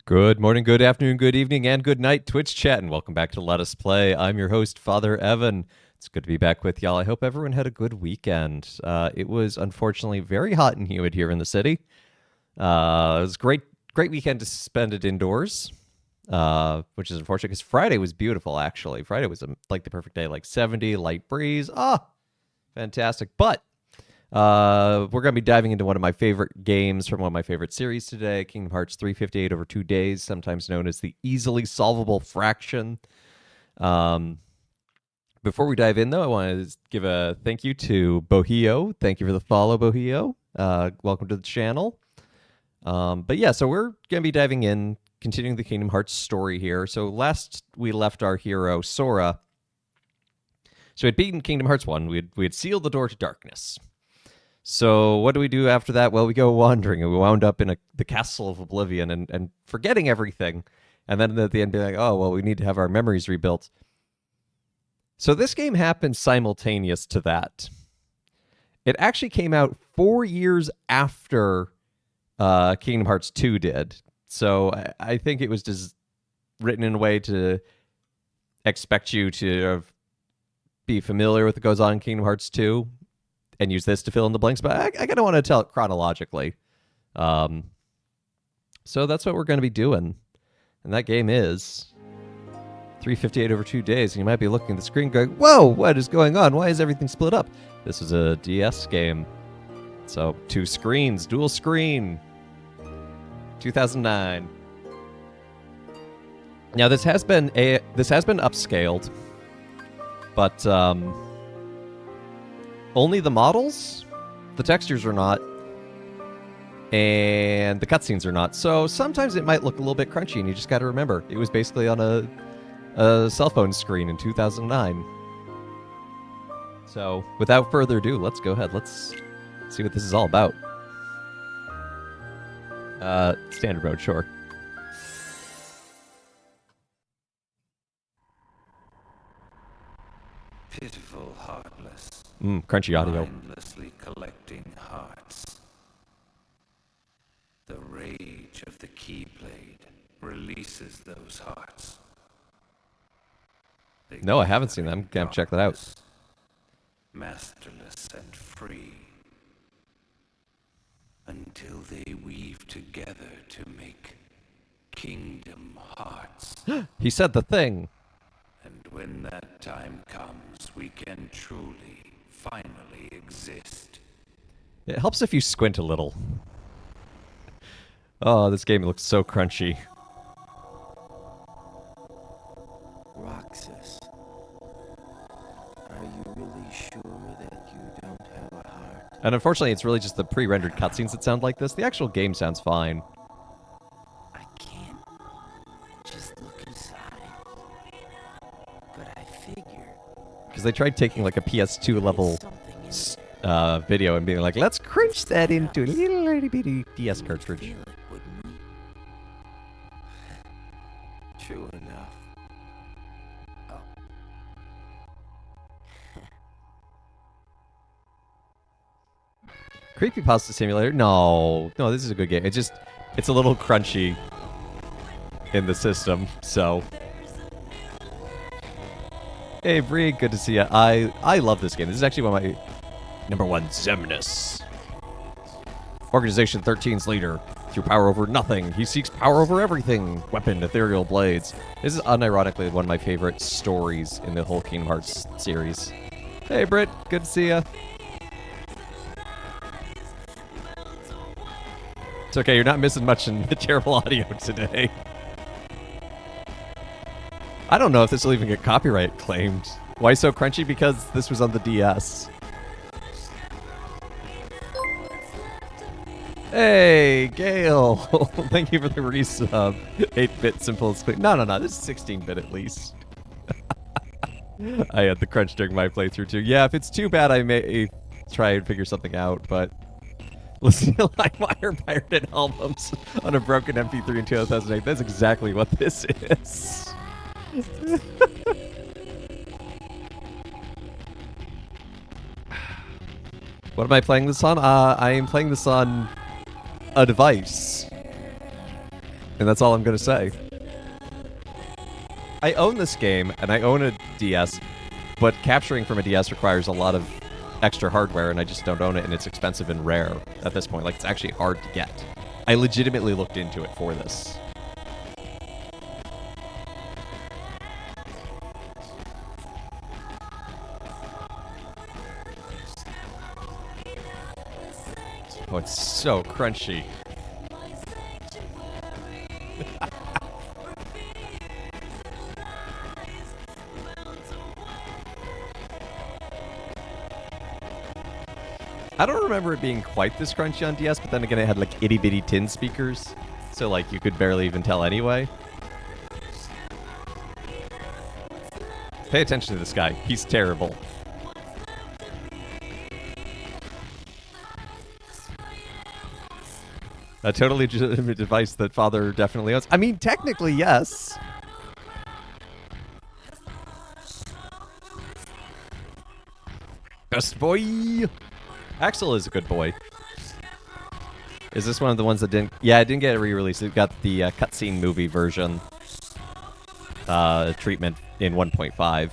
Good morning, good afternoon, good evening, and good night, Twitch chat, and welcome back to Let Us Play. I'm your host, Father Evan. It's good to be back with y'all. I hope everyone had a good weekend. It was unfortunately very hot and humid here in the city. It was a great weekend to spend it indoors, which is unfortunate because Friday was beautiful, actually. Friday was like the perfect day, like 70, light breeze. Fantastic. But we're going to be diving into one of my favorite games from one of my favorite series today, Kingdom Hearts 358 over 2 days, sometimes known as the easily solvable fraction. Before we dive in, though, I want to give a thank you to Bohio. Thank you for the follow, Bohio. Welcome to the channel. But yeah, so we're going to be diving in, continuing the Kingdom Hearts story here. So last we left our hero, Sora. So we had beaten Kingdom Hearts 1. We had sealed the door to darkness. So what do we do after that? Well, we go wandering, and we wound up in the Castle of Oblivion and forgetting everything. And then at the end, be like, oh, well, we need to have our memories rebuilt. So this game happened simultaneous to that. It actually came out 4 years after Kingdom Hearts 2 did. So I think it was just written in a way to expect you to be familiar with what goes on in Kingdom Hearts 2 and use this to fill in the blanks, but I kind of want to tell it chronologically. So that's what we're going to be doing. And that game is 358 over 2 days. And you might be looking at the screen going, whoa, what is going on? Why is everything split up? This is a DS game. So 2 screens, dual screen. 2009. Now this has been upscaled, but only the models, the textures are not, and the cutscenes are not. So sometimes it might look a little bit crunchy, and you just got to remember it was basically on a cell phone screen in 2009. So without further ado, let's go ahead. Let's see what this is all about. Standard mode, sure. Pitiful, heartless, Crunchy audio. mindlessly collecting hearts. The rage of the Keyblade releases those hearts. They No, I haven't seen that. I'm gonna have to check that out. darkness, masterless and free, until they weave together to make Kingdom Hearts. He said the thing. And when that time comes, we can truly, finally exist. It helps if you squint a little. Oh, this game looks so crunchy. Roxas, are you really sure that you don't have a heart? And unfortunately, it's really just the pre-rendered cutscenes that sound like this. The actual game sounds fine. I can't just look inside. But I figure Because they tried taking like a PS2 level something in there. video and being like, let's crunch that into a little itty bitty DS cartridge. Feel it, wouldn't we? True enough. Oh. Creepypasta Simulator? No, this is a good game. It's a little crunchy in the system, so. Hey, Bree, good to see you. I love this game. This is actually one of my number one, Xemnas. Organization 13's leader. Through power over nothing, he seeks power over everything. Weapon, ethereal blades. This is unironically one of my favorite stories in the whole Kingdom Hearts series. Hey, Britt, good to see ya. It's okay, you're not missing much in the terrible audio today. I don't know if this will even get copyright claimed. Why so crunchy? Because this was on the DS. Hey, Gail! Thank you for the resub. 8-bit simple split. No, this is 16-bit at least. I had the crunch during my playthrough too. Yeah, if it's too bad, I may try and figure something out, but listening to LimeWire pirated albums on a broken MP3 in 2008, that's exactly what this is. What am I playing this on? I am playing this on a device. And that's all I'm going to say. I own this game, and I own a DS, but capturing from a DS requires a lot of extra hardware, and I just don't own it, and it's expensive and rare at this point. Like, it's actually hard to get. I legitimately looked into it for this. Oh, it's so crunchy. I don't remember it being quite this crunchy on DS, but then again, it had like itty bitty tin speakers, so like you could barely even tell anyway. Pay attention to this guy. He's terrible. A totally legitimate device that father definitely owns. I mean, technically, yes. Best boy. Axel is a good boy. Is this one of the ones that didn't? Yeah, it didn't get a re-release. It got the cutscene movie version treatment in 1.5.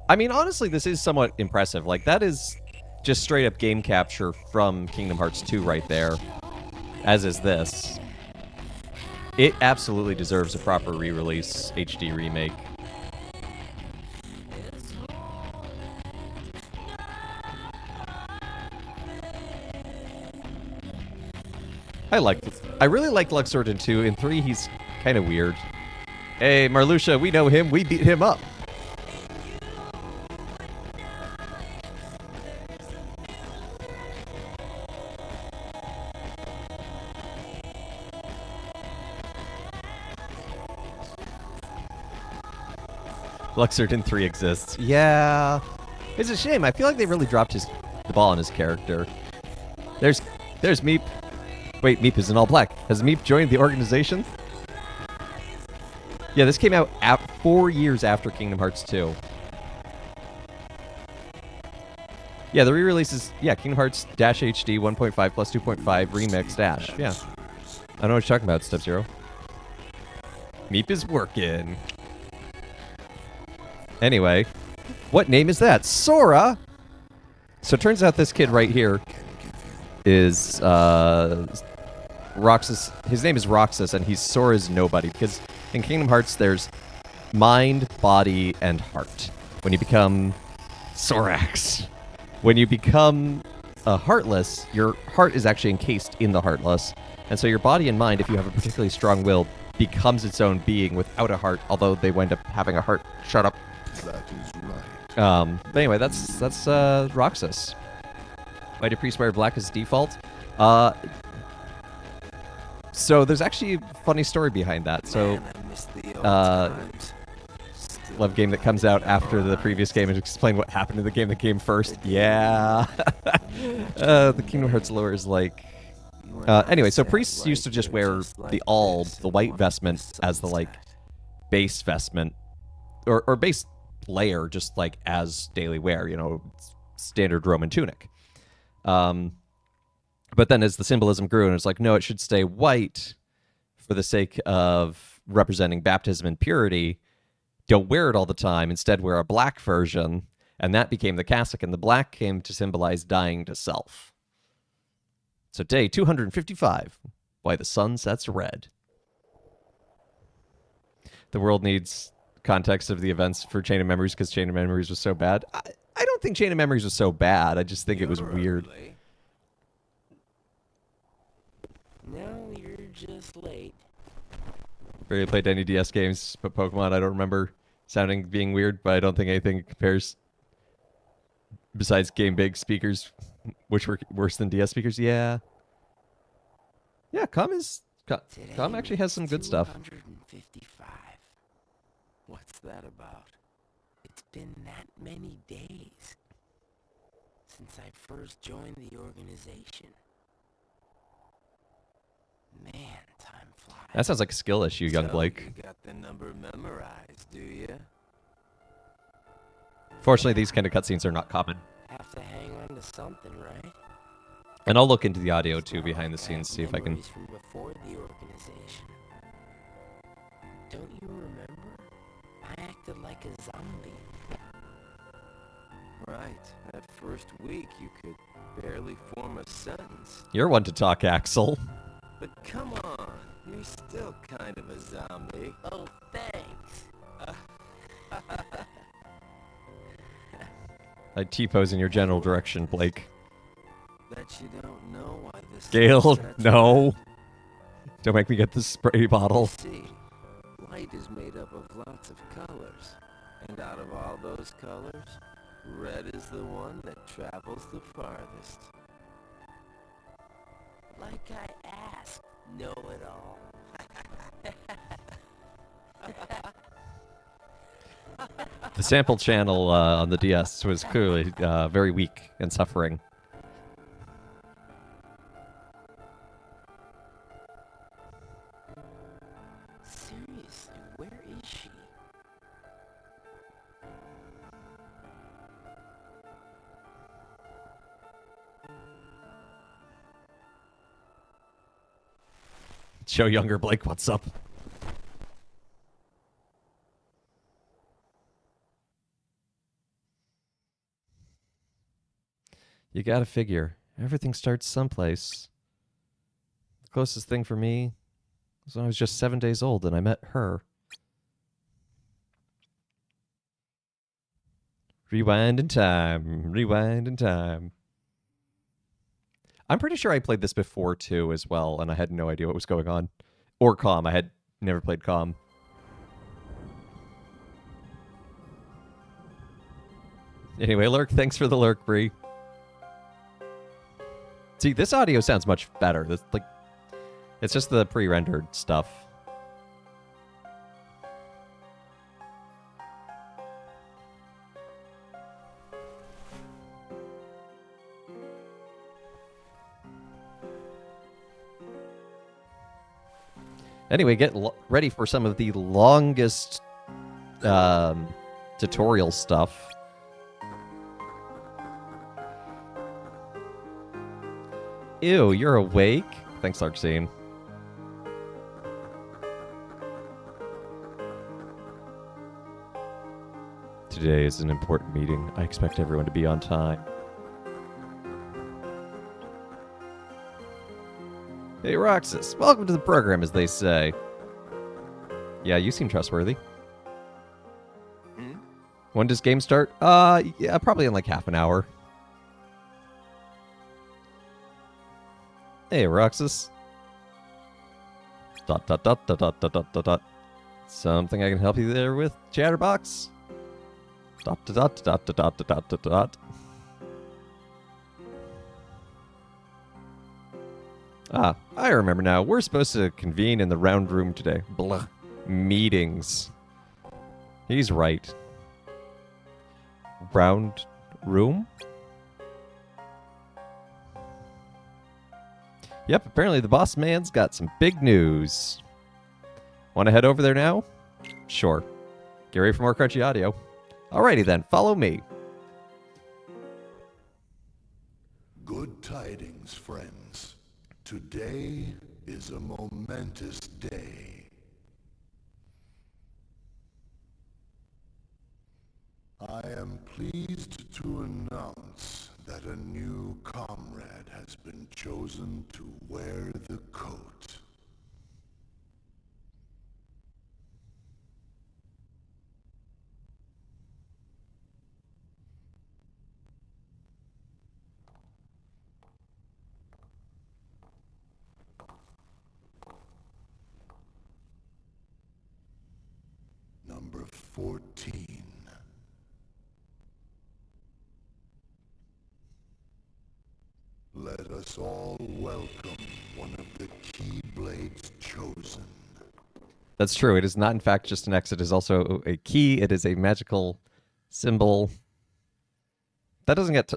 I mean, honestly, this is somewhat impressive. Like, that is just straight up game capture from Kingdom Hearts 2 right there, as is this. It absolutely deserves a proper re-release HD remake. I really liked Luxord in 2. In 3, he's kind of weird. Hey, Marluxia, we know him. We beat him up. Luxord in 3 exists. Yeah. It's a shame. I feel like they really dropped the ball on his character. There's Meep. Wait, Meep is in all black. Has Meep joined the organization? Yeah, this came out 4 years after Kingdom Hearts 2. Yeah, the re-release is, Kingdom Hearts Dash HD 1.5 plus 2.5 Remix Dash. Yeah. I don't know what you're talking about, Step-Zero. Meep is working. Anyway, what name is that? Sora! So it turns out this kid right here is Roxas. His name is Roxas, and he's Sora's nobody, because in Kingdom Hearts there's mind, body, and heart. When you become Sorax, when you become a Heartless, your heart is actually encased in the Heartless, and so your body and mind, if you have a particularly strong will, becomes its own being without a heart, although they wind up having a heart. Shut up. That is right. But anyway, that's Roxas. Why do priests wear black as default? So there's actually a funny story behind that. So, Man, I miss the old times. Still love game that comes out after the previous game and explain what happened to the game that came first. Yeah. The Kingdom Hearts lore is like. Anyway, so priests used to just wear the alb, the white vestment, as the like base vestment, or base layer, just like as daily wear. You know, standard Roman tunic. But then as the symbolism grew, and it's like, no, it should stay white for the sake of representing baptism and purity. Don't wear it all the time. Instead, wear a black version. And that became the cassock. And the black came to symbolize dying to self. So day 255, why the sun sets red. The world needs context of the events for Chain of Memories because Chain of Memories was so bad. I don't think Chain of Memories was so bad. I just think it was weird. No, you're just late. Barely played any DS games, but Pokemon I don't remember being weird, but I don't think anything compares besides Game Big speakers, which were worse than DS speakers. Yeah. Yeah, Com actually has some good stuff. 255. What's that about? It's been that many days since I first joined the organization. Man, time flies. That sounds like a skill issue, young So Blake. You got the number memorized, do you? Fortunately, these kind of cutscenes are not common. Have to hang on to something, right? And I'll look into the audio too behind the scenes, see if I can. Memories from before the organization. Don't you remember? I acted like a zombie. Right. That first week, you could barely form a sentence. You're one to talk, Axel. But come on, you're still kind of a zombie. Oh, thanks. I T-pose in your general direction, Blake. Bet you don't know why this Gale, thermostat's no. red. Don't make me get the spray bottle. See, light is made up of lots of colors. And out of all those colors, red is the one that travels the farthest. Like I asked, know-it-all. The sample channel on the DS was clearly very weak and suffering. Seriously, where is she? Show younger Blake what's up. You gotta figure, everything starts someplace. The closest thing for me was when I was just 7 days old and I met her. Rewind in time, rewind in time. I'm pretty sure I played this before too as well, and I had no idea what was going on. Or COM, I had never played COM. Anyway, Lurk, thanks for the lurk, Bree. See, this audio sounds much better. It's just the pre-rendered stuff. Anyway, get ready for some of the longest tutorial stuff. Ew, you're awake? Thanks, Larksine. Today is an important meeting. I expect everyone to be on time. Hey, Roxas, welcome to the program, as they say. Yeah, you seem trustworthy. When does game start? Yeah, probably in like half an hour. Hey, Roxas. Dot dot dot dot dot dot dot dot dot. Something I can help you there with, Chatterbox? Dot dot dot dot dot dot dot dot dot. Ah, I remember now. We're supposed to convene in the round room today. Blah. Meetings. He's right. Round room? Yep, apparently the boss man's got some big news. Want to head over there now? Sure. Get ready for more crunchy audio. Alrighty then, follow me. Good tidings, friends. Today is a momentous day. I am pleased to announce that a new comrade has been chosen to wear the coat. Number 14. Let us all welcome one of the Keyblades chosen. That's true. It is not, in fact, just an X. It is also a key. It is a magical symbol. That doesn't get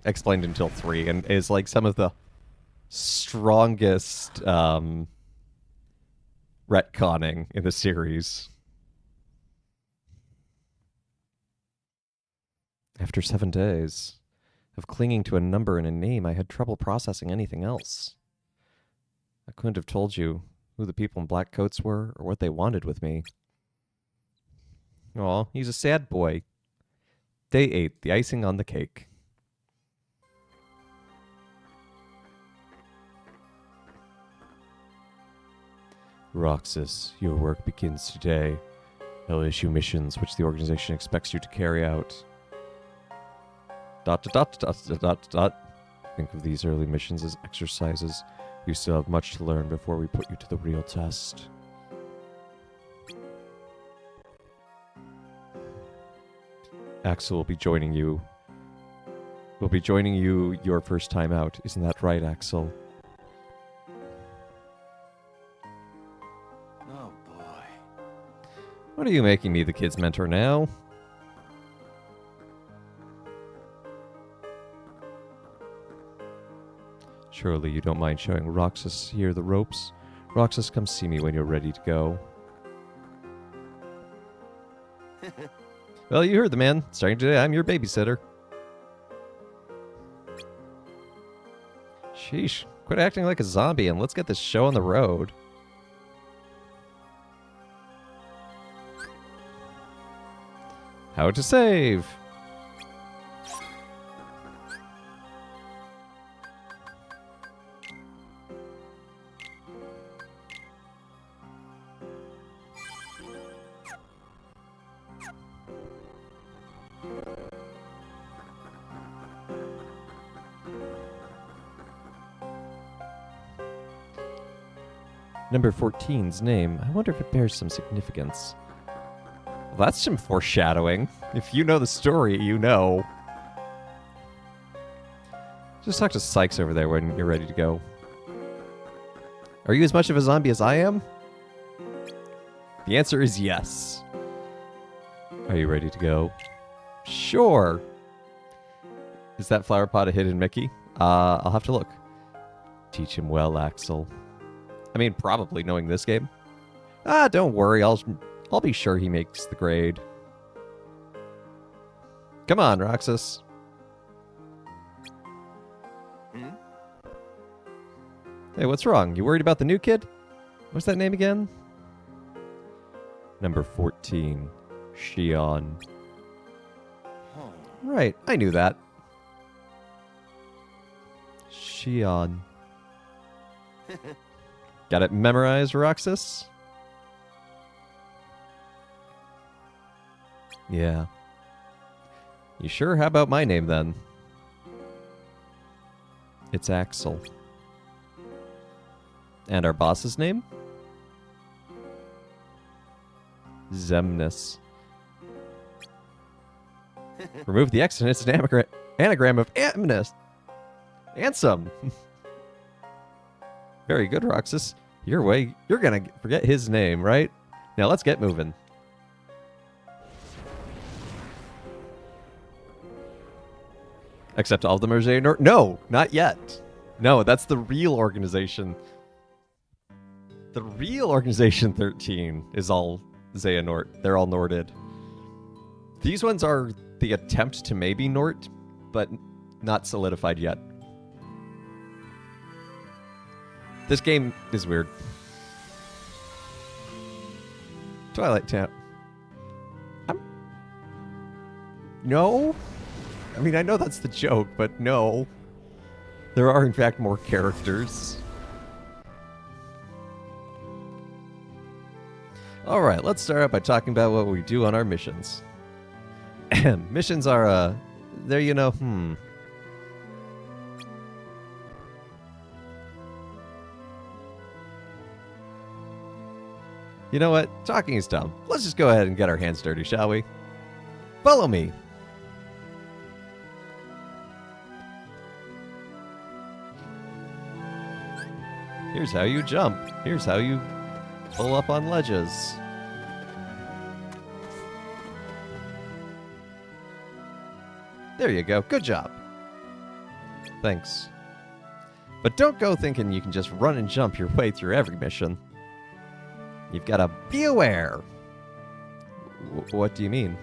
explained until 3, and is like some of the strongest retconning in the series. After 7 days, of clinging to a number and a name, I had trouble processing anything else. I couldn't have told you who the people in black coats were or what they wanted with me. Aw, he's a sad boy. Day 8, the icing on the cake. Roxas, your work begins today. I'll issue missions which the organization expects you to carry out. ... Think of these early missions as exercises. You still have much to learn before we put you to the real test. Axel will be joining you. Will be joining you your first time out. Isn't that right, Axel? Oh boy. What are you making me the kid's mentor now? Surely you don't mind showing Roxas here the ropes. Roxas, come see me when you're ready to go. Well, you heard the man. Starting today, I'm your babysitter. Sheesh. Quit acting like a zombie and let's get this show on the road. How to save. Number 14's name. I wonder if it bears some significance. Well, that's some foreshadowing. If you know the story, you know. Just talk to Sykes over there when you're ready to go. Are you as much of a zombie as I am? The answer is yes. Are you ready to go? Sure. Is that flower pot a hidden Mickey? I'll have to look. Teach him well, Axel. I mean, probably knowing this game. Don't worry. I'll be sure he makes the grade. Come on, Roxas. Hey, what's wrong? You worried about the new kid? What's that name again? Number 14. Shion. Right, I knew that. Shion. Got it memorized, Roxas? Yeah. You sure? How about my name, then? It's Axel. And our boss's name? Xemnas. Remove the X and it's an anagram of Amnes. Ansem. Very good, Roxas. You're gonna forget his name, right? Now let's get moving. Except all of them are Xehanort? No, not yet. No, that's the real organization. The real Organization 13 is all Xehanort. They're all Norted. These ones are the attempt to maybe Nort, but not solidified yet. This game is weird. Twilight Town. No? I mean, I know that's the joke, but no. There are, in fact, more characters. Alright, let's start out by talking about what we do on our missions. Missions are, there you know, You know what? Talking is dumb. Let's just go ahead and get our hands dirty, shall we? Follow me. Here's how you jump. Here's how you pull up on ledges. There you go. Good job. Thanks. But don't go thinking you can just run and jump your way through every mission. You've got to be aware. What do you mean?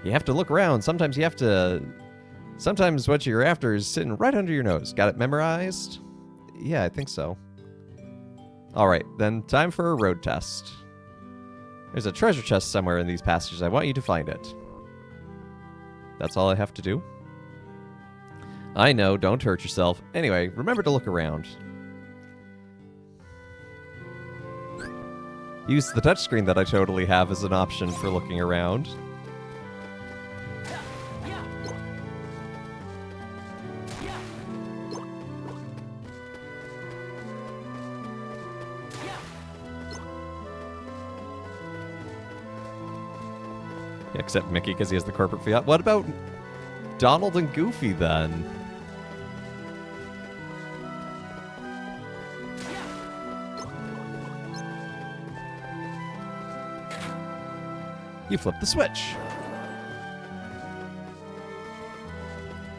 You have to look around. Sometimes you have to Sometimes what you're after is sitting right under your nose. Got it memorized? Yeah, I think so. Alright, then time for a road test. There's a treasure chest somewhere in these passages. I want you to find it. That's all I have to do? I know, don't hurt yourself. Anyway, remember to look around. Use the touchscreen that I totally have as an option for looking around. Except Mickey, because he has the corporate fiat. What about Donald and Goofy, then? You flip the switch.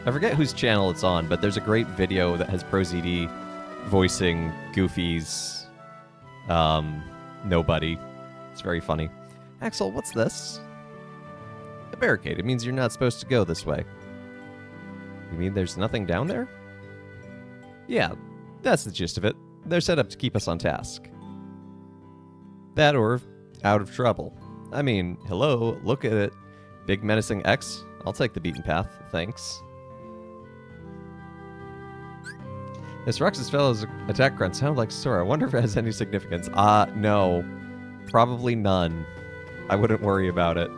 I forget whose channel it's on, but there's a great video that has ProZD voicing Goofy's Nobody. It's very funny. Axel, what's this? A barricade. It means you're not supposed to go this way. You mean there's nothing down there? Yeah, that's the gist of it. They're set up to keep us on task. That or out of trouble. I mean, hello, look at it. Big menacing X. I'll take the beaten path, thanks. This Roxas fellow's attack grunt sounded like Sora. I wonder if it has any significance. No. Probably none. I wouldn't worry about it.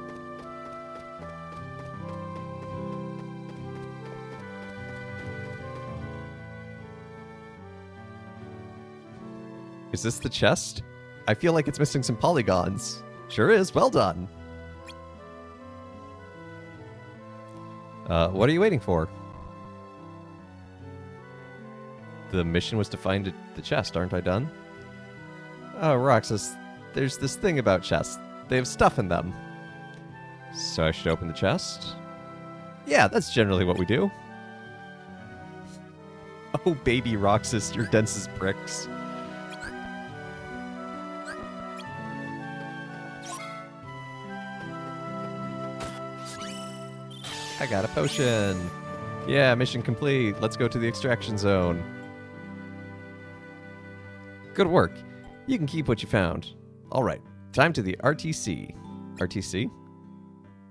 Is this the chest? I feel like it's missing some polygons. Sure is. Well done. What are you waiting for? The mission was to find the chest. Aren't I done? Oh, Roxas, there's this thing about chests. They have stuff in them. So I should open the chest? Yeah, that's generally what we do. Oh, baby Roxas, you're dense as bricks. I got a potion. Yeah, mission complete. Let's go to the extraction zone. Good work. You can keep what you found. All right, time to the RTC. RTC?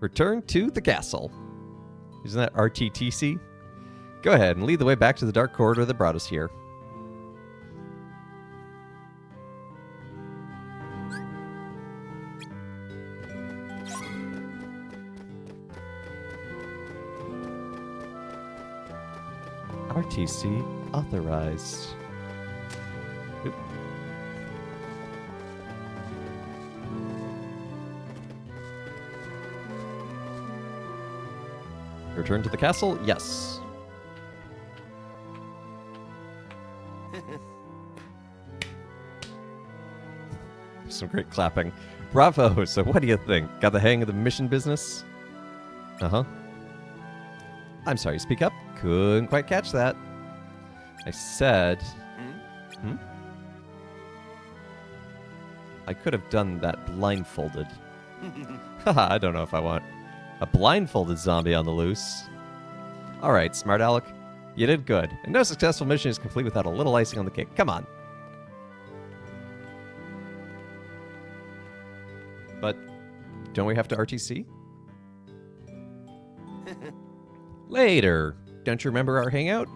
Return to the castle. Isn't that RTTC? Go ahead and lead the way back to the dark corridor that brought us here. RTC authorized. Oop. Return to the castle? Yes. Some great clapping. Bravo! So what do you think? Got the hang of the mission business? Uh-huh. I'm sorry, speak up. Couldn't quite catch that. I said... Hmm? I could have done that blindfolded. Haha, I don't know if I want a blindfolded zombie on the loose. Alright, smart Alec. You did good. And no successful mission is complete without a little icing on the cake. Come on. But don't we have to RTC? Later. Don't you remember our hangout?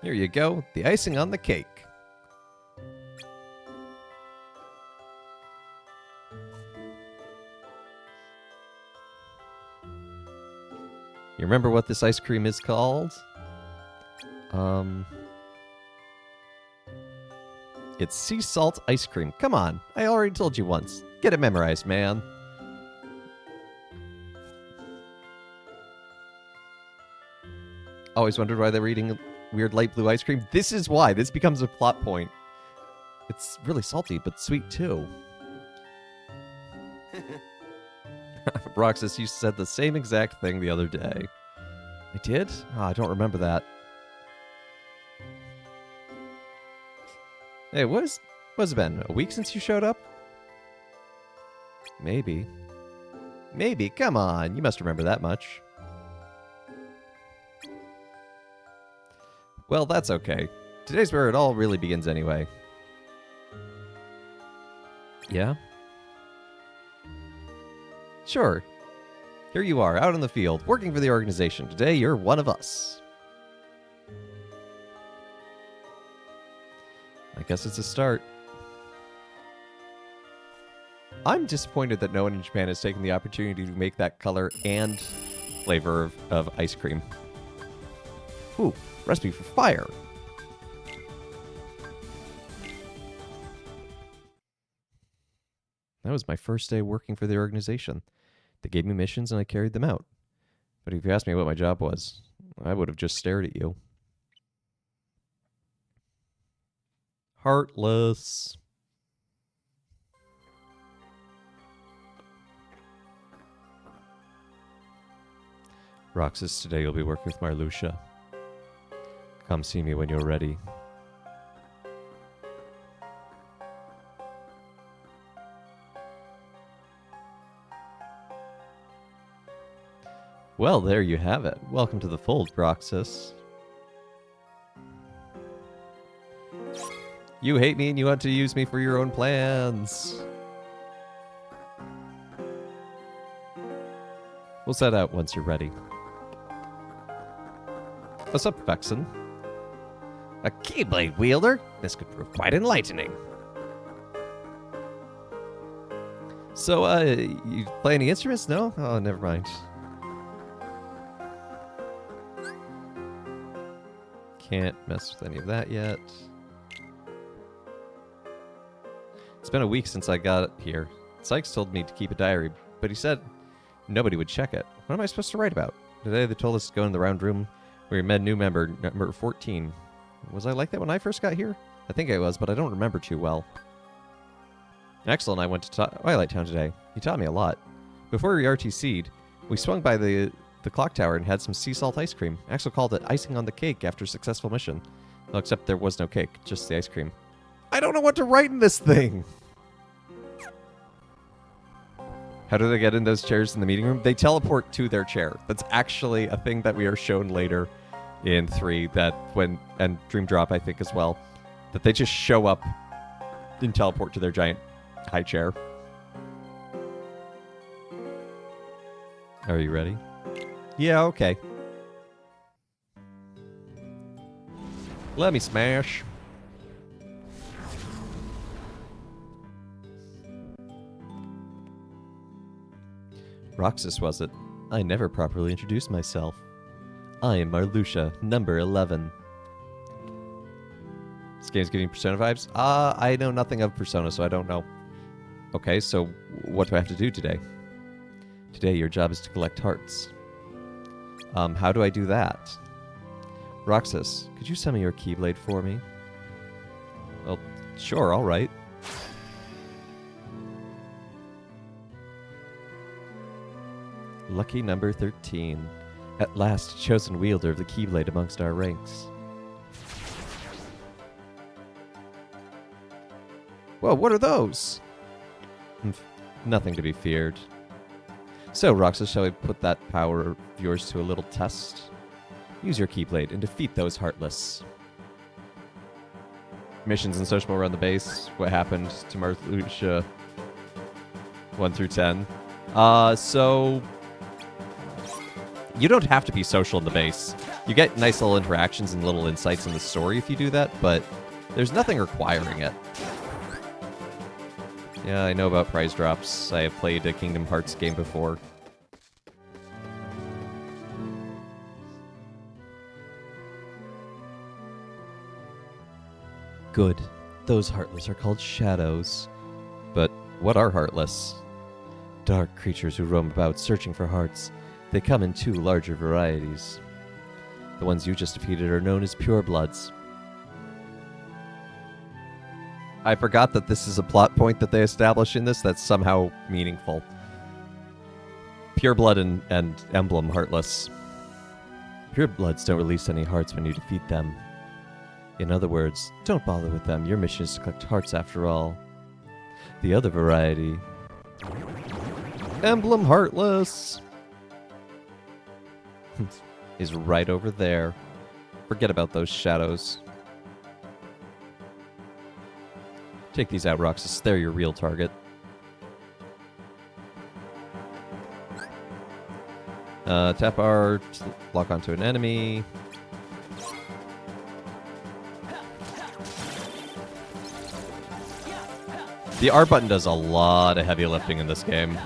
Here you go, the icing on the cake. You remember what this ice cream is called? It's sea salt ice cream. Come on, I already told you once. Get it memorized, man. Always wondered why they were eating weird light blue ice cream. This is why. This becomes a plot point. It's really salty, but sweet too. Roxas, you said the same exact thing the other day. I did? Oh, I don't remember that. Hey, what's it been? A week since you showed up? Maybe. Maybe. Come on. You must remember that much. Well, that's okay. Today's where it all really begins anyway. Yeah? Sure. Here you are, out in the field, working for the organization. Today, you're one of us. I guess it's a start. I'm disappointed that no one in Japan has taken the opportunity to make that color and flavor of ice cream. Ooh, recipe for fire. That was my first day working for the organization. They gave me missions and I carried them out. But if you asked me what my job was, I would have just stared at you. Heartless. Roxas, today you'll be working with Marluxia. Come see me when you're ready. Well, there you have it. Welcome to the fold, Roxas. You hate me and you want to use me for your own plans. We'll set out once you're ready. What's up, Vexen? A Keyblade wielder? This could prove quite enlightening. So, you play any instruments? No? Oh, never mind. Can't mess with any of that yet. It's been a week since I got here. Sykes told me to keep a diary, but he said nobody would check it. What am I supposed to write about? Today they told us to go in the round room where we met a new member, number 14. Was I like that when I first got here? I think I was, but I don't remember too well. Axel and I went to Twilight Town today. He taught me a lot. Before we RTC'd, we swung by the clock tower and had some sea salt ice cream. Axel called it icing on the cake after a successful mission. Well, except there was no cake, just the ice cream. I don't know what to write in this thing! How do they get in those chairs in the meeting room? They teleport to their chair. That's actually a thing that we are shown later in 3, that when, and Dream Drop I think as well, that they just show up and teleport to their giant high chair. Are you ready? Yeah, okay. Let me smash. Roxas, was it? I never properly introduced myself. I am Marluxia, number 11. This game's giving Persona vibes? I know nothing of Persona, so I don't know. Okay, so what do I have to do today? Today, your job is to collect hearts. How do I do that? Roxas, could you send me your Keyblade for me? Well, sure, all right. Lucky number 13. At last, chosen wielder of the Keyblade amongst our ranks. Whoa, what are those? Nothing to be feared. So, Roxas, shall we put that power of yours to a little test? Use your Keyblade and defeat those Heartless. Missions and social around the base. What happened to Marluxia? 1 through 10. So... You don't have to be social in the base. You get nice little interactions and little insights in the story if you do that, but there's nothing requiring it. Yeah, I know about prize drops. I have played a Kingdom Hearts game before. Good. Those Heartless are called shadows. But what are Heartless? Dark creatures who roam about searching for hearts. They come in 2 larger varieties. The ones you just defeated are known as purebloods. I forgot that this is a plot point that they establish in this that's somehow meaningful. Pureblood and Emblem Heartless. Purebloods don't release any hearts when you defeat them. In other words, don't bother with them. Your mission is to collect hearts after all. The other variety. Emblem Heartless! is right over there. Forget about those shadows. Take these out, Roxas. They're your real target. Tap R to lock onto an enemy. The R button does a lot of heavy lifting in this game.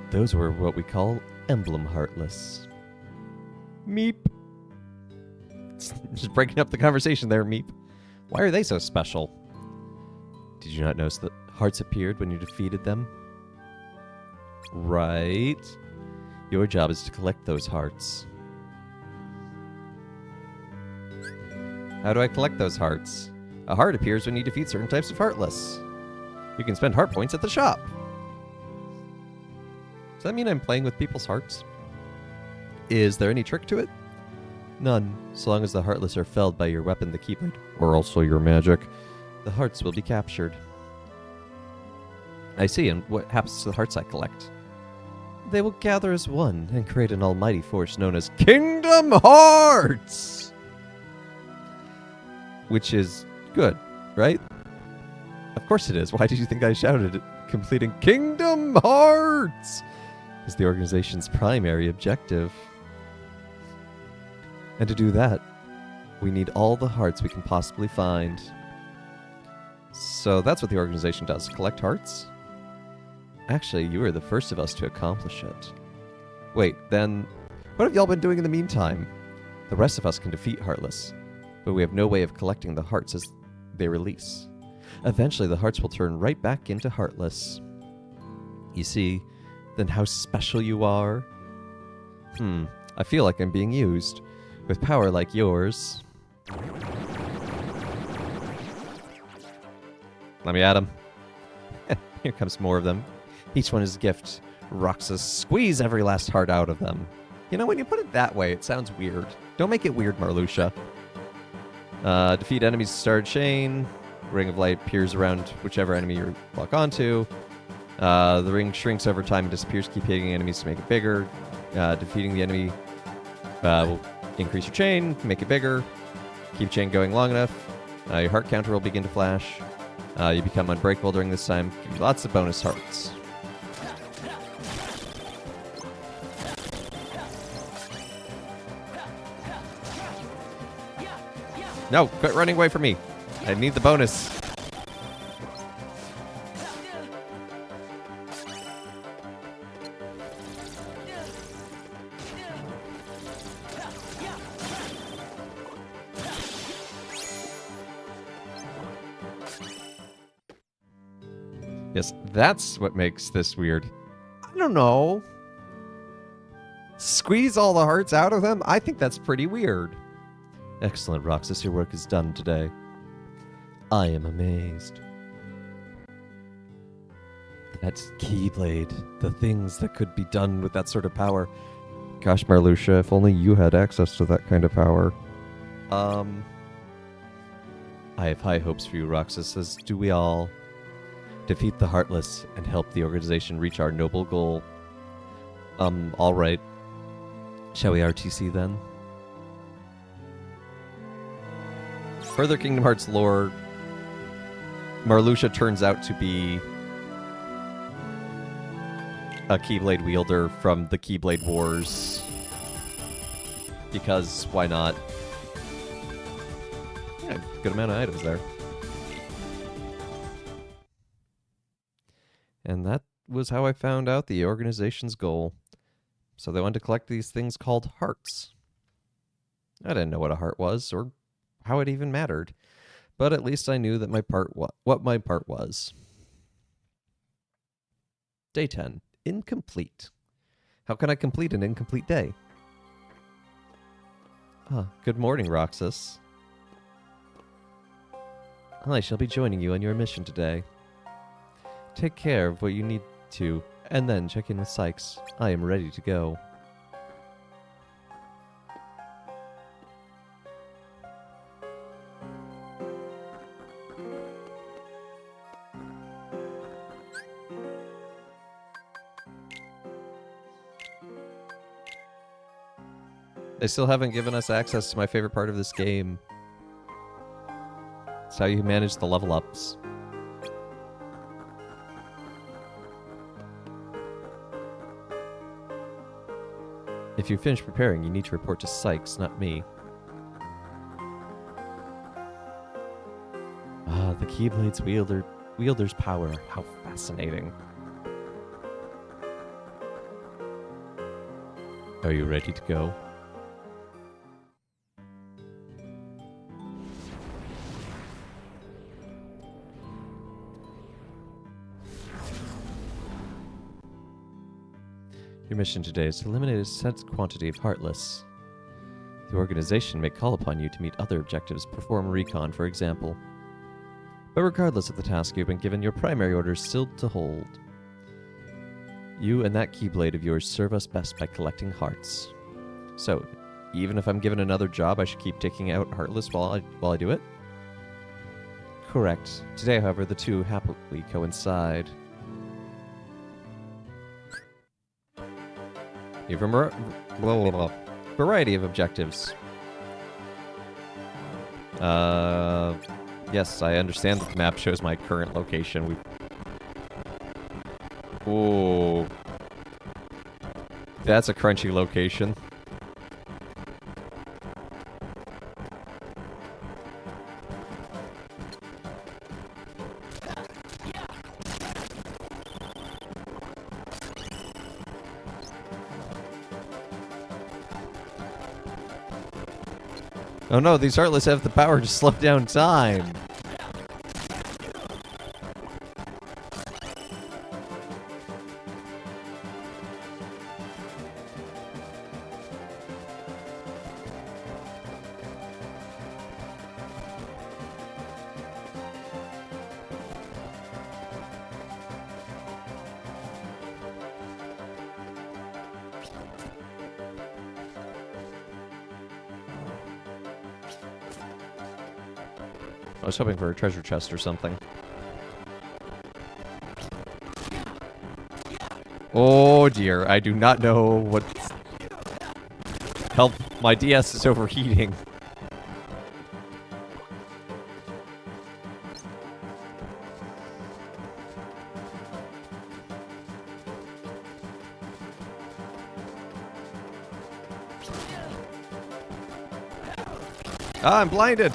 Those were what we call Emblem Heartless. Meep. Just breaking up the conversation there, Meep. Why are they so special? Did you not notice that hearts appeared when you defeated them? Right. Your job is to collect those hearts. How do I collect those hearts? A heart appears when you defeat certain types of Heartless. You can spend heart points at the shop. Does that mean I'm playing with people's hearts? Is there any trick to it? None. So long as the Heartless are felled by your weapon, the Keyblade, or also your magic, the hearts will be captured. I see, and what happens to the hearts I collect? They will gather as one and create an almighty force known as Kingdom Hearts! Which is good, right? Of course it is. Why did you think I shouted it? Completing Kingdom Hearts is the organization's primary objective. And to do that, we need all the hearts we can possibly find. So that's what the organization does, collect hearts? Actually, you were the first of us to accomplish it. Wait, then, what have y'all been doing in the meantime? The rest of us can defeat Heartless, but we have no way of collecting the hearts as they release. Eventually, the hearts will turn right back into Heartless. You see, then how special you are? I feel like I'm being used. With power like yours. Let me at him. Here comes more of them. Each one is a gift. Roxas, squeeze every last heart out of them. You know, when you put it that way, it sounds weird. Don't make it weird, Marluxia. Defeat enemies to start a chain. Ring of Light appears around whichever enemy you lock onto. The ring shrinks over time and disappears. Keep hitting enemies to make it bigger. Defeating the enemy will increase your chain, make it bigger. Keep chain going long enough. Your heart counter will begin to flash. You become unbreakable during this time. Give you lots of bonus hearts. No, quit running away from me. I need the bonus. Yes, that's what makes this weird. I don't know. Squeeze all the hearts out of them? I think that's pretty weird. Excellent, Roxas. Your work is done today. I am amazed. That Keyblade. The things that could be done with that sort of power. Gosh, Marluxia, if only you had access to that kind of power. I have high hopes for you, Roxas, as do we all. Defeat the Heartless and help the organization reach our noble goal. Alright. Shall we RTC then? Further Kingdom Hearts lore, Marluxia turns out to be a Keyblade wielder from the Keyblade Wars. Because, why not? Yeah, good amount of items there. And that was how I found out the organization's goal. So they wanted to collect these things called hearts. I didn't know what a heart was, or how it even mattered. But at least I knew that what my part was. Day 10. Incomplete. How can I complete an incomplete day? Good morning, Roxas. I shall be joining you on your mission today. Take care of what you need to, and then check in with Sykes. I am ready to go. They still haven't given us access to my favorite part of this game. It's how you manage the level ups. If you finish preparing, you need to report to Sykes, not me. Ah, the Keyblade's wielder's power. How fascinating. Are you ready to go? Your mission today is to eliminate a set quantity of Heartless. The organization may call upon you to meet other objectives, perform recon, for example. But regardless of the task you've been given, your primary order is still to hold. You and that Keyblade of yours serve us best by collecting hearts. So, even if I'm given another job, I should keep taking out Heartless while I do it? Correct. Today, however, the two happily coincide. You have a variety of objectives. Yes, I understand that the map shows my current location. Ooh. That's a crunchy location. Oh no, these Heartless have the power to slow down time. I was hoping for a treasure chest or something. Oh dear, I do not know what... Help, my DS is overheating. Ah, I'm blinded!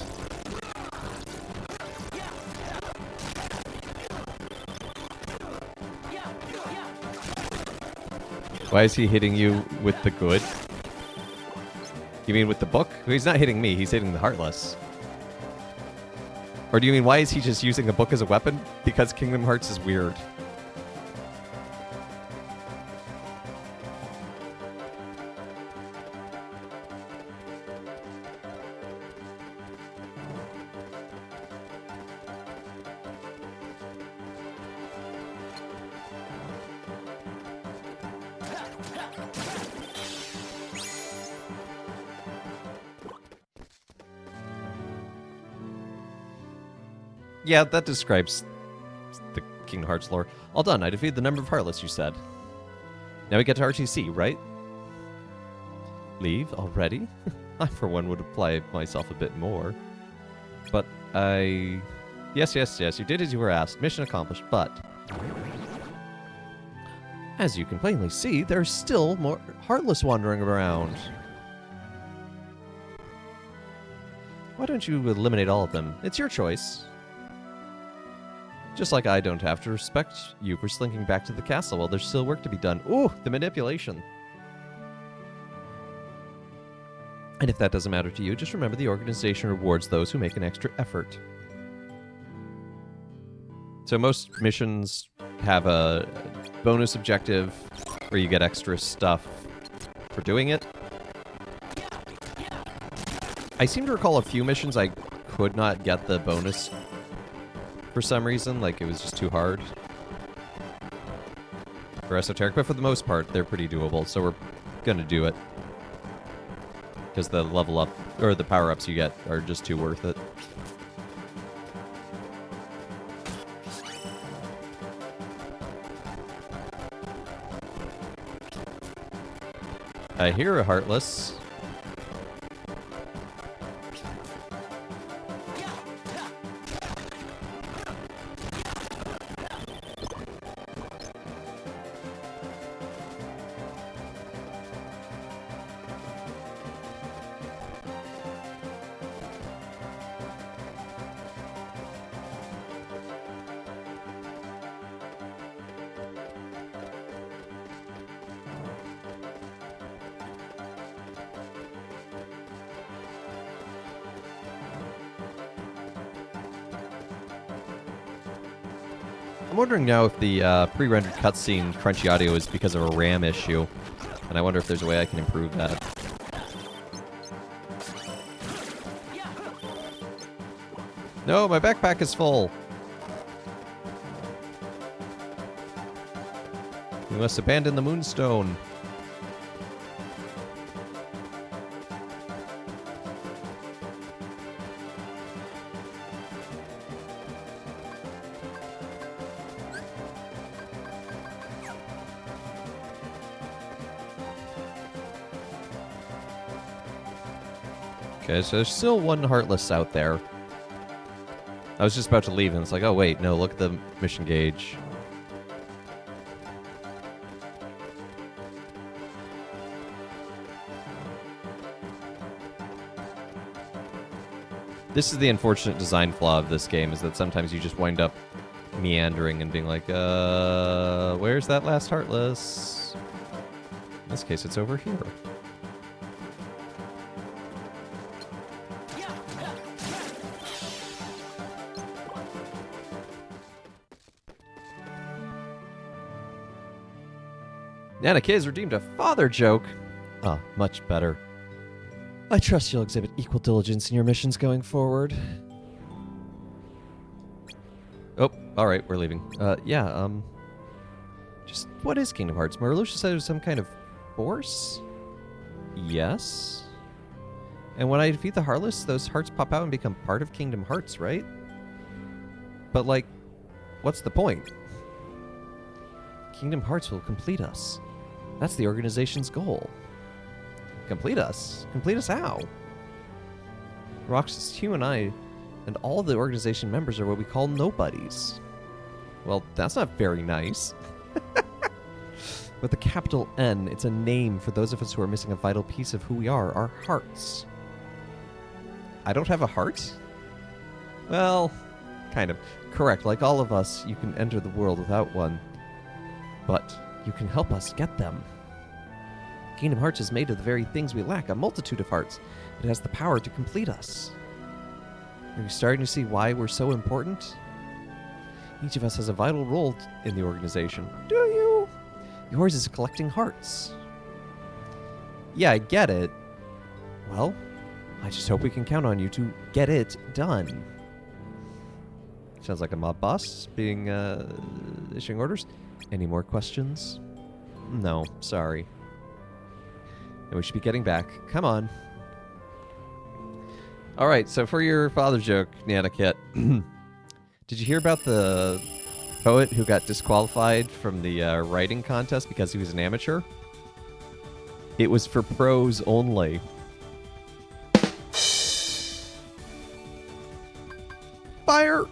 Why is he hitting you with the good? You mean with the book? He's not hitting me, he's hitting the Heartless. Or do you mean, why is he just using a book as a weapon? Because Kingdom Hearts is weird. Yeah, that describes the Kingdom Hearts lore. All done. I defeated the number of Heartless, you said. Now we get to RTC, right? Leave already? I, for one, would apply myself a bit more. But I... Yes, you did as you were asked. Mission accomplished, but... As you can plainly see, there's still more Heartless wandering around. Why don't you eliminate all of them? It's your choice. Just like I don't have to respect you for slinking back to the castle while there's still work to be done. Ooh, the manipulation. And if that doesn't matter to you, just remember the organization rewards those who make an extra effort. So most missions have a bonus objective where you get extra stuff for doing it. I seem to recall a few missions I could not get the bonus for some reason, like it was just too hard. for esoteric, but for the most part, they're pretty doable. So we're gonna do it because the level up or the power ups you get are just too worth it. I hear a Heartless. I'm wondering now if the pre-rendered cutscene crunchy audio is because of a RAM issue, and I wonder if there's a way I can improve that. No, my backpack is full. We must abandon the Moonstone. Okay, so there's still one Heartless out there. I was just about to leave and it's like, oh wait, no, look at the mission gauge. This is the unfortunate design flaw of this game, is that sometimes you just wind up meandering and being like, where's that last Heartless? In this case, it's over here. Nana Kid has redeemed a father joke. Ah, much better. I trust you'll exhibit equal diligence in your missions going forward. Oh, alright, we're leaving. Just, what is Kingdom Hearts? Marluxia said it was some kind of force? Yes. And when I defeat the Heartless, those hearts pop out and become part of Kingdom Hearts, right? But, like, what's the point? Kingdom Hearts will complete us. That's the organization's goal. Complete us? Complete us how? Roxas, you and I, and all the organization members are what we call nobodies. Well, that's not very nice. With the capital N, it's a name for those of us who are missing a vital piece of who we are, our hearts. I don't have a heart? Well, kind of. Correct, like all of us, you can enter the world without one. But you can help us get them. Kingdom Hearts is made of the very things we lack, a multitude of hearts. It has the power to complete us. Are you starting to see why we're so important? Each of us has a vital role in the organization. Do you? Yours is collecting hearts. Yeah, I get it. Well, I just hope we can count on you to get it done. Sounds like a mob boss being, issuing orders. Any more questions? No, sorry. And we should be getting back. Come on. Alright, so for your father joke, Nana Kit, did you hear about the poet who got disqualified from the writing contest because he was an amateur? It was for prose only. Fire!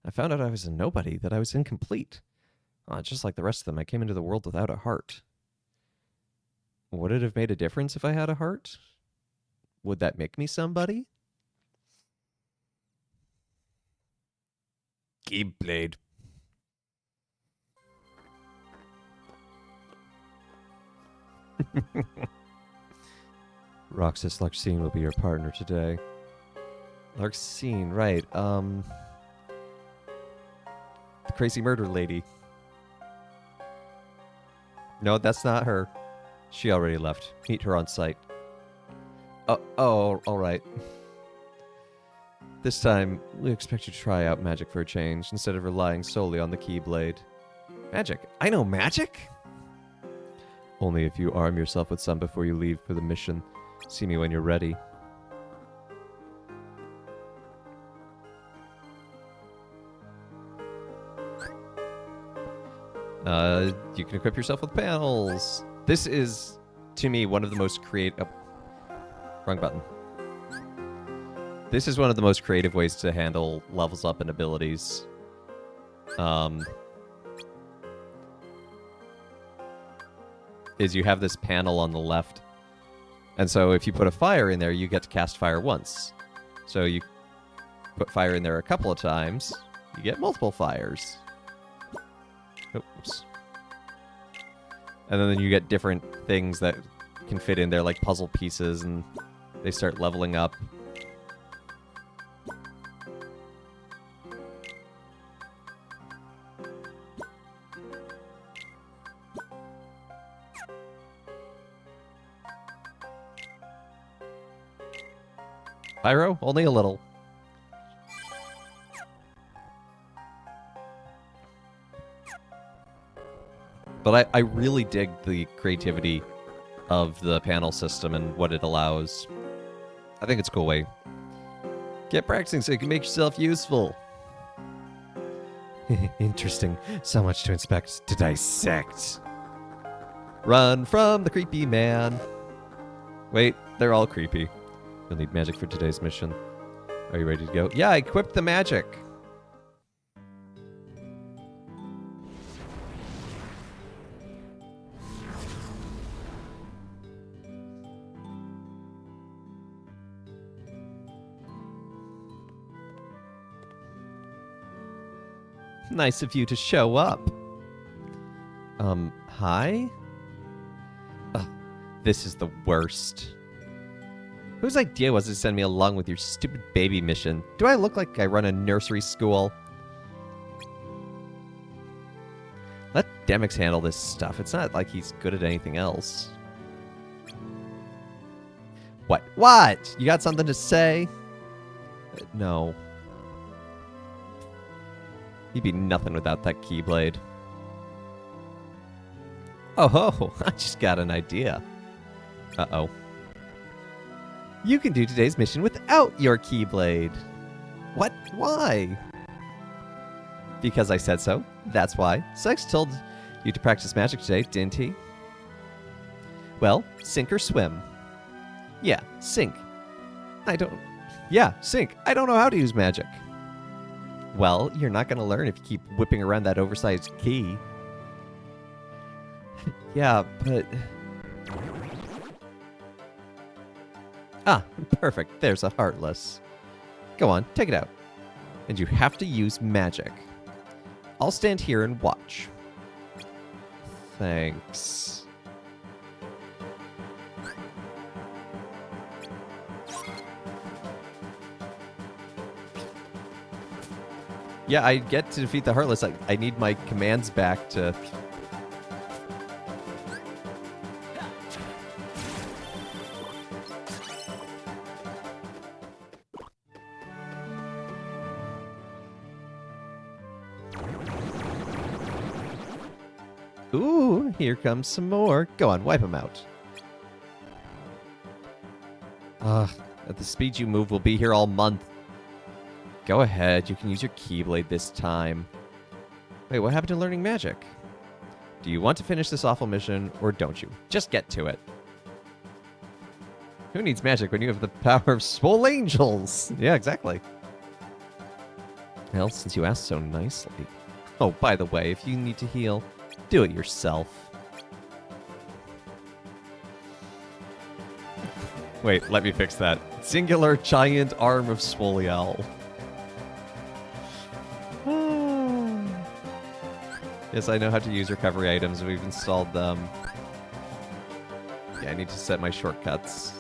I found out I was a nobody, that I was incomplete. Just like the rest of them, I came into the world without a heart. Would it have made a difference if I had a heart? Would that make me somebody? Keyblade. Roxas Larxene will be your partner today. Larxene, right. The crazy murder lady. No, that's not her. She already left. Meet her on site. Oh, all right. This time, we expect you to try out magic for a change instead of relying solely on the Keyblade. Magic? I know magic? Only if you arm yourself with some before you leave for the mission. See me when you're ready. You can equip yourself with panels. This is, to me, one of the most creative... Oh, wrong button. This is one of the most creative ways to handle levels up and abilities. Is you have this panel on the left. And so if you put a fire in there, you get to cast fire once. So you put fire in there a couple of times, you get multiple fires. Oops. And then you get different things that can fit in there, like puzzle pieces, and they start leveling up. Pyro? Only a little. But I really dig the creativity of the panel system and what it allows. I think it's a cool way. Get practicing so you can make yourself useful. Interesting. So much to inspect, to dissect. Run from the creepy man. Wait, they're all creepy. You'll need magic for today's mission. Are you ready to go? Yeah, I equipped the magic. Nice of you to show up. Hi? Ugh, this is the worst. Whose idea was it to send me along with your stupid baby mission? Do I look like I run a nursery school? Let Demyx handle this stuff. It's not like he's good at anything else. What? What? You got something to say? No. He'd be nothing without that Keyblade. Oh ho! I just got an idea. Uh-oh. You can do today's mission without your Keyblade. What? Why? Because I said so. That's why. Sykes told you to practice magic today, didn't he? Well, sink or swim. Yeah, sink. Yeah, sink. I don't know how to use magic. Well, you're not going to learn if you keep whipping around that oversized key. Yeah, but... Ah, perfect. There's a Heartless. Go on, take it out. And you have to use magic. I'll stand here and watch. Thanks. Yeah, I get to defeat the Heartless. I need my commands back to... Ooh, here comes some more. Go on, wipe them out. At the speed you move, we'll be here all month. Go ahead, you can use your Keyblade this time. Wait, what happened to learning magic? Do you want to finish this awful mission, or don't you? Just get to it. Who needs magic when you have the power of Swole Angels? Yeah, exactly. Well, since you asked so nicely. Oh, by the way, if you need to heal, do it yourself. Wait, let me fix that. Singular giant arm of Swolial. Yes, I know how to use recovery items. We've installed them. Yeah, I need to set my shortcuts.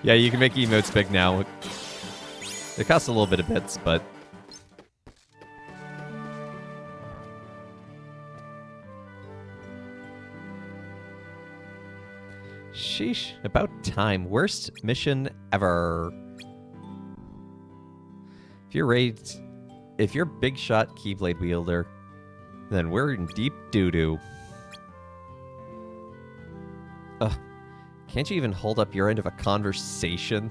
Yeah, you can make emotes big now. It costs a little bit of bits, but... Sheesh. About time. Worst mission ever. If you're big shot Keyblade wielder, then we're in deep doo-doo. Ugh. Can't you even hold up your end of a conversation?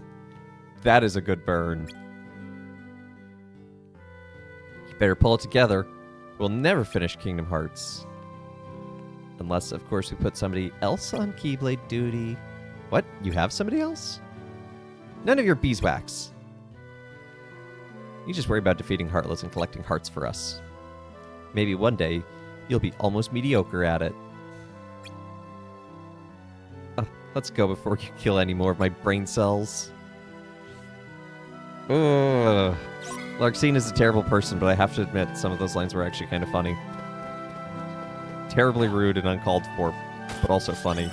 That is a good burn. You better pull it together. We'll never finish Kingdom Hearts. Unless, of course, we put somebody else on Keyblade duty. What? You have somebody else? None of your beeswax. You just worry about defeating Heartless and collecting hearts for us. Maybe one day, you'll be almost mediocre at it. Let's go before you kill any more of my brain cells. Ugh. Larxene is a terrible person, but I have to admit, some of those lines were actually kind of funny. Terribly rude and uncalled for, but also funny.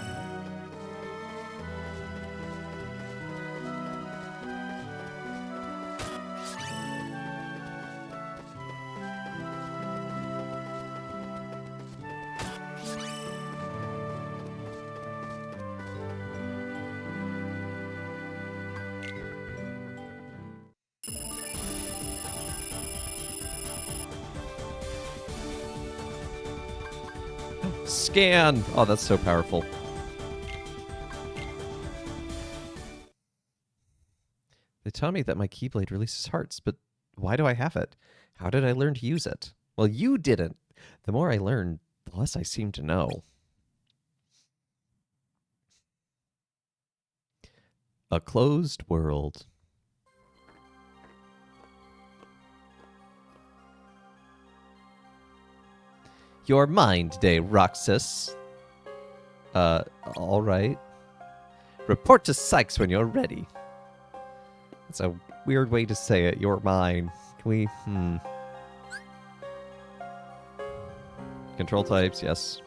Scan! Oh, that's so powerful. They tell me that my Keyblade releases hearts, but why do I have it? How did I learn to use it? Well, you didn't. The more I learn, the less I seem to know. A closed world. You're mine today, Roxas. All right. Report to Sykes when you're ready. That's a weird way to say it. You're mine. Can we, Control types, yes.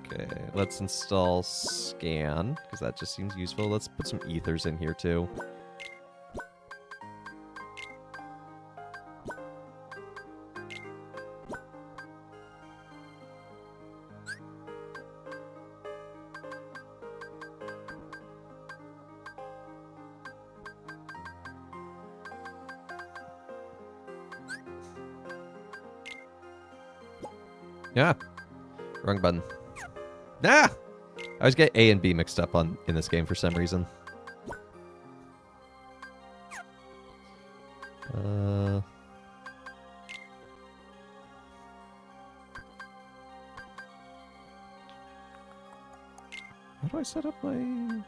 Okay, let's install scan, because that just seems useful. Let's put some ethers in here, too. Yeah. Wrong button. Ah! I always get A and B mixed up in this game for some reason. How do I set up my...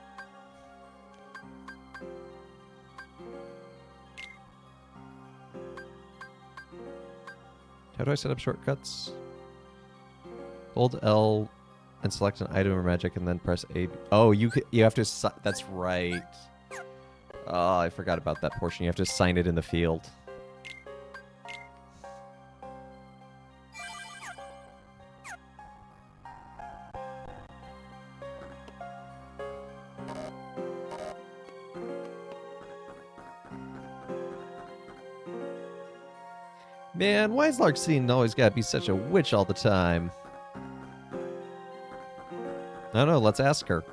How do I set up shortcuts? Hold L and select an item or magic, and then press A. Oh, you have to. That's right. Oh, I forgot about that portion. You have to sign it in the field. Man, why is Larxene always gotta be such a witch all the time? I don't know, let's ask her.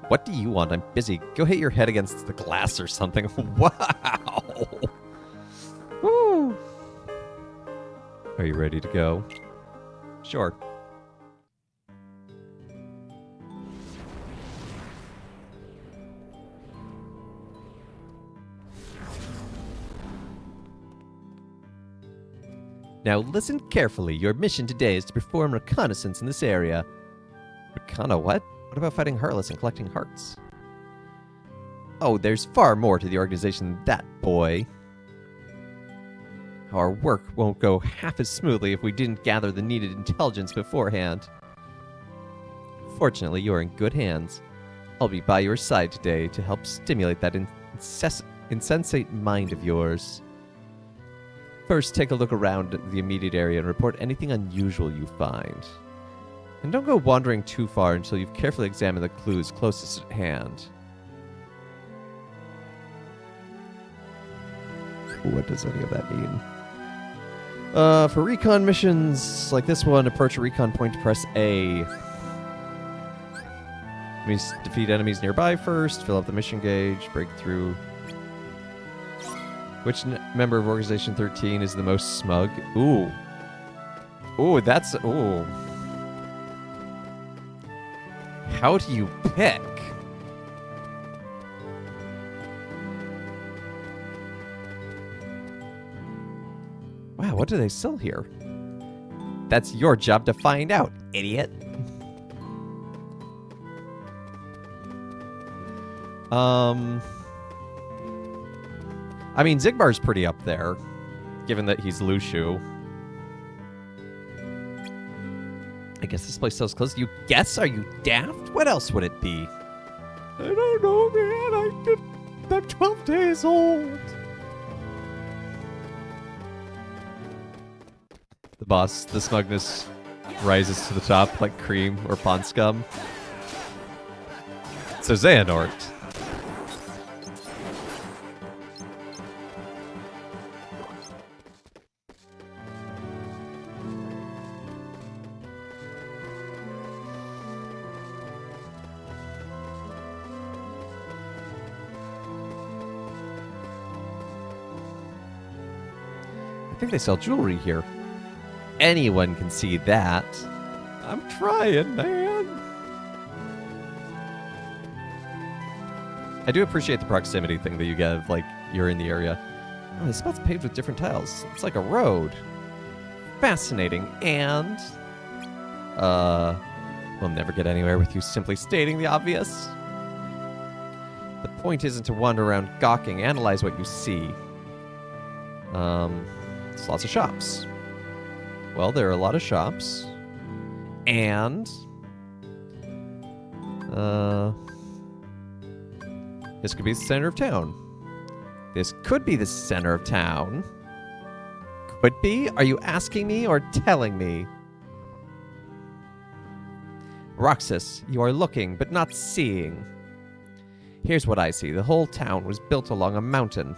What do you want? I'm busy. Go hit your head against the glass or something. Wow! Woo! Are you ready to go? Sure. Now listen carefully. Your mission today is to perform reconnaissance in this area. Reconna what? What about fighting Heartless and collecting hearts? Oh, there's far more to the organization than that, boy. Our work won't go half as smoothly if we didn't gather the needed intelligence beforehand. Fortunately, you're in good hands. I'll be by your side today to help stimulate that insensate mind of yours. First, take a look around the immediate area and report anything unusual you find. And don't go wandering too far until you've carefully examined the clues closest at hand. What does any of that mean? For recon missions like this one, approach a recon point to press A. Means defeat enemies nearby first, fill up the mission gauge, break through. Which member of Organization 13 is the most smug? Ooh. Ooh, that's... Ooh. How do you pick? Wow, what do they sell here? That's your job to find out, idiot. I mean, Zigbar's pretty up there, given that he's Lushu. I guess this place sells clothes. You guess? Are you daft? What else would it be? I don't know, man. I'm 12 days old. The boss, the smugness rises to the top like cream or pond scum. So Xehanort. I think they sell jewelry here. Anyone can see that. I'm trying, man. I do appreciate the proximity thing that you get of, like, you're in the area. Oh, this spot's paved with different tiles. It's like a road. Fascinating. And, we'll never get anywhere with you simply stating the obvious. The point isn't to wander around gawking. Analyze what you see. There's lots of shops. Well, there are a lot of shops. And this could be the center of town. This could be the center of town. Could be? Are you asking me or telling me? Roxas, you are looking but not seeing. Here's what I see. The whole town was built along a mountain.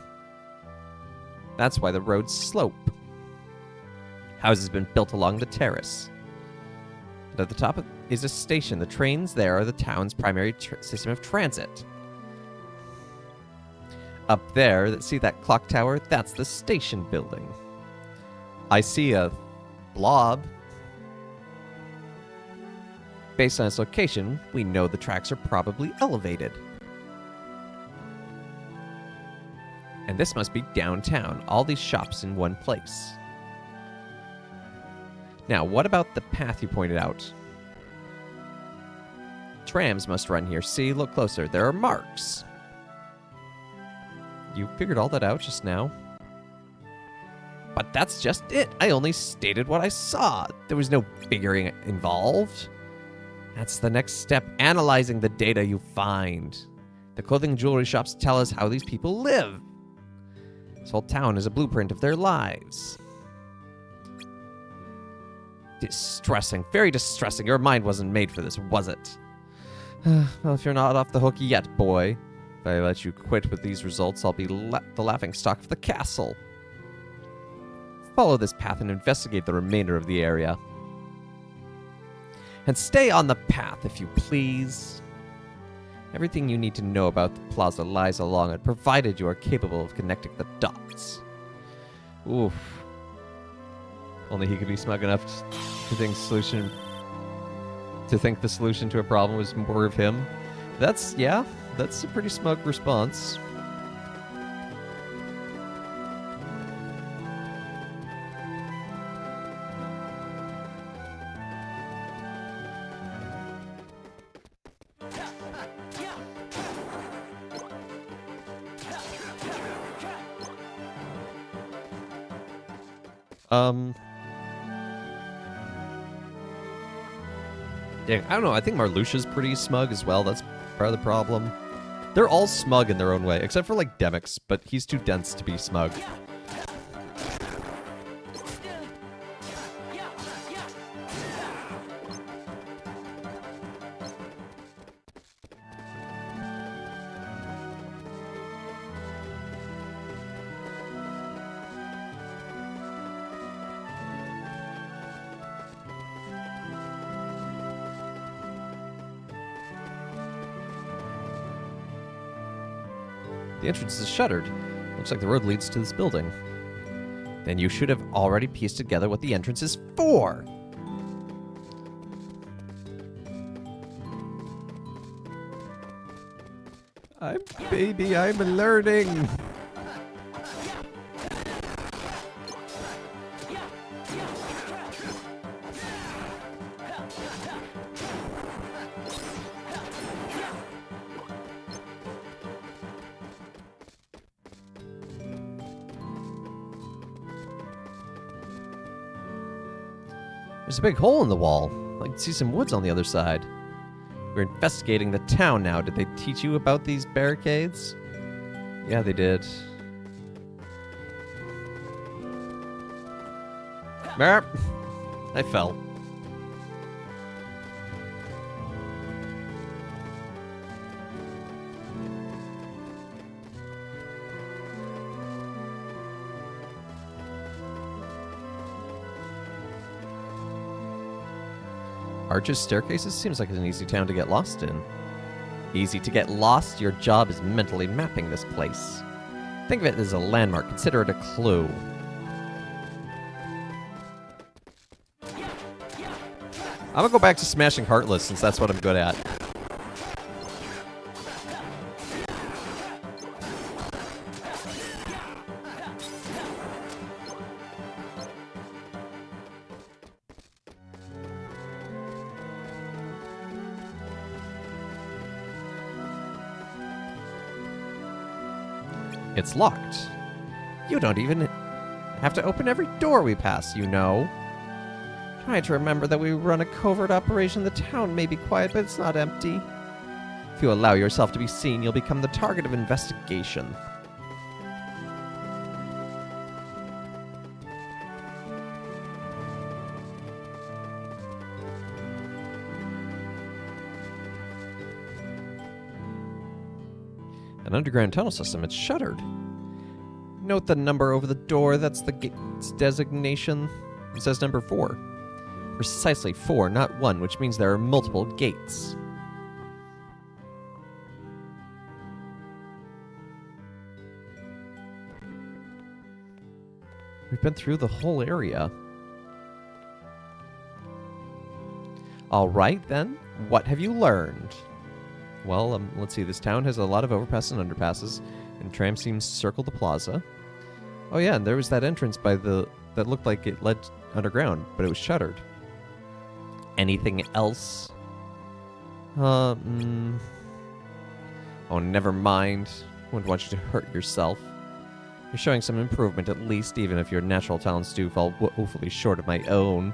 That's why the roads slope. Houses have been built along the terrace. And at the top is a station. The trains there are the town's primary system of transit. Up there, see that clock tower? That's the station building. I see a blob. Based on its location, we know the tracks are probably elevated. And this must be downtown. All these shops in one place. Now, what about the path you pointed out? Trams must run here. See, look closer. There are marks. You figured all that out just now? But that's just it. I only stated what I saw. There was no figuring involved. That's the next step. Analyzing the data you find. The clothing and jewelry shops tell us how these people live. This whole town is a blueprint of their lives. Distressing. Very distressing. Your mind wasn't made for this, was it? Well, if you're not off the hook yet, boy. If I let you quit with these results, I'll be the laughingstock of the castle. Follow this path and investigate the remainder of the area. And stay on the path, if you please. Everything you need to know about the plaza lies along it, provided you are capable of connecting the dots. Oof. Only he could be smug enough to think the solution to a problem was more of him. That's a pretty smug response. Yeah, I don't know. I think Marluxia's pretty smug as well. That's part of the problem. They're all smug in their own way, except for, like, Demyx, but he's too dense to be smug. The entrance is shuttered. Looks like the road leads to this building. Then you should have already pieced together what the entrance is for. I'm learning. There's a big hole in the wall. I can see some woods on the other side. We're investigating the town now. Did they teach you about these barricades? Yeah, they did. Merp! I fell. Arches, staircases? Seems like an easy town to get lost in. Easy to get lost? Your job is mentally mapping this place. Think of it as a landmark. Consider it a clue. I'm gonna go back to smashing Heartless since that's what I'm good at. It's locked. You don't even have to open every door we pass, you know. Try to remember that we run a covert operation. The town may be quiet, but it's not empty. If you allow yourself to be seen, you'll become the target of investigation. An underground tunnel system. It's shuttered. Note the number over the door. That's the gate's designation. It says number 4. Precisely 4, not 1, which means there are multiple gates. We've been through the whole area. All right, then. What have you learned? Well, let's see. This town has a lot of overpasses and underpasses, and tram seems to circle the plaza. Oh yeah, and there was that entrance by that looked like it led underground, but it was shuttered. Anything else? Oh, never mind. Wouldn't want you to hurt yourself. You're showing some improvement at least, even if your natural talents do fall woefully short of my own.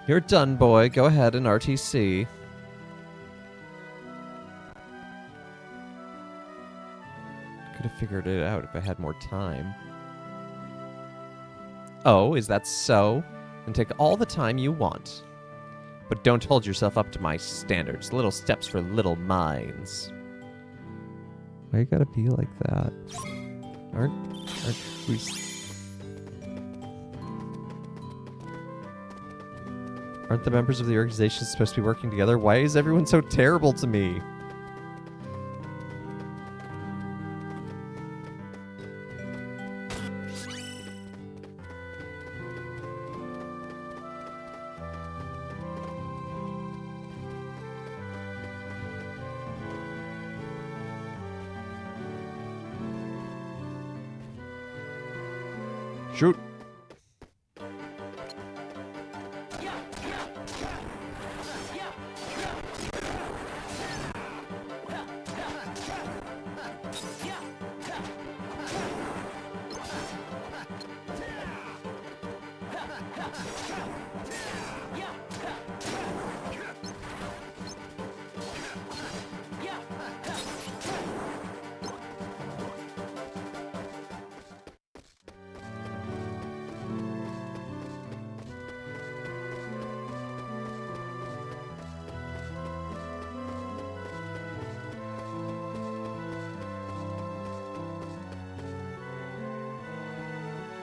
You're done, boy. Go ahead and RTC. Could have figured it out if I had more time. Oh, is that so? Then take all the time you want. But don't hold yourself up to my standards. Little steps for little minds. Why you gotta be like that? Aren't we... Aren't the members of the organization supposed to be working together? Why is everyone so terrible to me? Shoot.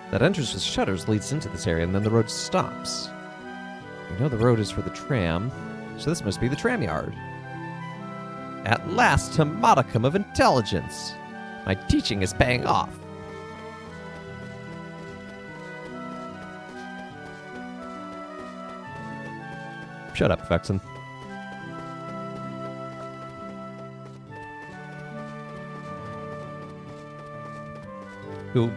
That entrance with shutters leads into this area, and then the road stops. You know the road is for the tram, so this must be the tram yard. At last, a modicum of intelligence. My teaching is paying off. Shut up, Vexen. Who,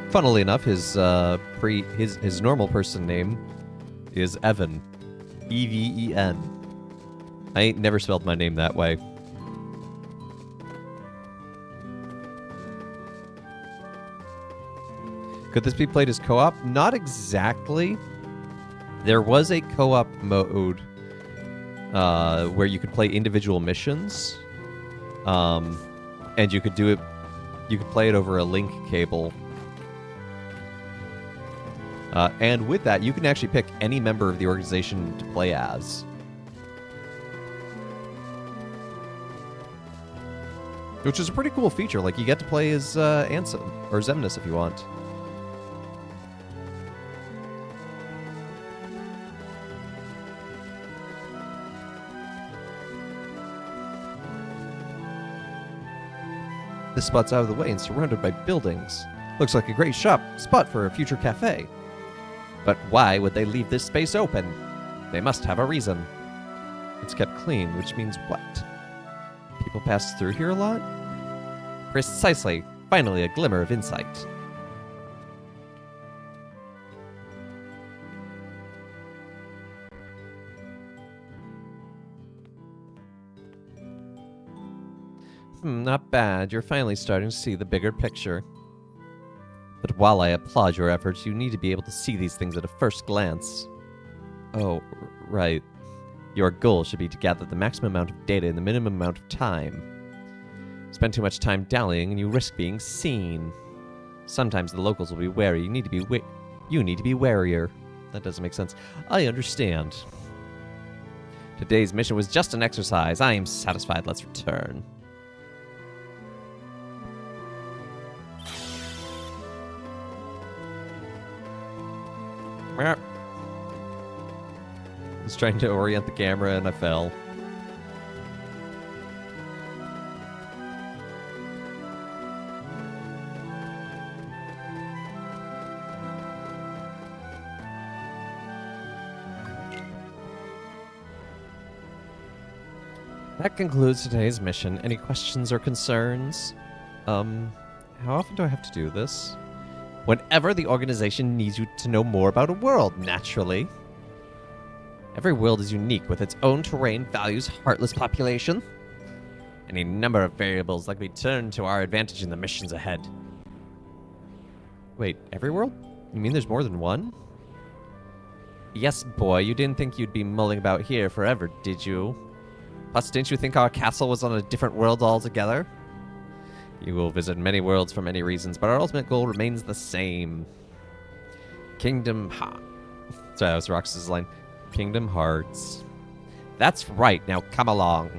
funnily enough, his normal person name is Evan. Even. I ain't never spelled my name that way. Could this be played as co-op? Not exactly. There was a co-op mode where you could play individual missions, and you could do it. You could play it over a link cable, and with that, you can actually pick any member of the organization to play as. Which is a pretty cool feature. Like, you get to play as Ansem, or Xemnas if you want. This spot's out of the way and surrounded by buildings. Looks like a great spot for a future cafe. But why would they leave this space open? They must have a reason. It's kept clean, which means what? People pass through here a lot? Precisely. Finally, a glimmer of insight. Not bad. You're finally starting to see the bigger picture. But while I applaud your efforts, you need to be able to see these things at a first glance. Oh, right. Your goal should be to gather the maximum amount of data in the minimum amount of time. Spend too much time dallying and you risk being seen. Sometimes the locals will be wary. You need to be warier. That doesn't make sense. I understand. Today's mission was just an exercise. I am satisfied. Let's return. I was trying to orient the camera and I fell. That concludes today's mission. Any questions or concerns? How often do I have to do this? Whenever the organization needs you to know more about a world, naturally. Every world is unique with its own terrain, values, heartless population. Any number of variables that can be turned to our advantage in the missions ahead. Wait, every world? You mean there's more than one? Yes, boy, you didn't think you'd be mulling about here forever, did you? Plus, didn't you think our castle was on a different world altogether? You will visit many worlds for many reasons, but our ultimate goal remains the same. Kingdom Hearts. Sorry, that was Roxas' line. Kingdom Hearts. That's right, now come along.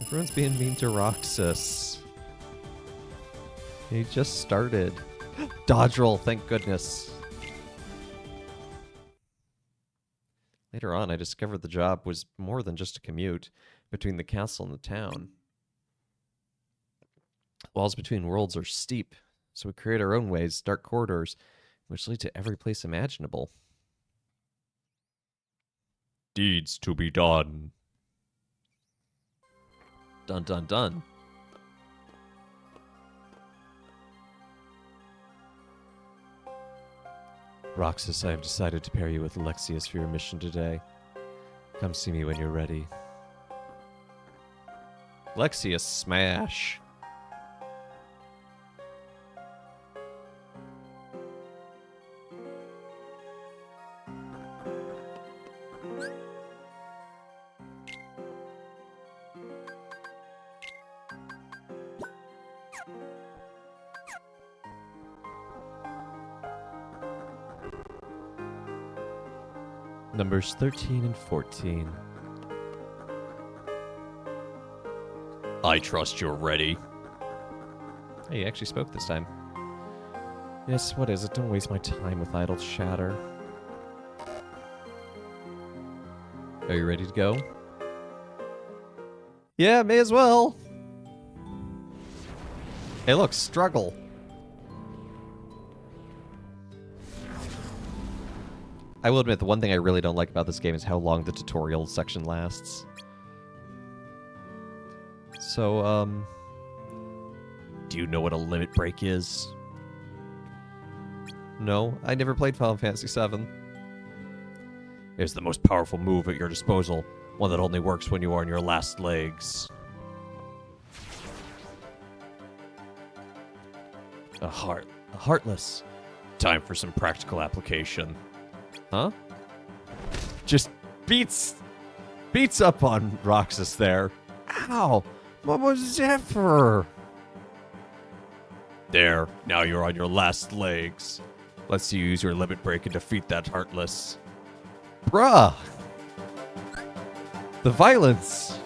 Everyone's being mean to Roxas. He just started. Dodge roll, thank goodness. Later on, I discovered the job was more than just a commute between the castle and the town. Walls between worlds are steep, so we create our own ways, dark corridors, which lead to every place imaginable. Deeds to be done. Dun dun dun. Roxas, I have decided to pair you with Alexius for your mission today. Come see me when you're ready. Alexius, smash! Numbers 13 and 14. I trust you're ready. Hey, you actually spoke this time. Yes, what is it? Don't waste my time with idle chatter. Are you ready to go? Yeah, may as well. Hey, look, struggle. I will admit, the one thing I really don't like about this game is how long the tutorial section lasts. So, do you know what a limit break is? No, I never played Final Fantasy VII. It's the most powerful move at your disposal, one that only works when you are on your last legs. A heartless. Time for some practical application. Huh? Just beats up on Roxas there. Ow! What was that for? There, now you're on your last legs. Let's use your limit break and defeat that Heartless. Bruh! The violence!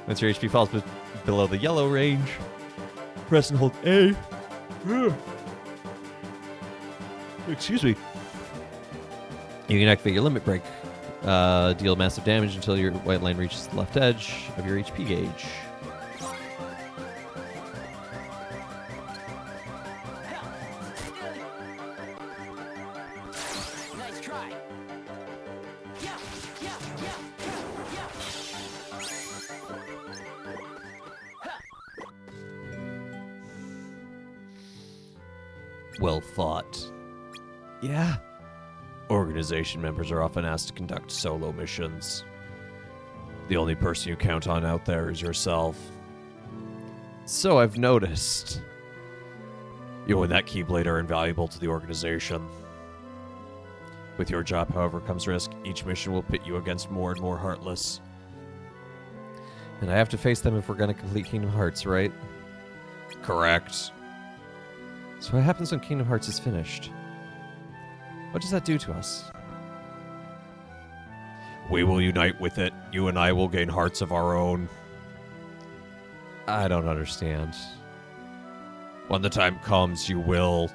Once your HP falls below the yellow range, press and hold A. Excuse me. You can activate your limit break. Deal massive damage until your white line reaches the left edge of your HP gauge. Nice try. Yeah, yeah, yeah, yeah. Well fought. Yeah. Organization members are often asked to conduct solo missions. The only person you count on out there is yourself. So I've noticed. You and that Keyblade are invaluable to the organization. With your job, however, comes risk. Each mission will pit you against more and more Heartless. And I have to face them if we're going to complete Kingdom Hearts, right? Correct. So what happens when Kingdom Hearts is finished? What does that do to us? We will unite with it. You and I will gain hearts of our own. I don't understand. When the time comes, you will.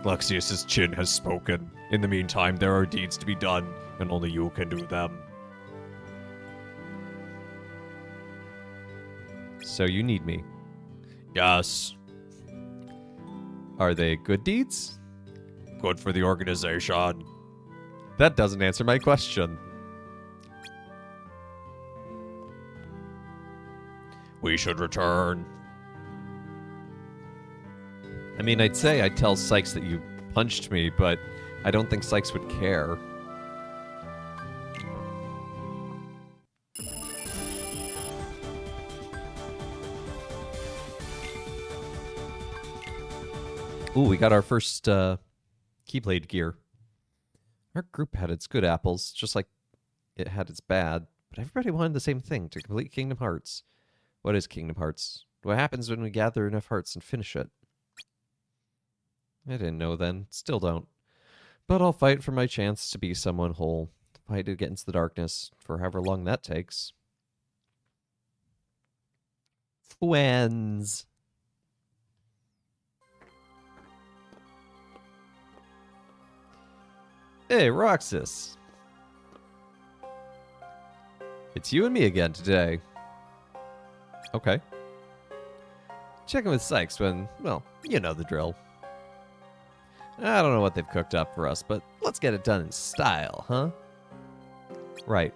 Luxius's chin has spoken. In the meantime, there are deeds to be done, and only you can do them. So you need me? Yes. Are they good deeds? Good for the organization. That doesn't answer my question. We should return. I mean, I'd say I'd tell Sykes that you punched me, but I don't think Sykes would care. Ooh, we got our first Keyblade gear. Our group had its good apples, just like it had its bad, but everybody wanted the same thing, to complete Kingdom Hearts. What is Kingdom Hearts? What happens when we gather enough hearts and finish it? I didn't know then, still don't. But I'll fight for my chance to be someone whole. Fight to get into the darkness, for however long that takes. Friends. Hey, Roxas. It's you and me again today. Okay. Checking with Sykes when, well, you know the drill. I don't know what they've cooked up for us, but let's get it done in style, huh? Right.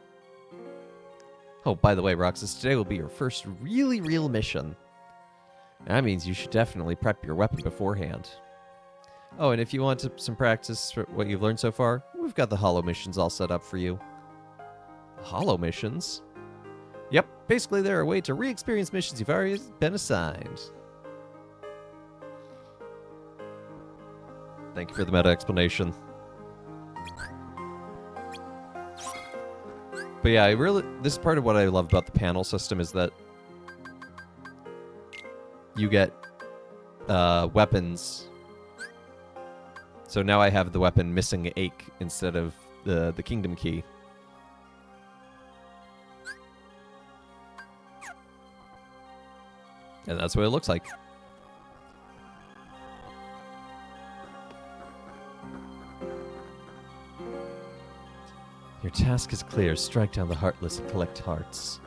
Oh, by the way, Roxas, today will be your first really real mission. That means you should definitely prep your weapon beforehand. Oh, and if you want some practice for what you've learned so far, we've got the Hollow missions all set up for you. Hollow missions? Yep, basically they're a way to re-experience missions you've already been assigned. Thank you for the meta explanation. But yeah, this is part of what I love about the panel system is that you get weapons. So now I have the weapon Missing Ache instead of the Kingdom Key. And that's what it looks like. Your task is clear. Strike down the heartless and collect hearts.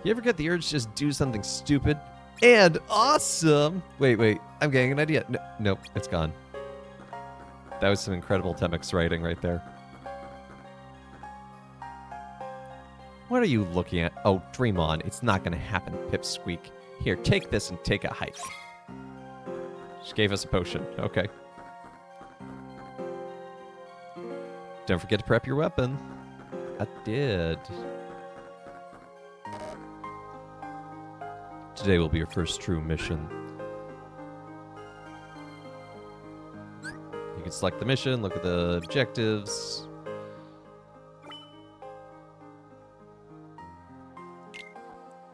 You ever get the urge to just do something stupid and awesome? Wait. I'm getting an idea. No, nope, it's gone. That was some incredible Temix writing right there. What are you looking at? Oh, dream on. It's not going to happen, Pipsqueak. Here, take this and take a hike. She gave us a potion. Okay. Don't forget to prep your weapon. I did. Today will be your first true mission. You can select the mission, look at the objectives.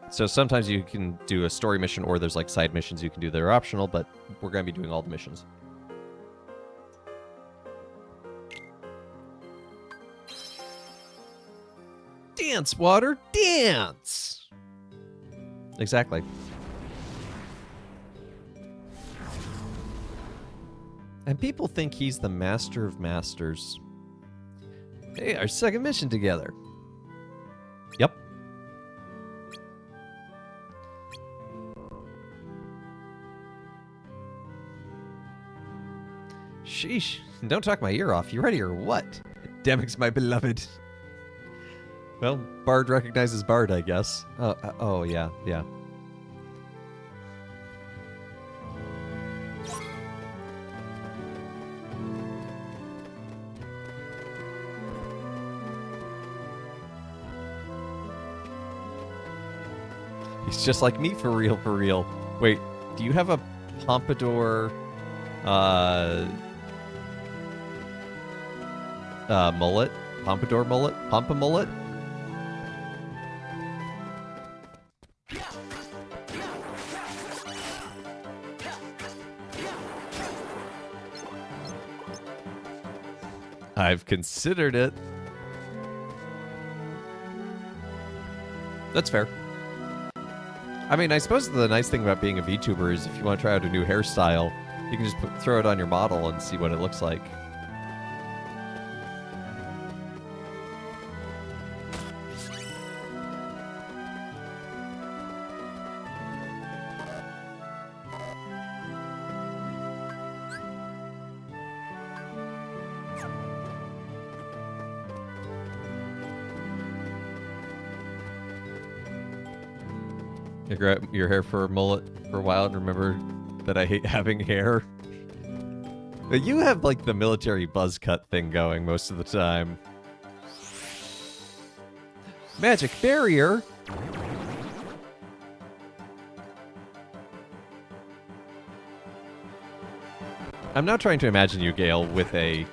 So sometimes you can do a story mission, or there's like side missions you can do that are optional, but we're going to be doing all the missions. Dance, water, dance! Exactly. And people think he's the master of masters. Hey, our second mission together. Yep. Sheesh. Don't talk my ear off. You ready or what? Demix, my beloved. Well, Bard recognizes Bard, I guess. Oh, yeah. He's just like me, for real, for real. Wait, do you have a pompadour, mullet? Pompadour mullet? Pompa mullet? I've considered it. That's fair. I mean, I suppose the nice thing about being a VTuber is if you want to try out a new hairstyle, you can just throw it on your model and see what it looks like. You grow out your hair for a mullet for a while and remember that I hate having hair. But you have like the military buzz cut thing going most of the time. Magic barrier? I'm now trying to imagine you, Gale, with a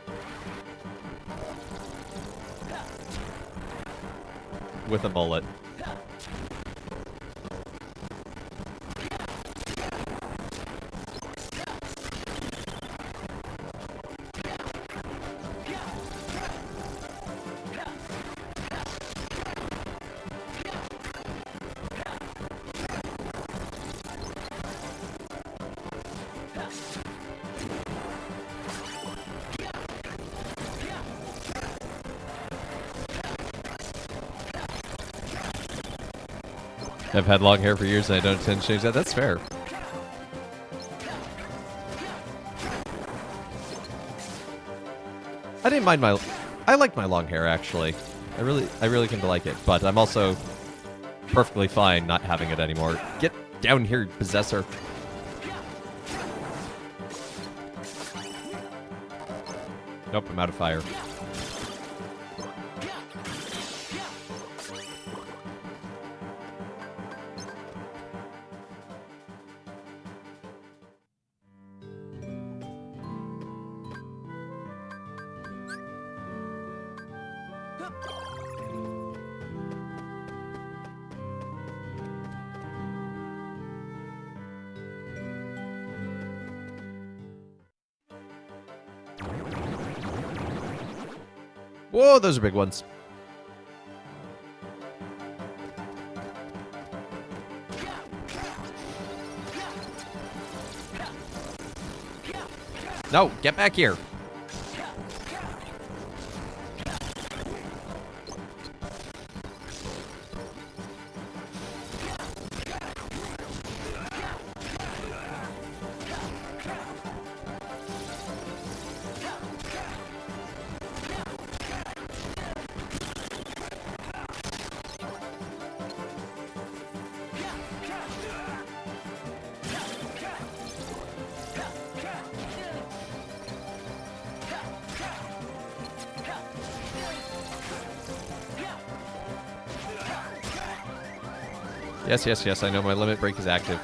mullet. I've had long hair for years and I don't intend to change that. That's fair. I didn't mind I like my long hair, actually. I really came to like it, but I'm also perfectly fine not having it anymore. Get down here, possessor. Nope, I'm out of fire. Whoa, those are big ones. No, get back here. Yes, yes, yes, I know my limit break is active.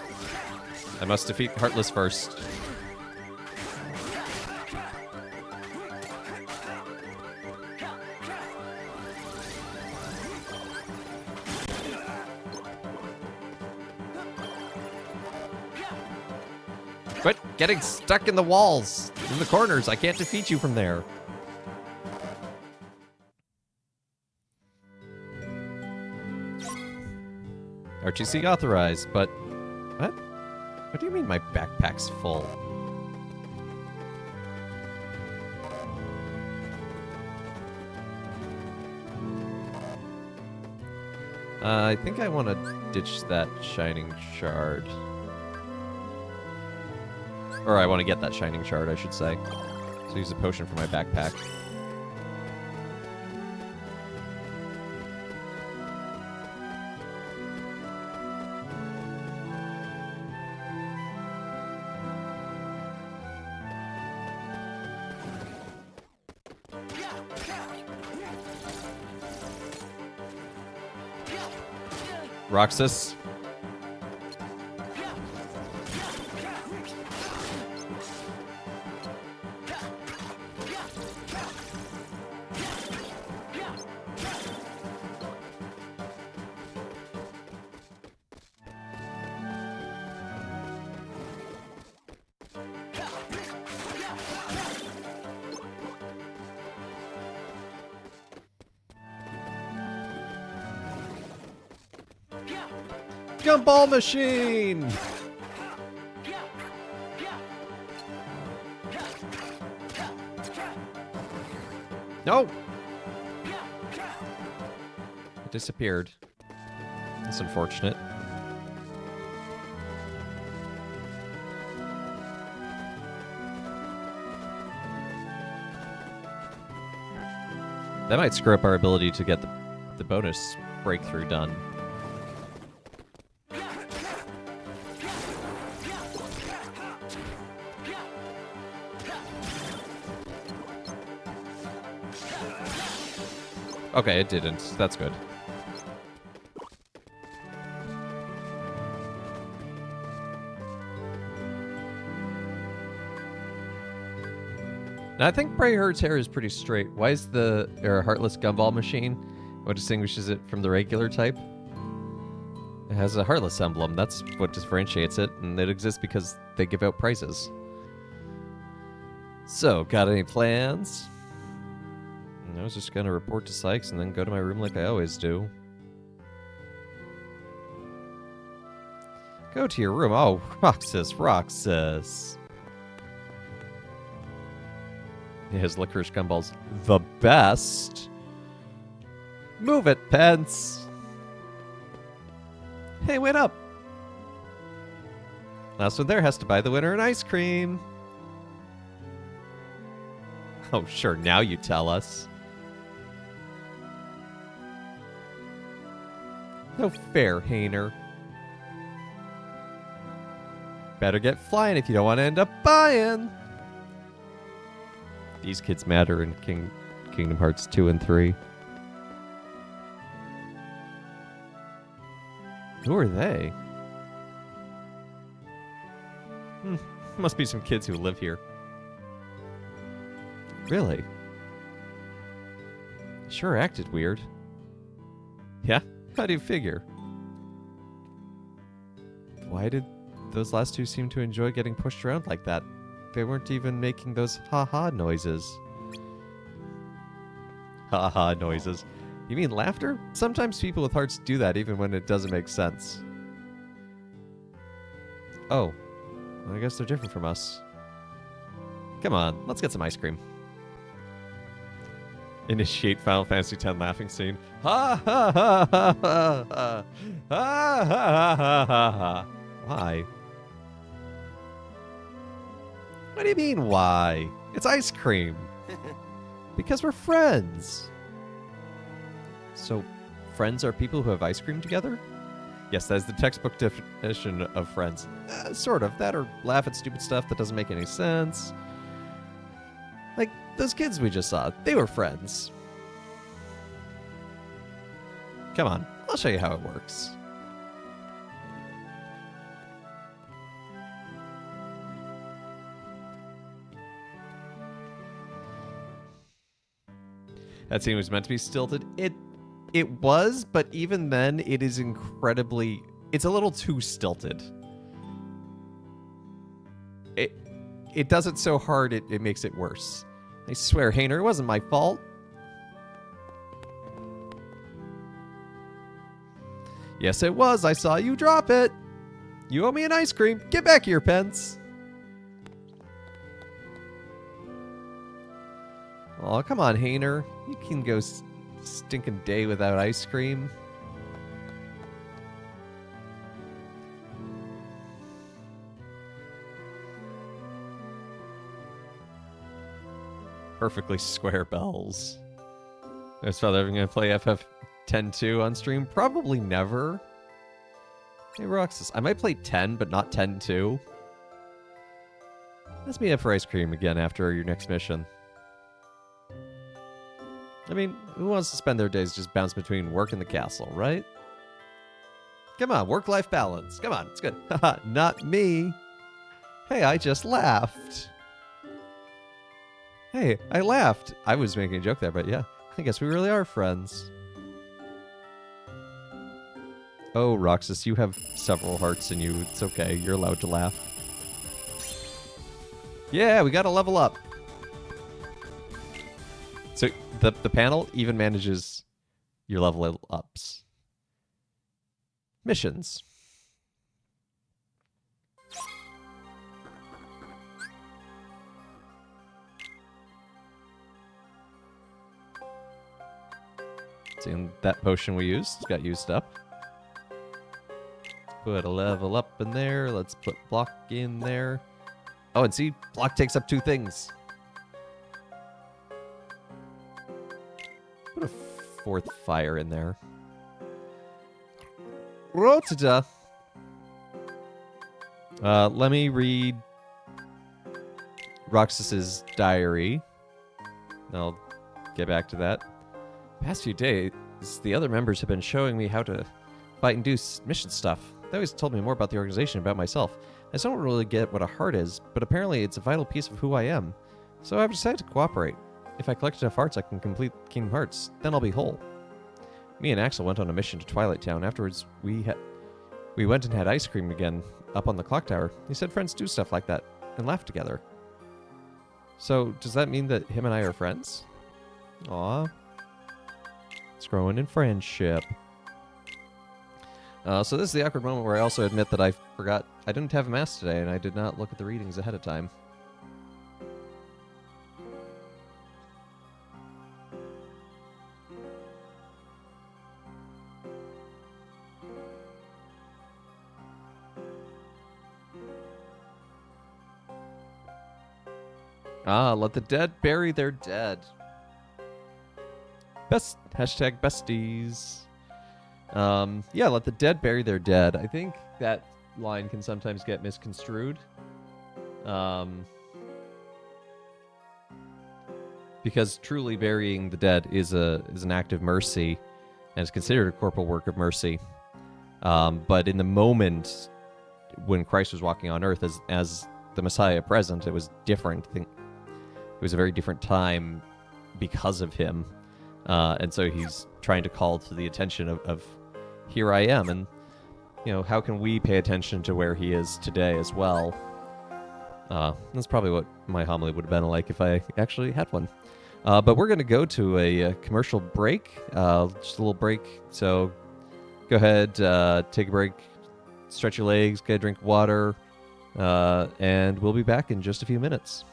I must defeat Heartless first. Quit getting stuck in the walls, in the corners. I can't defeat you from there. RTC authorized, but what? What do you mean my backpack's full? I think I want to ditch that shining shard. Or I want to get that shining shard, I should say. So use a potion for my backpack. Roxas. Gumball machine! No! It disappeared. That's unfortunate. That might screw up our ability to get the bonus breakthrough done. Okay, it didn't. That's good. Now, I think Preyherd's hair is pretty straight. Why is the Heartless Gumball machine? What distinguishes it from the regular type? It has a Heartless emblem. That's what differentiates it, and it exists because they give out prizes. So, got any plans? I was just gonna report to Sykes and then go to my room like I always do. Go to your room. Oh, Roxas, Roxas. His licorice gumball's the best. Move it, Pence. Hey, wait up. Last one there has to buy the winner an ice cream. Oh, sure, now you tell us. No fair, Hayner. Better get flying if you don't want to end up buying. These kids matter in Kingdom Hearts 2 and 3. Who are they? Must be some kids who live here. Really? Sure acted weird. Yeah? How do you figure? Why did those last two seem to enjoy getting pushed around like that? They weren't even making those ha-ha noises. Ha-ha noises. You mean laughter? Sometimes people with hearts do that even when it doesn't make sense. Oh. Well, I guess they're different from us. Come on, let's get some ice cream. Initiate Final Fantasy X laughing scene. Ha ha ha ha ha ha ha ha ha ha ha. Why? What do you mean, why? It's ice cream. Because we're friends. So, friends are people who have ice cream together? Yes, that is the textbook definition of friends. Sort of. That or laugh at stupid stuff that doesn't make any sense. Like those kids we just saw. They were friends. Come on. I'll show you how it works. That scene was meant to be stilted. It was, but even then, it is incredibly... It's a little too stilted. It does it so hard, it makes it worse. I swear, Hayner, it wasn't my fault. Yes, it was. I saw you drop it. You owe me an ice cream. Get back here, Pence. Oh, come on, Hayner. You can go stinking day without ice cream. Perfectly square bells. Is Father ever going to play FF10-2 on stream? Probably never. Hey, Roxas. I might play 10, but not 10-2. Let's meet up for ice cream again after your next mission. I mean, who wants to spend their days just bouncing between work and the castle, right? Come on, work-life balance. Come on, it's good. Haha, not me. Hey, I just laughed. Hey, I laughed. I was making a joke there, but yeah. I guess we really are friends. Oh, Roxas, you have several hearts in you. It's okay. You're allowed to laugh. Yeah, we gotta level up. So the panel even manages your level ups. Missions. And that potion we used got used up. Put a level up in there. Let's put block in there. Oh, and see, block takes up 2 things. Put a 4th fire in there. Rotata. Let me read Roxas's diary. I'll get back to that. Past few days, the other members have been showing me how to fight and do mission stuff. They always told me more about the organization and about myself. I still don't really get what a heart is, but apparently it's a vital piece of who I am. So I've decided to cooperate. If I collect enough hearts, I can complete Kingdom Hearts. Then I'll be whole. Me and Axel went on a mission to Twilight Town. Afterwards, we went and had ice cream again up on the clock tower. He said friends do stuff like that and laugh together. So does that mean that him and I are friends? Aw. It's growing in friendship. So this is the awkward moment where I also admit that I forgot I didn't have Mass today and I did not look at the readings ahead of time. Let the dead bury their dead. Hashtag besties. Yeah, let the dead bury their dead. I think that line can sometimes get misconstrued. Because truly burying the dead is an act of mercy and is considered a corporal work of mercy. But in the moment when Christ was walking on earth as the Messiah present, it was different. It was a very different time because of him. And so he's trying to call to the attention of here I am. And, how can we pay attention to where he is today as well? That's probably what my homily would have been like if I actually had one. But we're going to go to a commercial break, just a little break. So go ahead, take a break, stretch your legs, get a drink of water, and we'll be back in just a few minutes.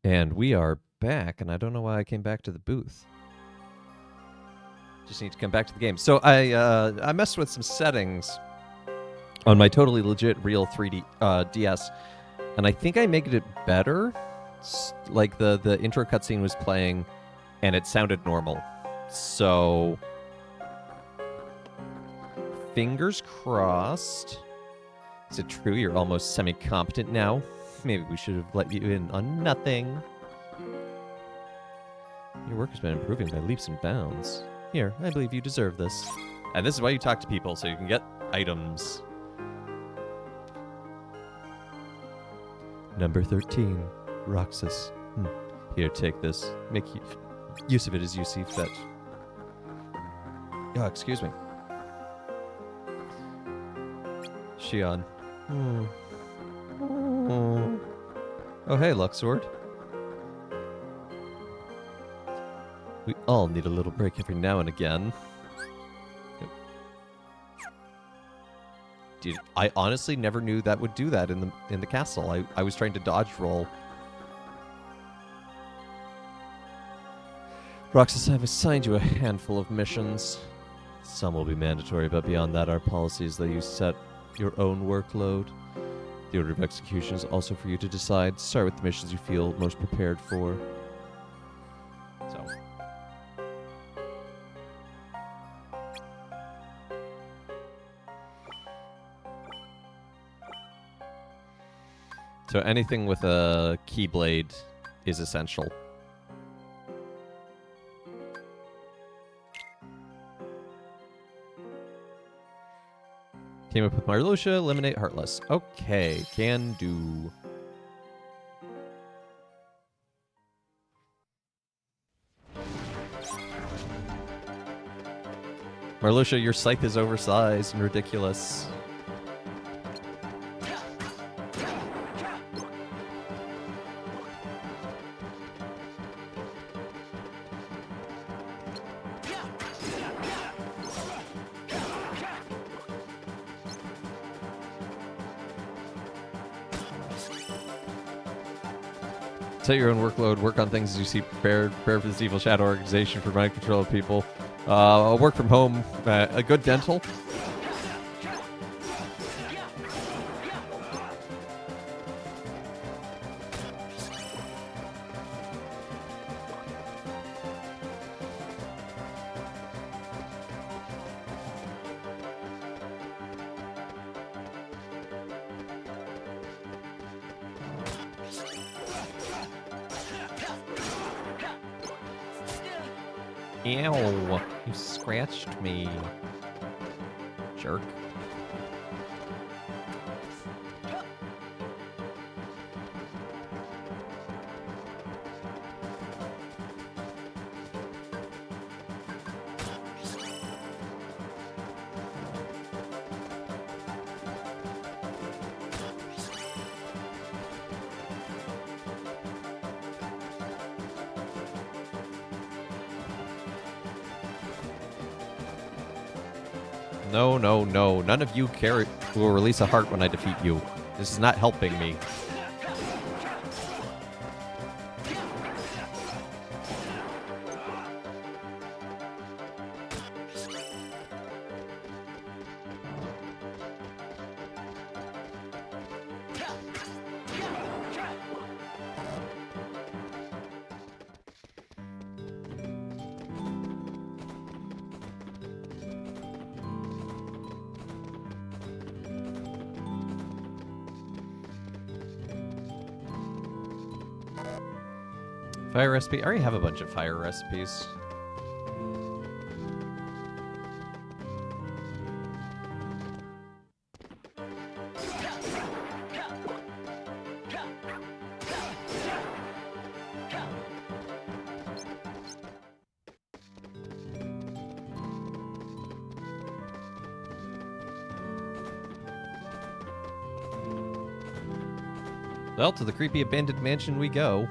And we are back, and I don't know why I came back to the booth. Just need to come back to the game. So I messed with some settings on my totally legit real 3D DS, and I think I made it better. Like the intro cutscene was playing, and it sounded normal. So fingers crossed. Is it true you're almost semi-competent now? Maybe we should have let you in on nothing. Your work has been improving by leaps and bounds. Here, I believe you deserve this. And this is why you talk to people, so you can get items. Number 13, Roxas. Here, take this. Make use of it as you see fit. Oh, excuse me. Shion. Oh, hey, Luxord. We all need a little break every now and again. Dude, I honestly never knew that would do that in the castle. I was trying to dodge roll. Roxas, I've assigned you a handful of missions. Some will be mandatory, but beyond that, our policy is that you set your own workload. The order of execution is also for you to decide. Start with the missions you feel most prepared for. So anything with a keyblade is essential. Team up with Marluxia, eliminate Heartless. Okay, can do. Marluxia, your scythe is oversized and ridiculous. Set your own workload, work on things as you see prepared, prepare for this evil shadow organization for mind control of people. Work from home, a good dental. Ew, you scratched me, jerk. No, no, no. None of you will release a heart when I defeat you. This is not helping me. Fire recipe? I already have a bunch of fire recipes. Well, to the creepy abandoned mansion we go.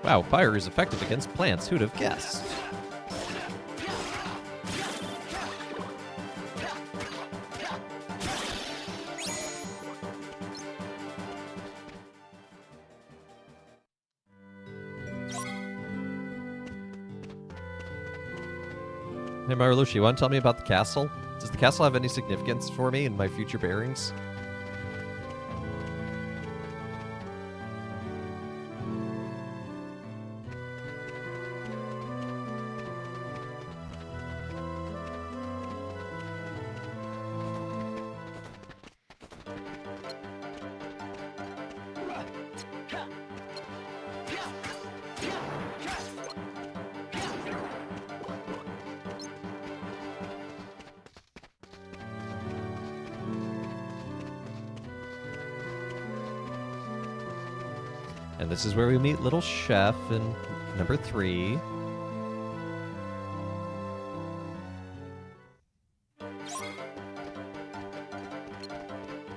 Wow, fire is effective against plants. Who'd have guessed? Hey, Marlushi, you want to tell me about the castle? Does the castle have any significance for me in my future bearings? And this is where we meet Little Chef in number 3.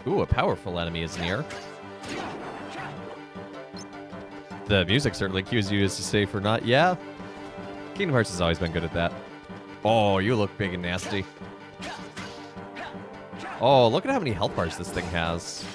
Ooh, a powerful enemy is near. The music certainly cues you as to say for not. Yeah. Kingdom Hearts has always been good at that. Oh, you look big and nasty. Oh, look at how many health bars this thing has.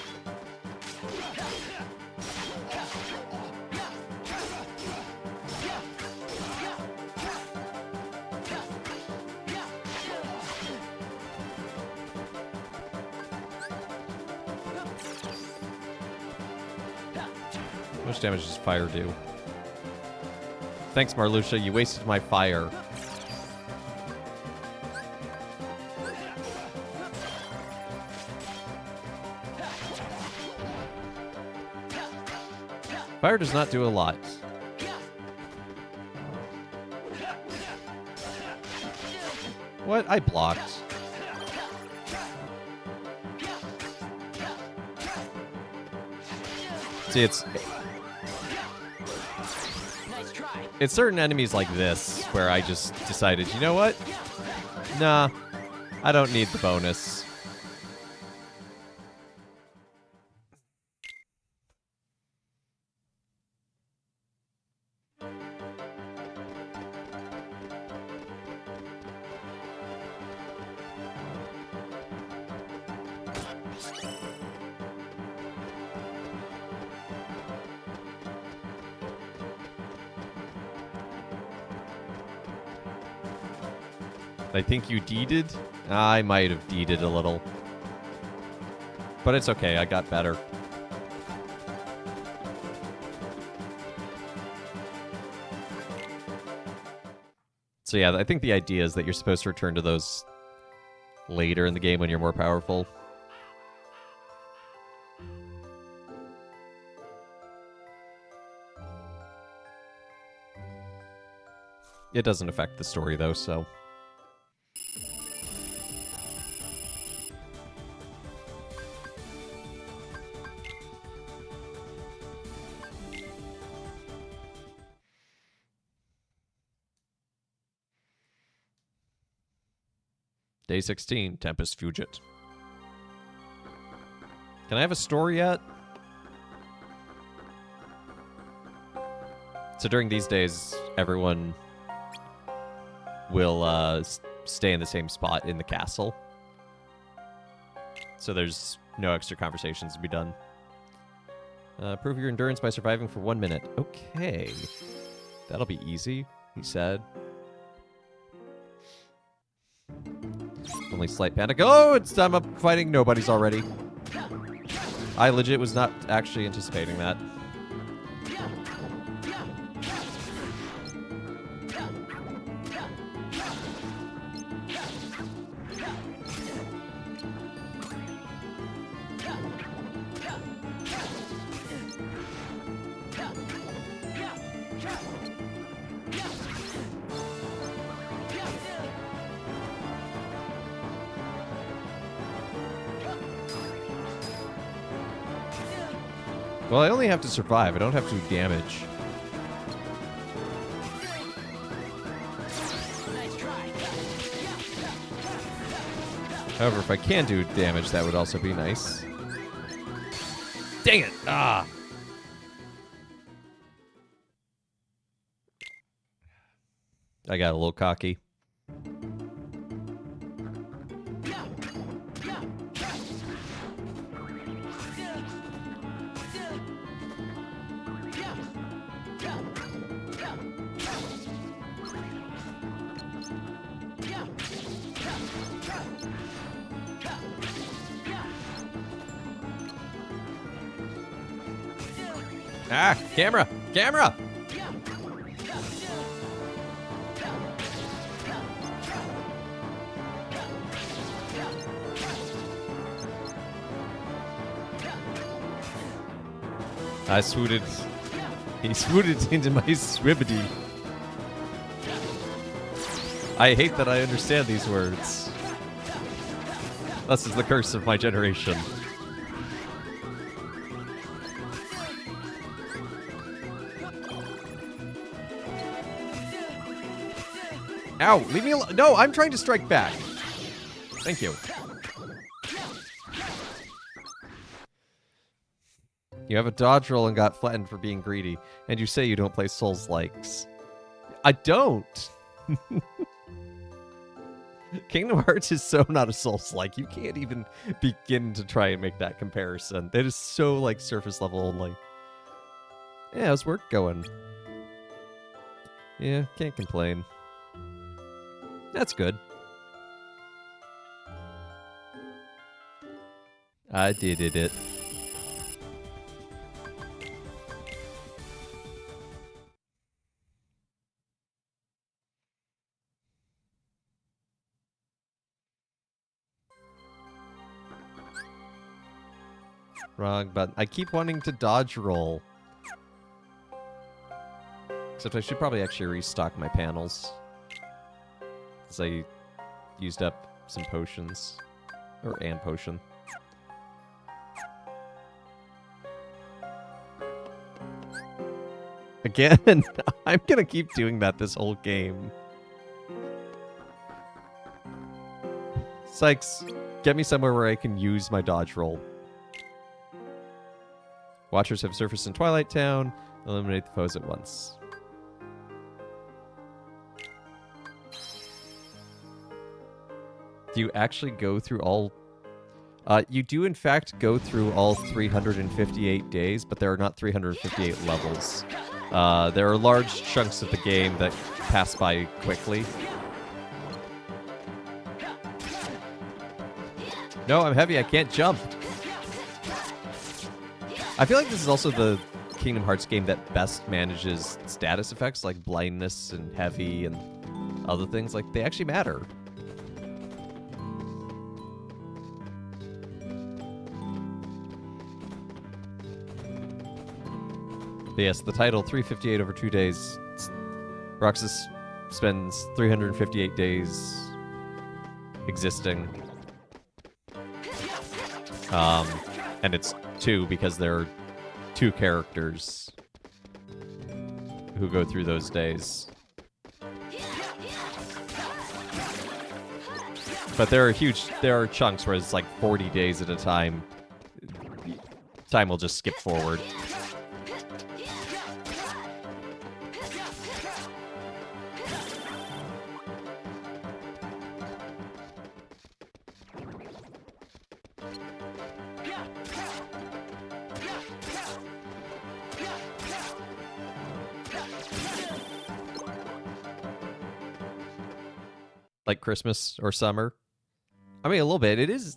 How much damage does fire do? Thanks, Marluxia. You wasted my fire. Fire does not do a lot. What? I blocked. See, it's certain enemies like this where I just decided, you know what? Nah, I don't need the bonus. I think you deeded? I might have deeded a little. But it's okay, I got better. So yeah, I think the idea is that you're supposed to return to those later in the game when you're more powerful. It doesn't affect the story though, so... Day 16, Tempest Fugit. Can I have a story yet? So during these days, everyone will stay in the same spot in the castle. So there's no extra conversations to be done. Prove your endurance by surviving for 1 minute. Okay. That'll be easy, he said. Only slight panic. Oh, it's time I'm fighting nobodies already. I legit was not actually anticipating that. Well, I only have to survive. I don't have to do damage. However, if I can do damage, that would also be nice. Dang it! Ah! I got a little cocky. Ah, camera! Camera! I swooted. He swooted into my swibbity. I hate that I understand these words. This is the curse of my generation. Ow, leave me alone. No, I'm trying to strike back. Thank you. You have a dodge roll and got flattened for being greedy, and you say you don't play Souls-likes. I don't. Kingdom Hearts is so not a Souls-like. You can't even begin to try and make that comparison. That is so, like, surface level only. Yeah, how's work going? Yeah, can't complain. That's good. I did it. Wrong button. I keep wanting to dodge roll. Except I should probably actually restock my panels. Because I used up some potions. And potion. Again, I'm gonna keep doing that this whole game. Sykes, get me somewhere where I can use my dodge roll. Watchers have surfaced in Twilight Town. Eliminate the foes at once. Do you actually go through all... you do, in fact, go through all 358 days, but there are not 358 levels. There are large chunks of the game that pass by quickly. No, I'm heavy. I can't jump. I feel like this is also the Kingdom Hearts game that best manages status effects like blindness and heavy and other things. Like, they actually matter. But yes, the title, 358 over 2 days. Roxas spends 358 days existing. And it's 2 because there are 2 characters who go through those days. But there are chunks where it's like 40 days at a time. Time will just skip forward. Like Christmas or summer. I mean, a little bit. It is,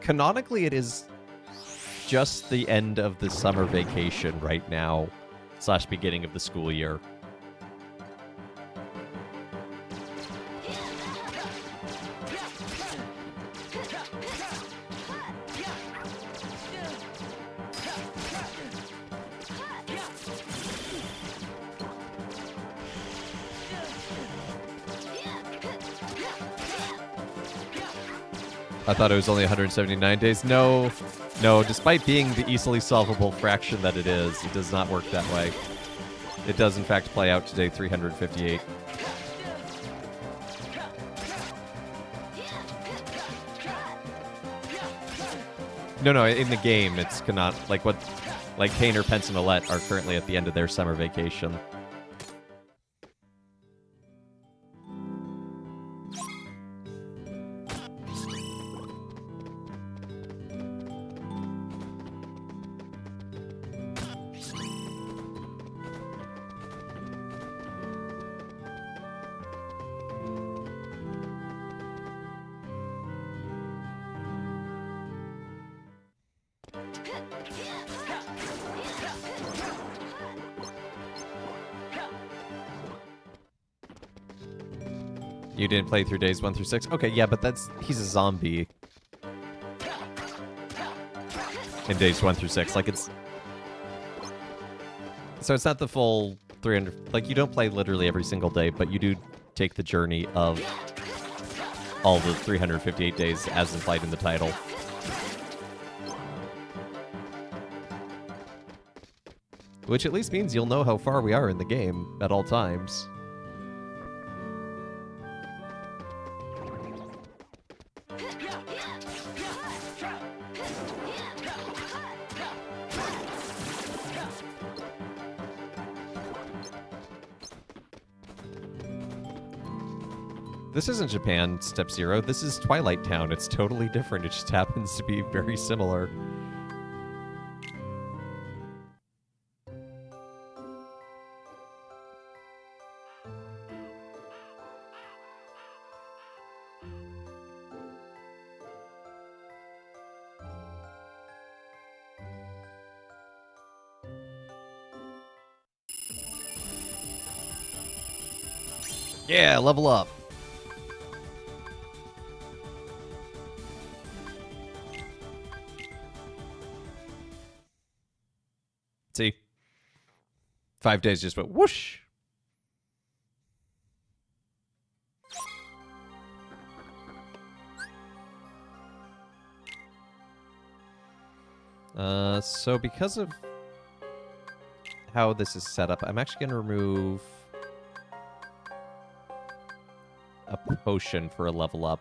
canonically, it is just the end of the summer vacation right now, / beginning of the school year. I thought it was only 179 days. No, despite being the easily solvable fraction that it is, it does not work that way. It does, in fact, play out to day 358. No, in the game, it's cannot, like Painter, Pence, and Alette are currently at the end of their summer vacation. You didn't play through days 1 through 6? Okay, yeah, but he's a zombie. In days 1 through 6. Like, so it's not the full 300... Like, you don't play literally every single day, but you do take the journey of all the 358 days as implied in the title. Which at least means you'll know how far we are in the game at all times. This isn't Japan Step Zero. This is Twilight Town. It's totally different. It just happens to be very similar. Yeah, level up. See? 5 days just went whoosh. So because of how this is set up, I'm actually going to remove a potion for a level up.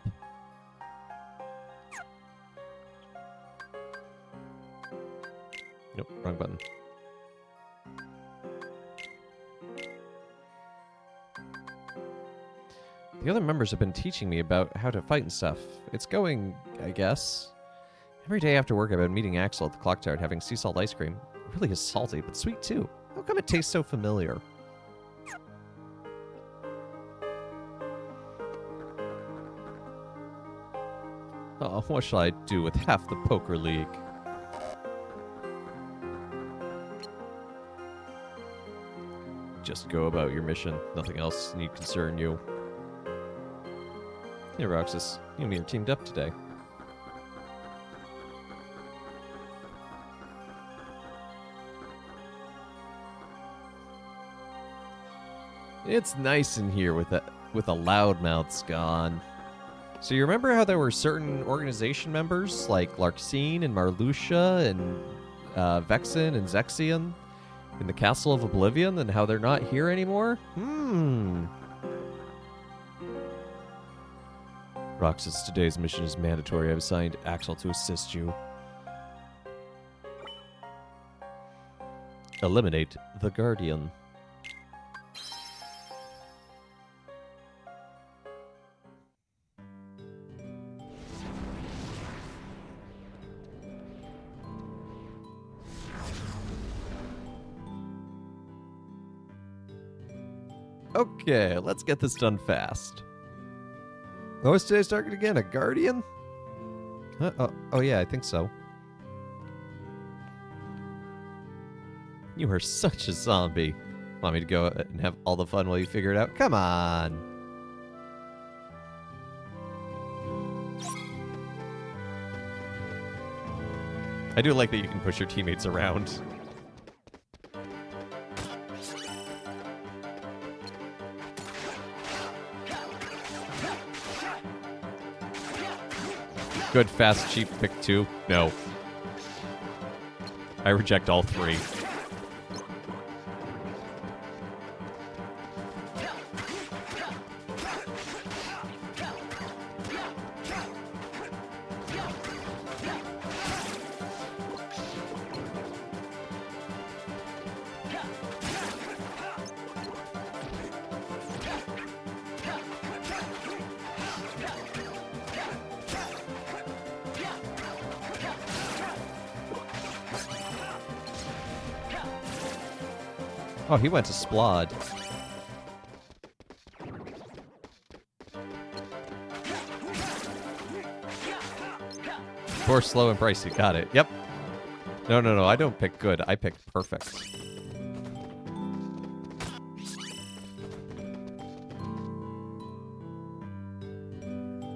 Nope, wrong button. The other members have been teaching me about how to fight and stuff. It's going, I guess. Every day after work, I've been meeting Axel at the clock tower and having sea salt ice cream. It really is salty, but sweet too. How come it tastes so familiar? Oh, what shall I do with half the poker league? Just go about your mission. Nothing else need concern you. Hey, Roxas. You and me are teamed up today. It's nice in here with the loudmouths gone. So you remember how there were certain organization members like Larxene and Marluxia and Vexen and Zexion in the Castle of Oblivion, and how they're not here anymore? Roxas, today's mission is mandatory. I've assigned Axel to assist you. Eliminate the Guardian. Okay, let's get this done fast. Oh, is today's target again? A Guardian? Oh, yeah, I think so. You are such a zombie. Want me to go and have all the fun while you figure it out? Come on. I do like that you can push your teammates around. Good, fast, cheap, pick 2. No. I reject all 3. Oh, he went to Splod. Poor, slow, and pricey. Got it. Yep. No, no, no. I don't pick good. I pick perfect.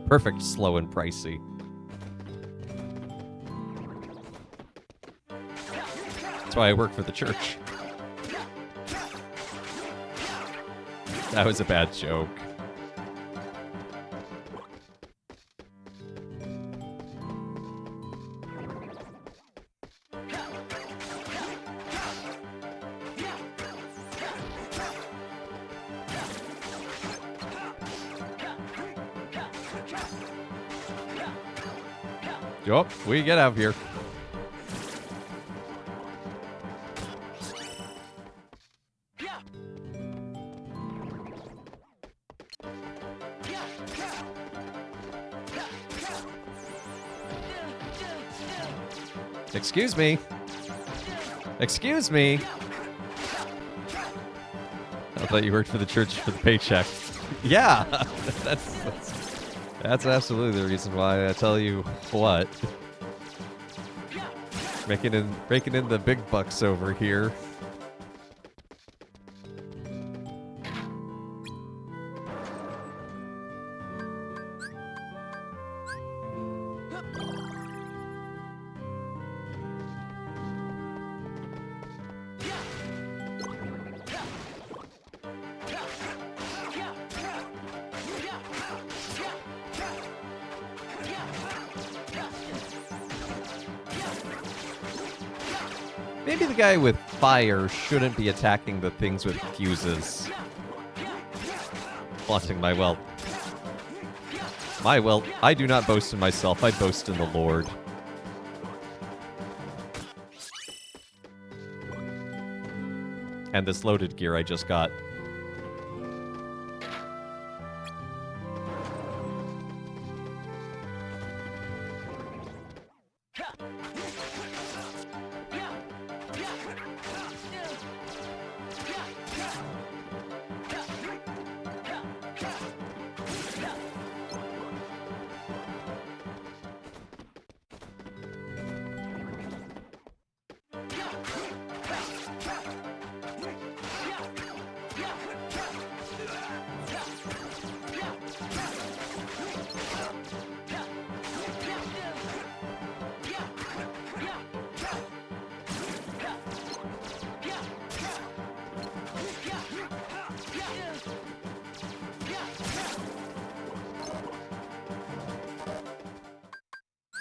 Perfect, slow, and pricey. That's why I work for the church. That was a bad joke. Yup, we get out of here. Excuse me. Excuse me. I thought you worked for the church for the paycheck. Yeah, that's absolutely the reason why. I tell you what, raking in the big bucks over here. Maybe the guy with fire shouldn't be attacking the things with fuses. Flaunting my wealth. My wealth. I do not boast in myself, I boast in the Lord. And this loaded gear I just got.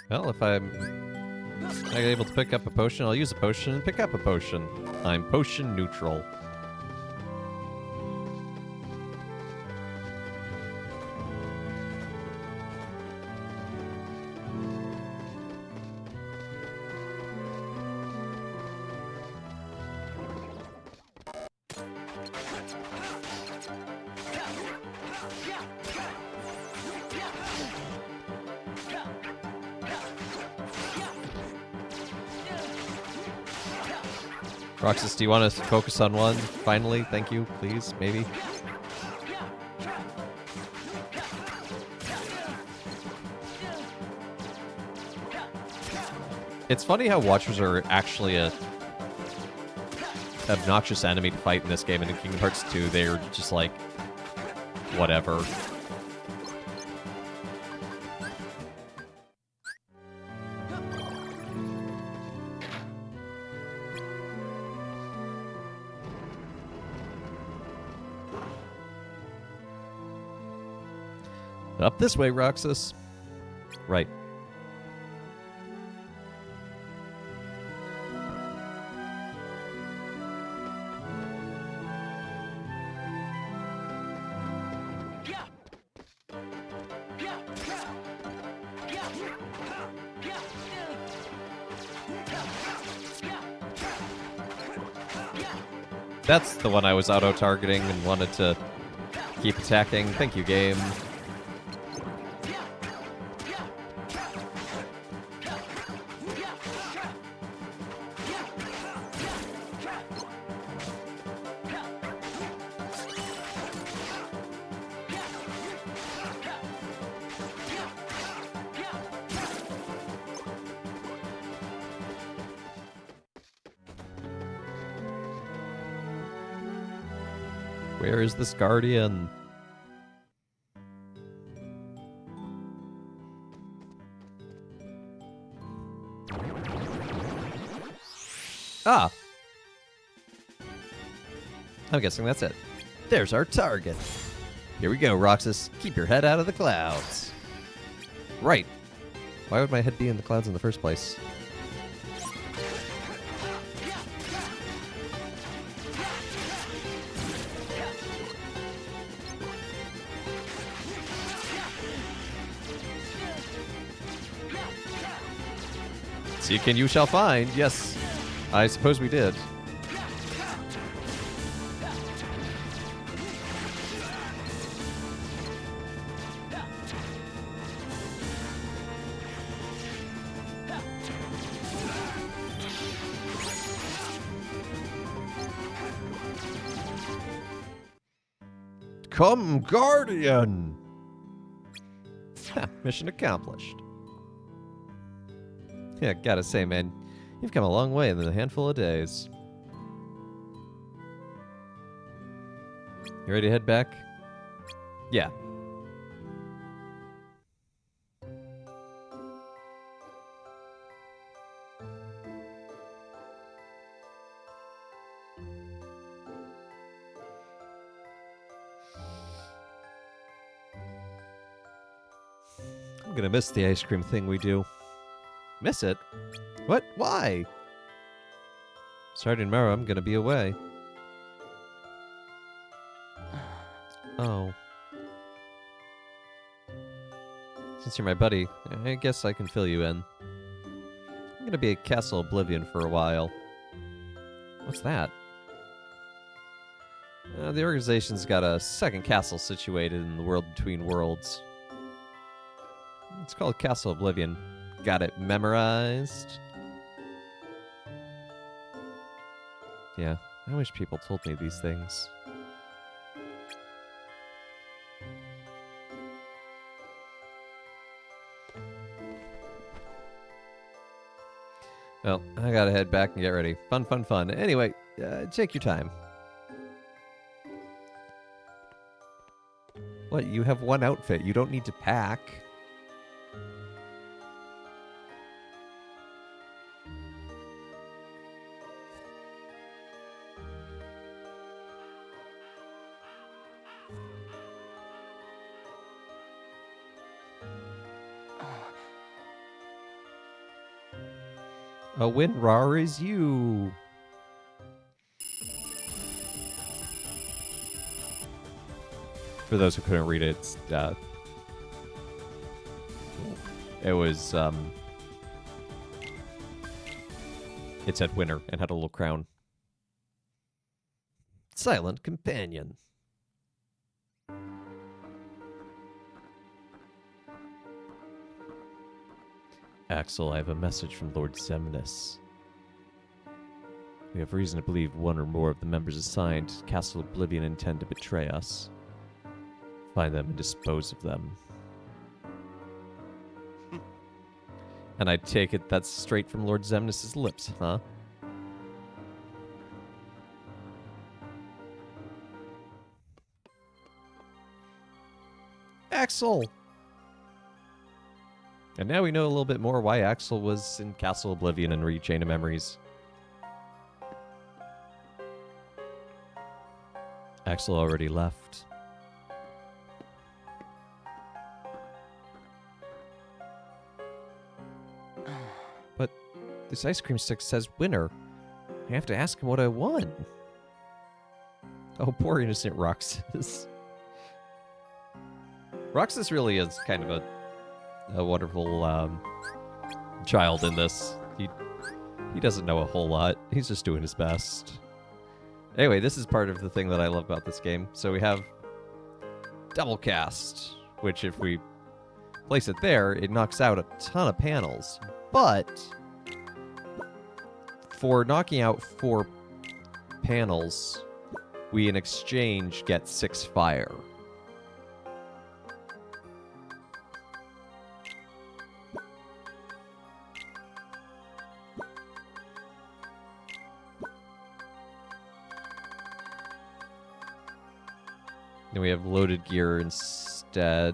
Well, if I'm not able to pick up a potion, I'll use a potion and pick up a potion. I'm potion neutral. Roxas, do you want us to focus on one? Finally, thank you, please, maybe? It's funny how Watchers are actually a obnoxious enemy to fight in this game, and in Kingdom Hearts 2, they're just like, whatever. Up this way, Roxas. Right. That's the one I was auto-targeting and wanted to keep attacking. Thank you, game. Where is this guardian? Ah! I'm guessing that's it. There's our target. Here we go, Roxas. Keep your head out of the clouds. Right. Why would my head be in the clouds in the first place? Seek and you shall find. Yes, I suppose we did. Come, Guardian! Ha, mission accomplished. Yeah, gotta say, man, you've come a long way in a handful of days. You ready to head back? Yeah. I'm gonna miss the ice cream thing we do. Miss it? What? Why? Starting tomorrow, I'm gonna be away. Oh. Since you're my buddy, I guess I can fill you in. I'm gonna be at Castle Oblivion for a while. What's that? The organization's got a second castle situated in the world between worlds. It's called Castle Oblivion. Got it memorized? Yeah, I wish people told me these things. Well, I gotta head back and get ready. Fun, fun, fun. Anyway, take your time. What, you have one outfit. You don't need to pack. A WinRAR is you. For those who couldn't read it, it was it said winner and had a little crown. Silent companion. Axel, I have a message from Lord Xemnas. We have reason to believe one or more of the members assigned to Castle Oblivion intend to betray us. Find them and dispose of them. And I take it that's straight from Lord Xemnas' lips, huh? Axel! And now we know a little bit more why Axel was in Castle Oblivion and Chain of Memories. Axel already left. But this ice cream stick says winner. I have to ask him what I won. Oh, poor innocent Roxas. Roxas really is kind of a wonderful child in this. He doesn't know a whole lot. He's just doing his best. Anyway, this is part of the thing that I love about this game. So we have double cast, which if we place it there, it knocks out a ton of panels. But for knocking out 4 panels, we in exchange get 6 fire. Then we have loaded gear instead.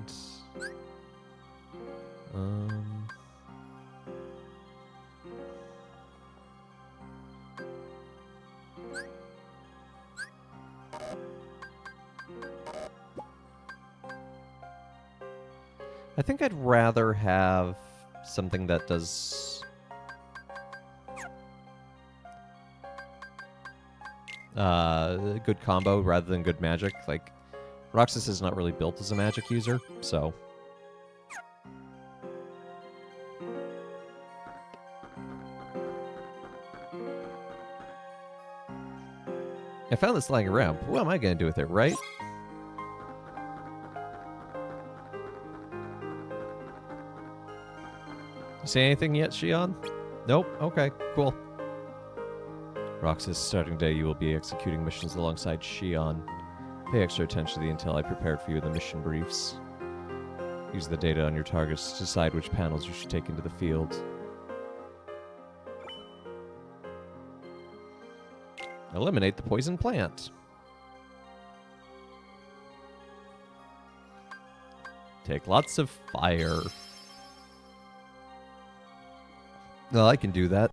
I think I'd rather have something that does good combo rather than good magic. Like, Roxas is not really built as a magic user, so... I found this lying around. What am I going to do with it, right? You say anything yet, Shion? Nope. Okay, cool. Roxas, starting today, you will be executing missions alongside Shion. Pay extra attention to the intel I prepared for you in the mission briefs. Use the data on your targets to decide which panels you should take into the field. Eliminate the poison plant. Take lots of fire. No, I can do that.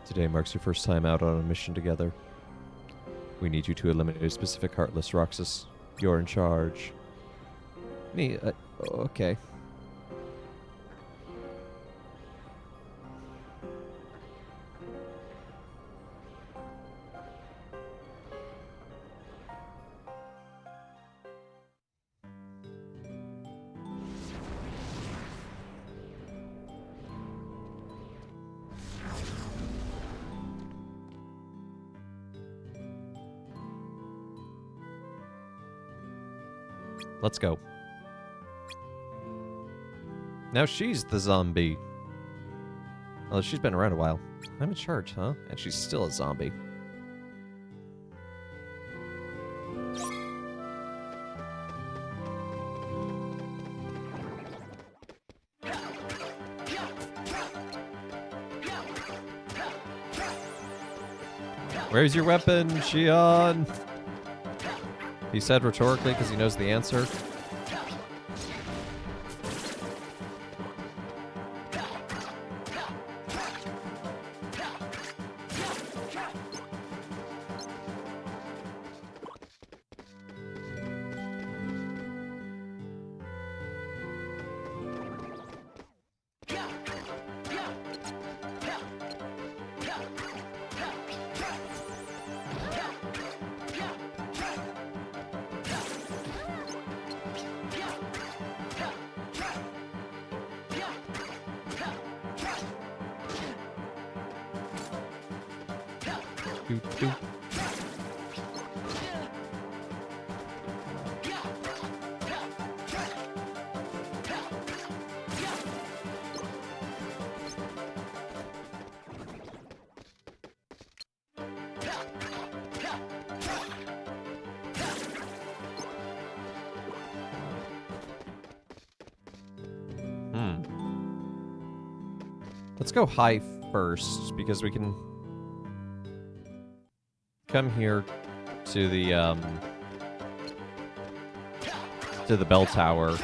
Today marks your first time out on a mission together. We need you to eliminate a specific Heartless, Roxas. You're in charge. Me? Okay. Let's go. Now she's the zombie. Oh, she's been around a while. I'm in charge, huh? And she's still a zombie. Where's your weapon, Shion? He said rhetorically because he knows the answer. Doo, doo. Let's go high first, because we can come here to the bell tower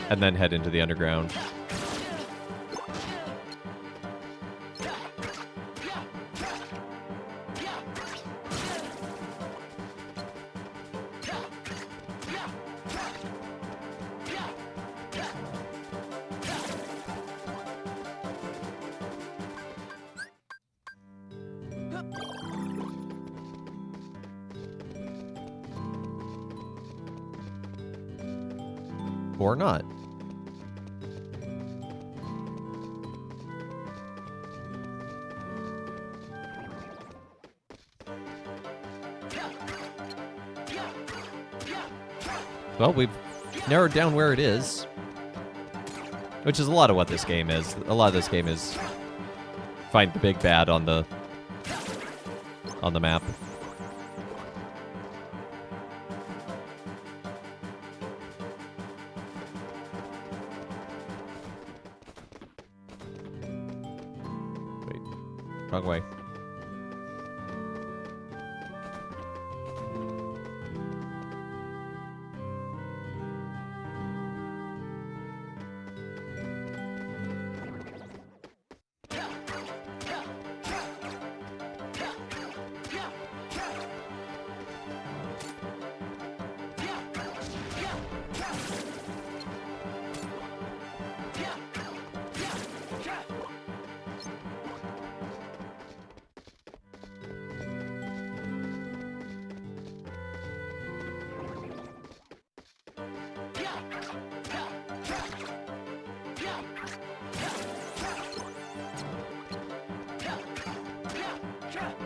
and then head into the underground. Or not. Well, we've narrowed down where it is, which is a lot of what this game is. A lot of this game is find the big bad on the map. Wrong way.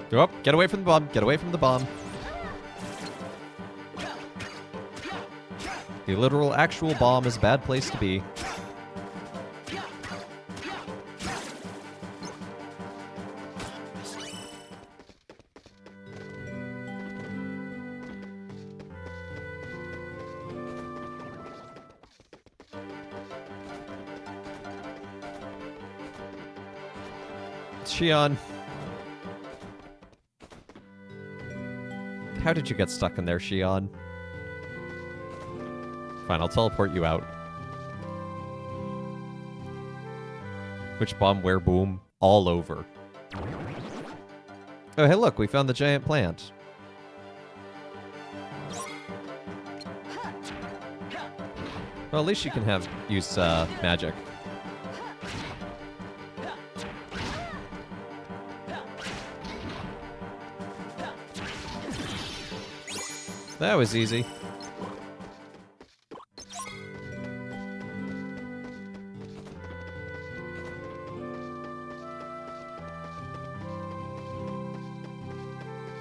Go up. Get away from the bomb. Get away from the bomb. The literal actual bomb is a bad place to be. Shion. How did you get stuck in there, Shion? Fine, I'll teleport you out. Which bomb, where, boom, all over. Oh, hey, look, we found the giant plant. Well, at least you can use magic. That was easy.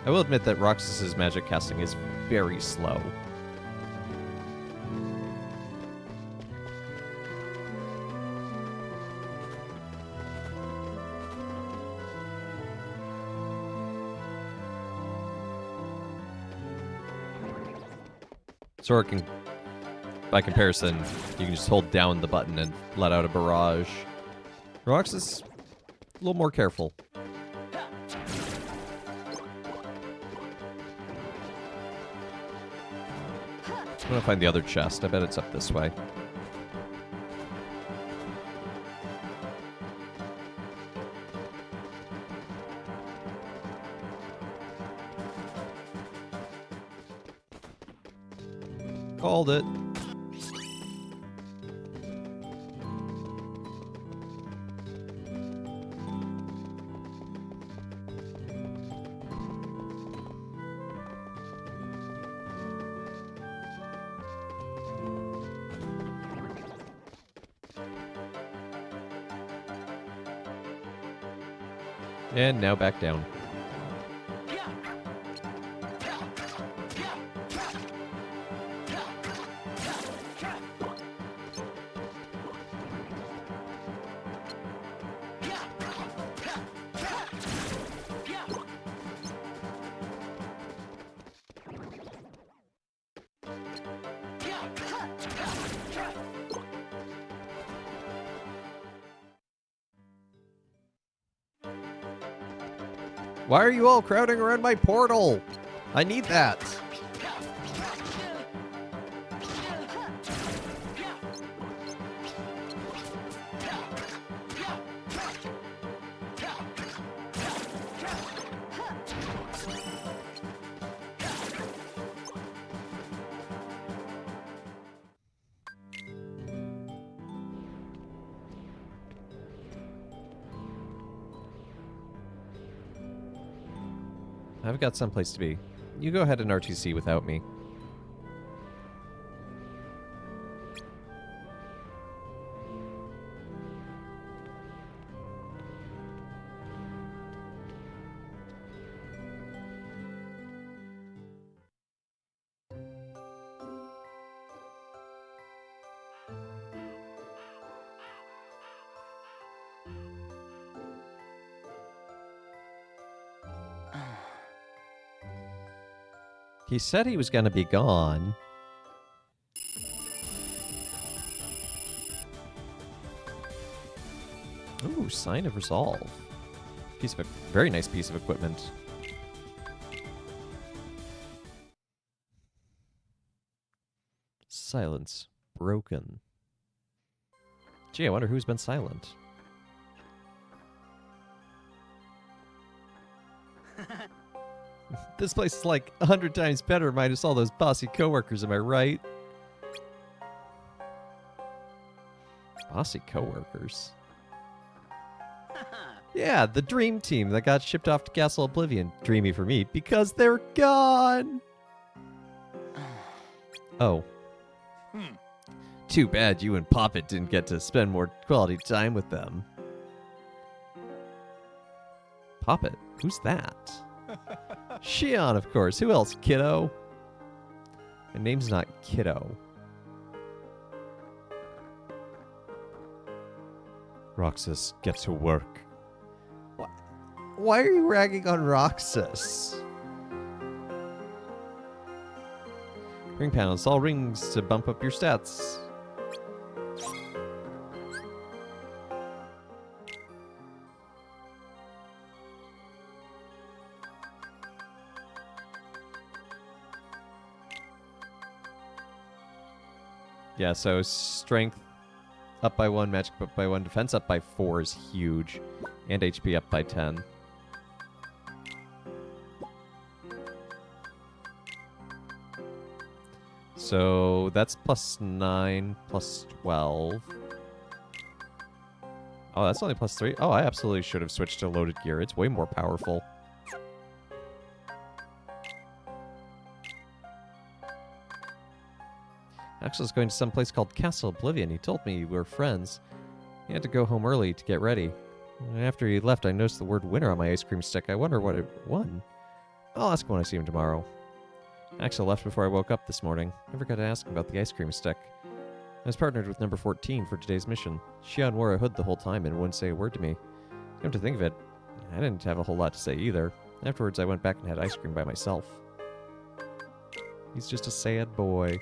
I will admit that Roxas's magic casting is very slow. Sora can, by comparison, you can just hold down the button and let out a barrage. Roxas, a little more careful. I'm gonna find the other chest. I bet it's up this way. Called it. And now back down. Why are you all crowding around my portal? I need that. I've got someplace to be. You go ahead and RTC without me. He said he was going to be gone. Ooh, sign of resolve. Very nice piece of equipment. Silence broken. Gee, I wonder who's been silent. This place is like 100 times better minus all those bossy coworkers, am I right? Bossy coworkers? Yeah, the dream team that got shipped off to Castle Oblivion. Dreamy for me, because they're gone! Oh. Too bad you and Poppet didn't get to spend more quality time with them. Poppet? Who's that? Shion, of course. Who else? Kiddo? My name's not Kiddo. Roxas, get to work. Why are you ragging on Roxas? Ring panels, all rings to bump up your stats. Yeah, so strength up by 1, magic up by 1, defense up by 4 is huge, and HP up by 10. So that's plus 9, plus 12. Oh, that's only plus 3. Oh, I absolutely should have switched to loaded gear. It's way more powerful. Axel's going to some place called Castle Oblivion. He told me we were friends. He had to go home early to get ready. After he left, I noticed the word winner on my ice cream stick. I wonder what it won. I'll ask him when I see him tomorrow. Axel left before I woke up this morning. Never got to ask him about the ice cream stick. I was partnered with number 14 for today's mission. Shion wore a hood the whole time and wouldn't say a word to me. Come to think of it, I didn't have a whole lot to say either. Afterwards, I went back and had ice cream by myself. He's just a sad boy.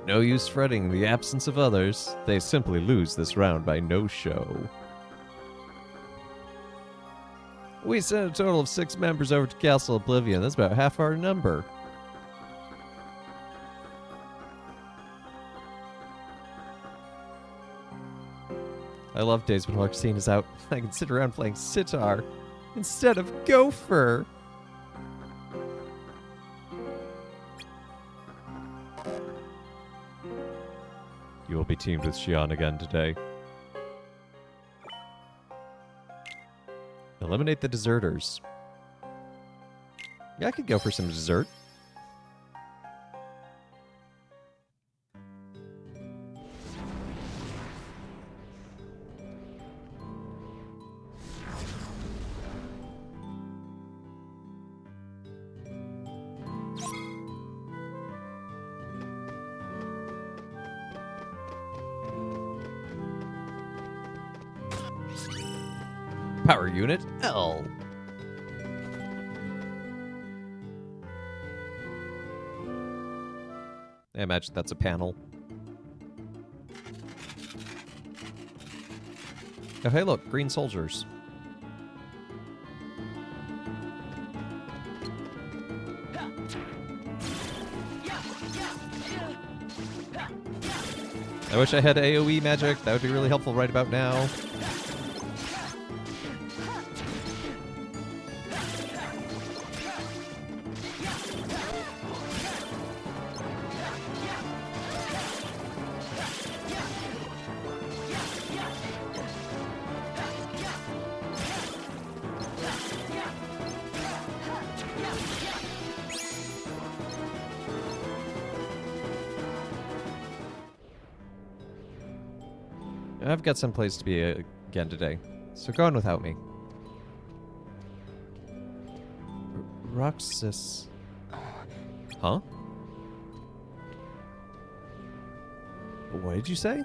No use fretting the absence of others. They simply lose this round by no show. We sent a total of 6 members over to Castle Oblivion. That's about half our number. I love days when Larxene is out. I can sit around playing sitar instead of Gopher. You will be teamed with Shion again today. Eliminate the deserters. Yeah, I could go for some dessert. Power unit L. I imagine that's a panel. Oh, hey, look, green soldiers. I wish I had AoE magic. That would be really helpful right about now. I've got some place to be again today, so go on without me. Roxas. Huh? What did you say?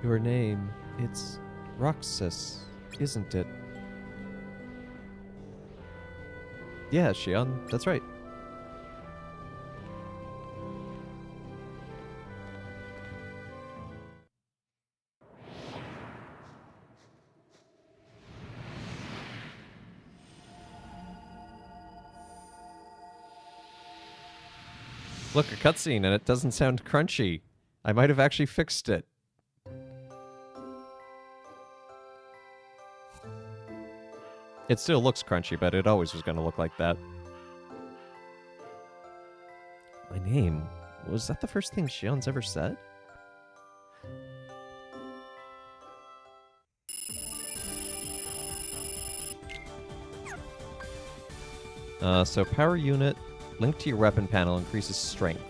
Your name, it's Roxas, isn't it? Yeah, Shion, that's right. Look, a cutscene, and it doesn't sound crunchy. I might have actually fixed it. It still looks crunchy, but it always was going to look like that. My name? Was that the first thing Shion's ever said? So power unit linked to your weapon panel increases strength.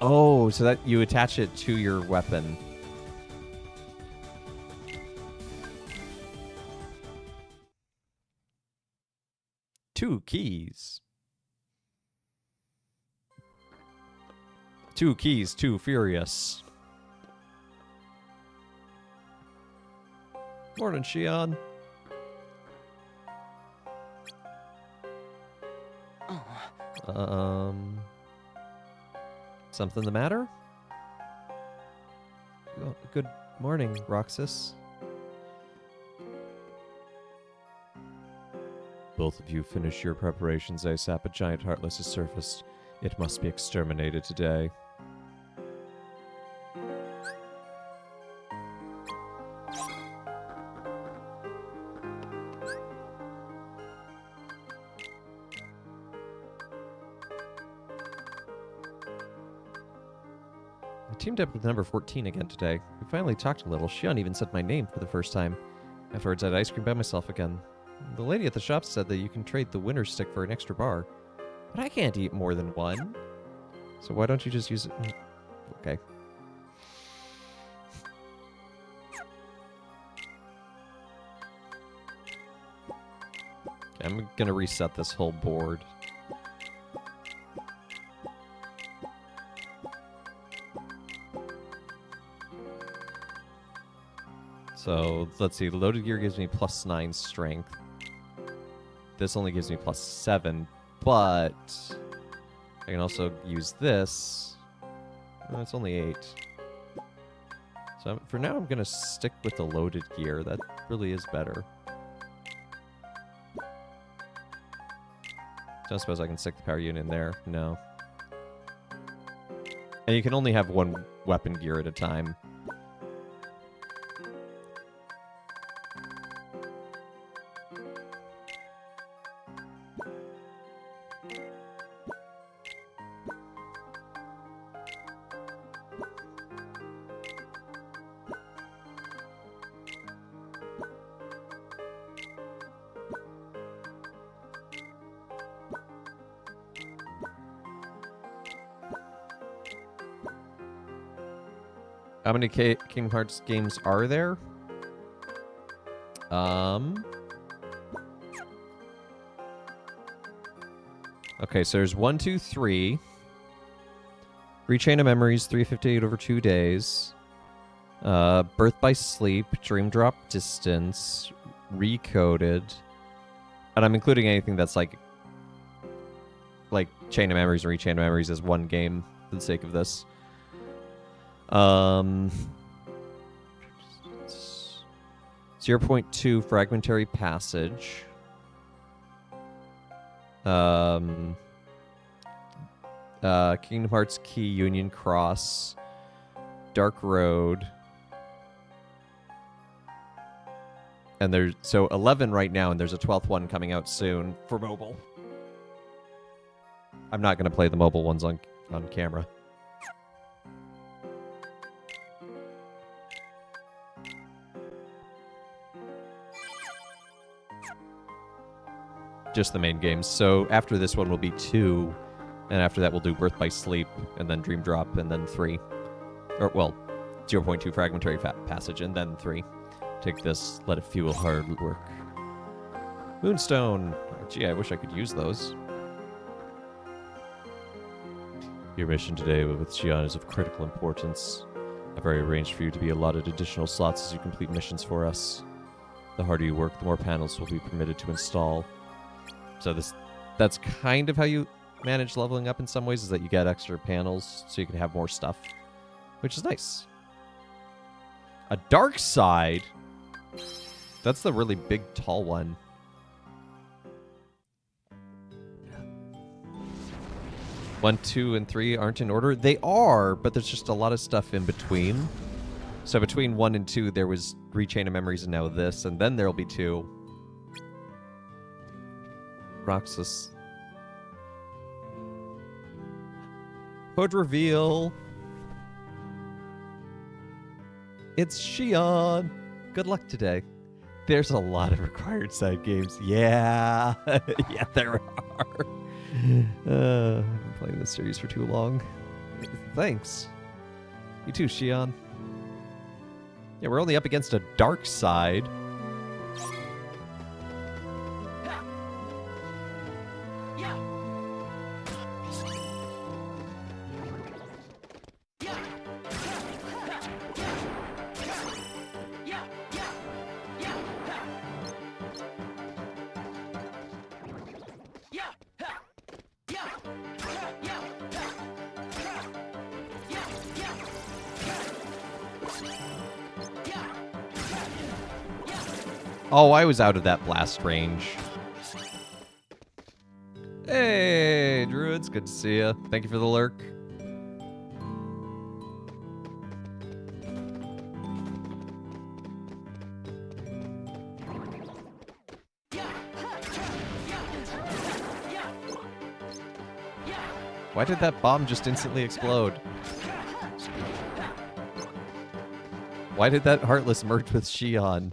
Oh, so that you attach it to your weapon. Two keys. Two keys, too furious. Morning, Shion. Something the matter? Oh, good morning, Roxas. Both of you finish your preparations ASAP. A giant heartless has surfaced. It must be exterminated today. I teamed up with number 14 again today. We finally talked a little. Shion even said my name for the first time. Afterwards, I had ice cream by myself again. The lady at the shop said that you can trade the winner's stick for an extra bar. But I can't eat more than one. So why don't you just use it? Okay. I'm gonna reset this whole board. So let's see, loaded gear gives me +9 strength. This only gives me +7, but I can also use this. Oh, it's only 8. So for now, I'm going to stick with the loaded gear. That really is better. Don't suppose I can stick the power unit in there. No. And you can only have one weapon gear at a time. How many Kingdom Hearts games are there? Okay, so there's 1, 2, 3. Rechain of Memories, 358 over 2 days. Birth by Sleep, Dream Drop Distance, Recoded. And I'm including anything that's like Chain of Memories and Rechain of Memories as one game for the sake of this. 0.2 Fragmentary Passage. Kingdom Hearts Key Union Cross. Dark Road. And there's 11 right now, and there's a 12th one coming out soon for mobile. I'm not going to play the mobile ones on camera. Just the main games. So after this one will be 2, and after that we'll do Birth by Sleep, and then Dream Drop, and then 3. Or, well, 0.2 Fragmentary Passage, and then 3. Take this, let it fuel hard work. Moonstone! Gee, I wish I could use those. Your mission today with Shion is of critical importance. I've already arranged for you to be allotted additional slots as you complete missions for us. The harder you work, the more panels will be permitted to install. So that's kind of how you manage leveling up in some ways, is that you get extra panels so you can have more stuff, which is nice. A dark side? That's the really big, tall one. One, 2, and 3 aren't in order. They are, but there's just a lot of stuff in between. So between 1 and 2, there was Rechain of Memories and now this, and then there'll be 2. Roxas. Code reveal. It's Shion. Good luck today. There's a lot of required side games. Yeah. Yeah, there are. I've been playing this series for too long. Thanks. You too, Shion. Yeah, we're only up against a dark side. Oh, I was out of that blast range. Hey, Druids, good to see ya. Thank you for the lurk. Why did that bomb just instantly explode? Why did that Heartless merge with Shion?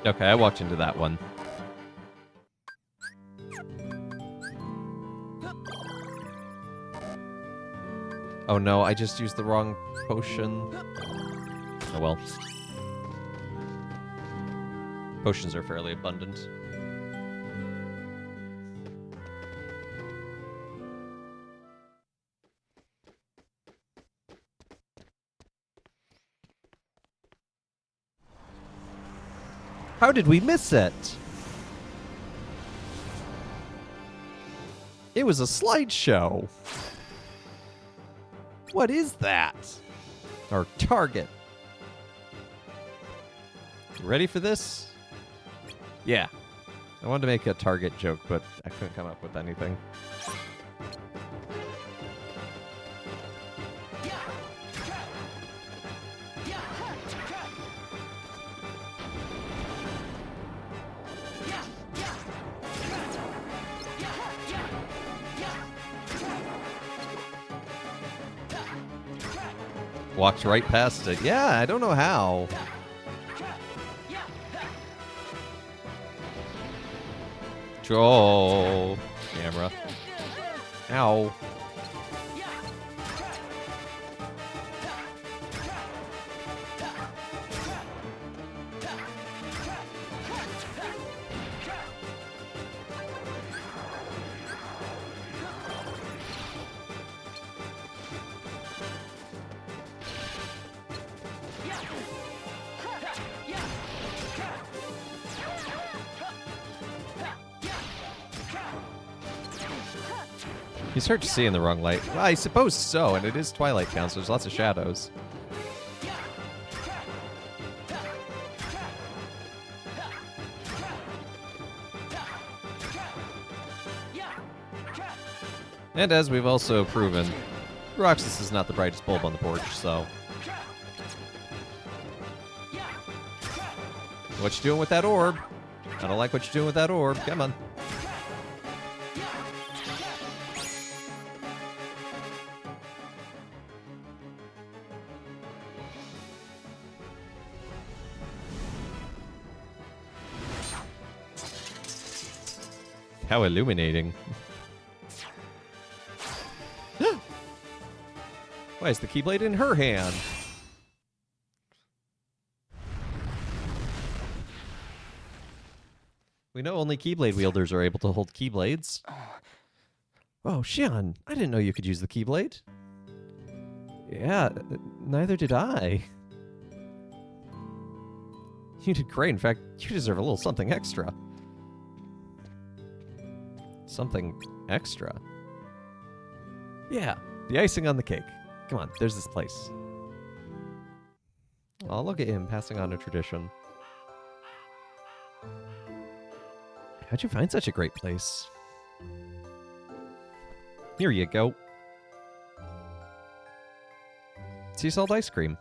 Okay, I walked into that one. Oh no, I just used the wrong potion. Oh well. Potions are fairly abundant. How did we miss it? It was a slideshow. What is that? Our target. Ready for this? Yeah. I wanted to make a target joke, but I couldn't come up with anything. Walked right past it. Yeah, I don't know how. Oh, camera. Ow. You start to see in the wrong light. Well, I suppose so, and it is Twilight Town, so there's lots of shadows. And as we've also proven, Roxas is not the brightest bulb on the porch, so... What you doing with that orb? I don't like what you're doing with that orb. Come on. How illuminating. Why is the Keyblade in her hand? We know only Keyblade wielders are able to hold Keyblades. Oh, Shion, I didn't know you could use the Keyblade. Yeah, neither did I. You did great. In fact, you deserve a little something extra. Something extra? Yeah, the icing on the cake. Come on, there's this place. Oh, look at him passing on a tradition. How'd you find such a great place? Here you go. Sea salt ice cream.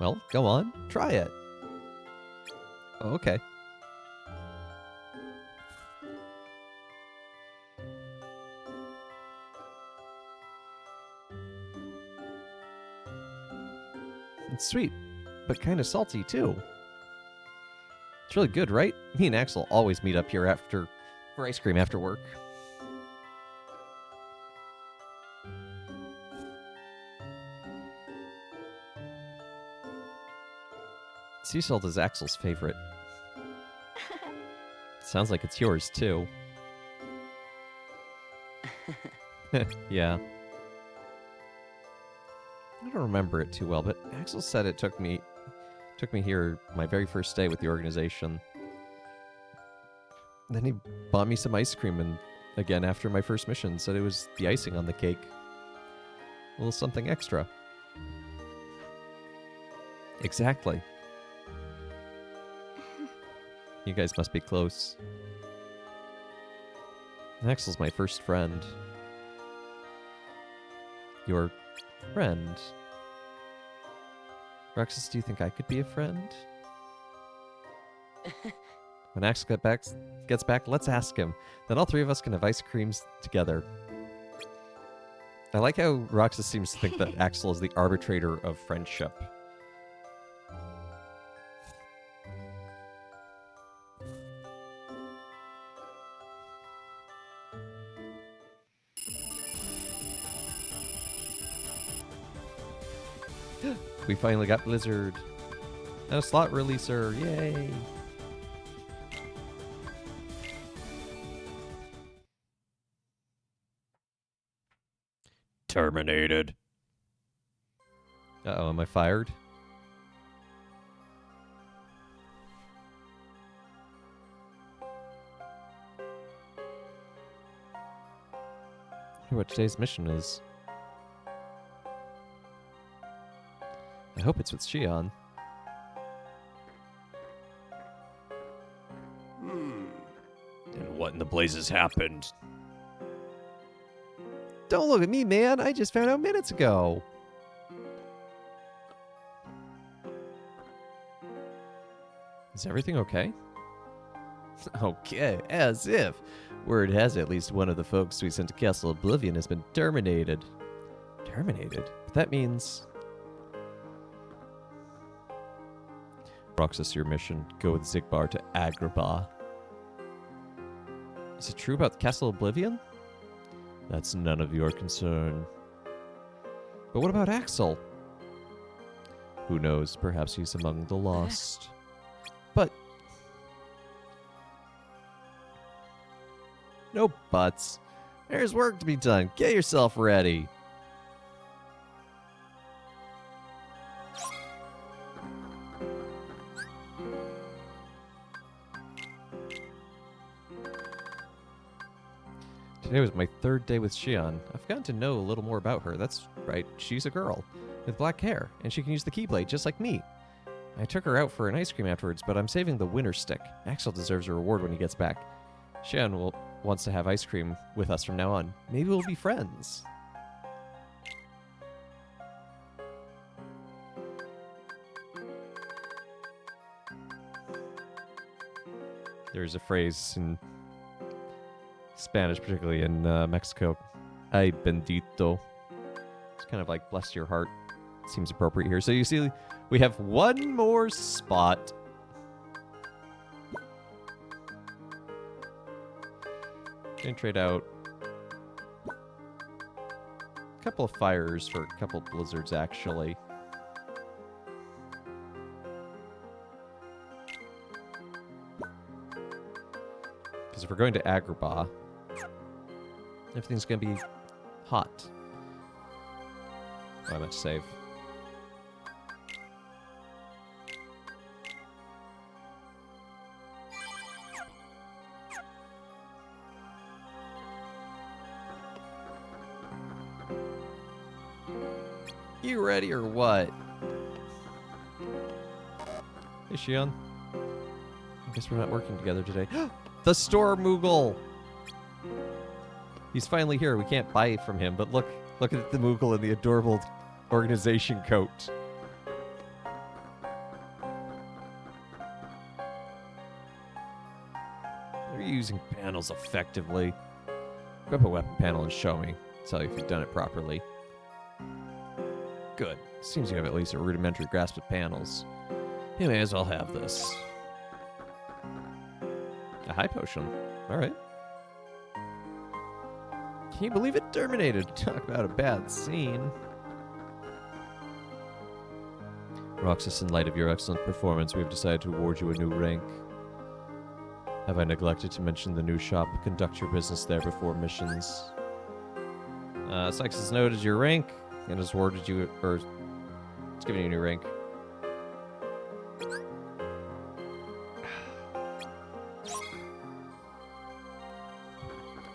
Well, go on, try it. Oh, okay. It's sweet, but kind of salty too. It's really good, right? Me and Axel always meet up here for ice cream after work. Sea salt is Axel's favorite. Sounds like it's yours too. Yeah. I don't remember it too well, but Axel said it took me here my very first day with the organization. Then he bought me some ice cream, and again after my first mission said it was the icing on the cake. A little something extra. Exactly. You guys must be close. Axel's my first friend. Your friend. Roxas, do you think I could be a friend? When Axel gets back, let's ask him. Then all three of us can have ice creams together. I like how Roxas seems to think that Axel is the arbitrator of friendship. We finally got Blizzard. And a slot releaser. Yay! Terminated. Uh-oh, am I fired? I wonder what today's mission is. I hope it's with Shion. And what in the blazes happened? Don't look at me, man. I just found out minutes ago. Is everything okay? Okay, as if. Word has it, at least one of the folks we sent to Castle Oblivion has been terminated. Terminated? But that means... Roxas, your mission. Go with Zigbar to Agrabah. Is it true about Castle Oblivion? That's none of your concern. But what about Axel? Who knows? Perhaps he's among the lost. But... no buts. There's work to be done. Get yourself ready. Today was my third day with Shion. I've gotten to know a little more about her. That's right, she's a girl with black hair, and she can use the Keyblade just like me. I took her out for an ice cream afterwards, but I'm saving the winter stick. Axel deserves a reward when he gets back. Shion wants to have ice cream with us from now on. Maybe we'll be friends. There's a phrase in Spanish, particularly in Mexico, ay bendito. It's kind of like bless your heart. Seems appropriate here. So you see, we have one more spot. Gonna trade out a couple of fires for a couple of blizzards, actually. Because if we're going to Agrabah, everything's going to be hot. Oh, I meant to save. You ready or what? Hey, Shion. I guess we're not working together today. The store Moogle! He's finally here. We can't buy from him, but look at the Moogle in the adorable organization coat. They're using panels effectively. Grab a weapon panel and show me. Tell you if you've done it properly. Good. Seems you have at least a rudimentary grasp of panels. You may as well have this. A high potion. Alright. Can you believe it terminated? Talk about a bad scene. Roxas, in light of your excellent performance, we have decided to award you a new rank. Have I neglected to mention the new shop? Conduct your business there before missions. Sykes has noted your rank and has awarded you, or it's giving you a new rank.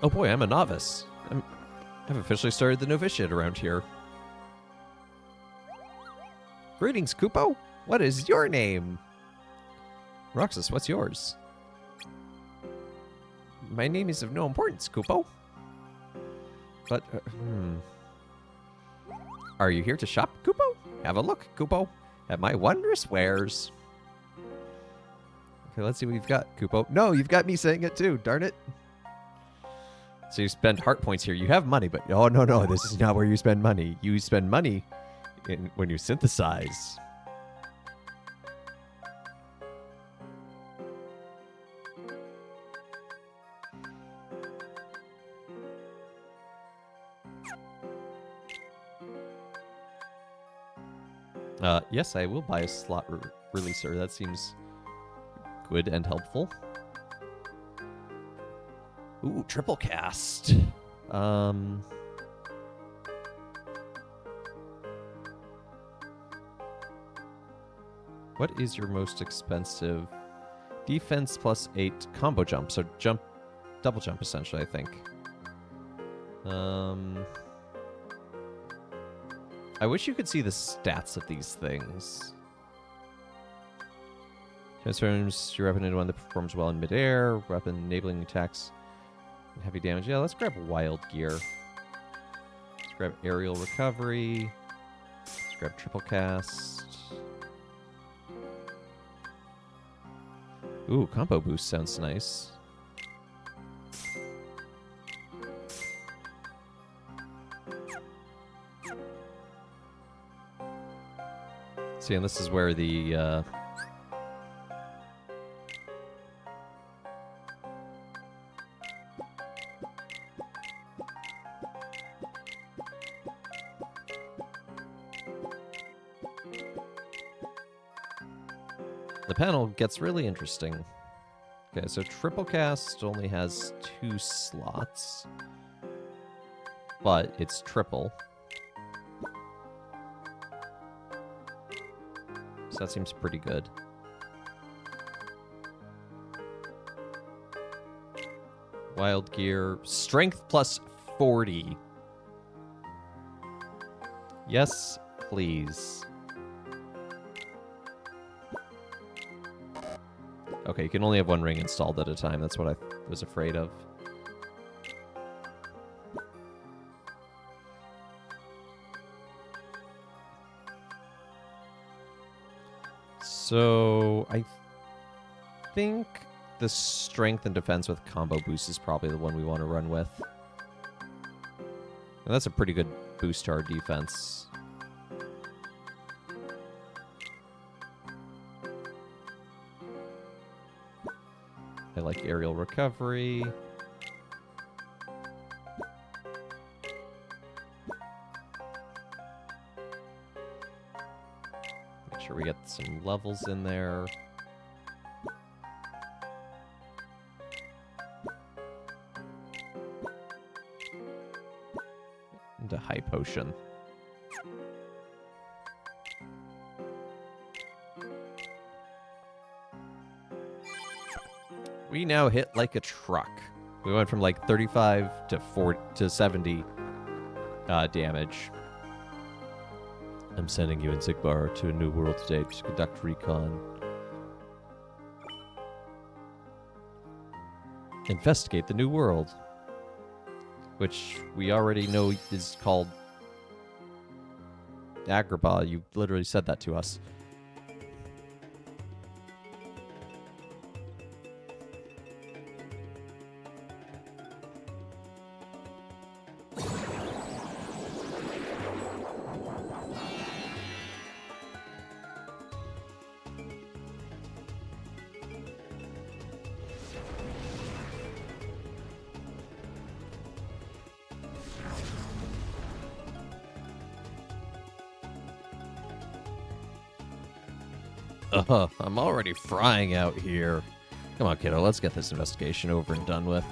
Oh boy, I'm a novice. I've officially started the novitiate around here. Greetings, Kupo. What is your name? Roxas, what's yours? My name is of no importance, Kupo. But, Are you here to shop, Kupo? Have a look, Kupo, at my wondrous wares. Okay, let's see what you've got, Kupo. No, you've got me saying it too, darn it. So you spend heart points here. You have money, but oh, no, this is not where you spend money. You spend money when you synthesize. Yes, I will buy a slot releaser. That seems good and helpful. Ooh, triple cast. What is your most expensive? Defense plus 8 combo jump. So double jump essentially, I think. I wish you could see the stats of these things. Transforms your weapon into one that performs well in midair. Weapon enabling attacks and heavy damage. Yeah, let's grab Wild Gear. Let's grab Aerial Recovery. Let's grab Triple Cast. Ooh, Combo Boost sounds nice. See, and this is where the panel gets really interesting. Okay, so triple cast only has 2 slots, but it's triple. So that seems pretty good. Wild Gear. Strength plus 40. Yes, please. Okay, you can only have 1 ring installed at a time. That's what I was afraid of. So, I think the strength and defense with combo boost is probably the one we want to run with. And that's a pretty good boost to our defense. I like aerial recovery. Make sure we get some levels in there. And a high potion. We now hit like a truck. We went from like 35 to 40 to 70 damage. I'm sending you and Zigbar to a new world today to conduct recon. Investigate the new world. Which we already know is called Agrabah. You literally said that to us. I'm already frying out here. Come on, kiddo, let's get this investigation over and done with.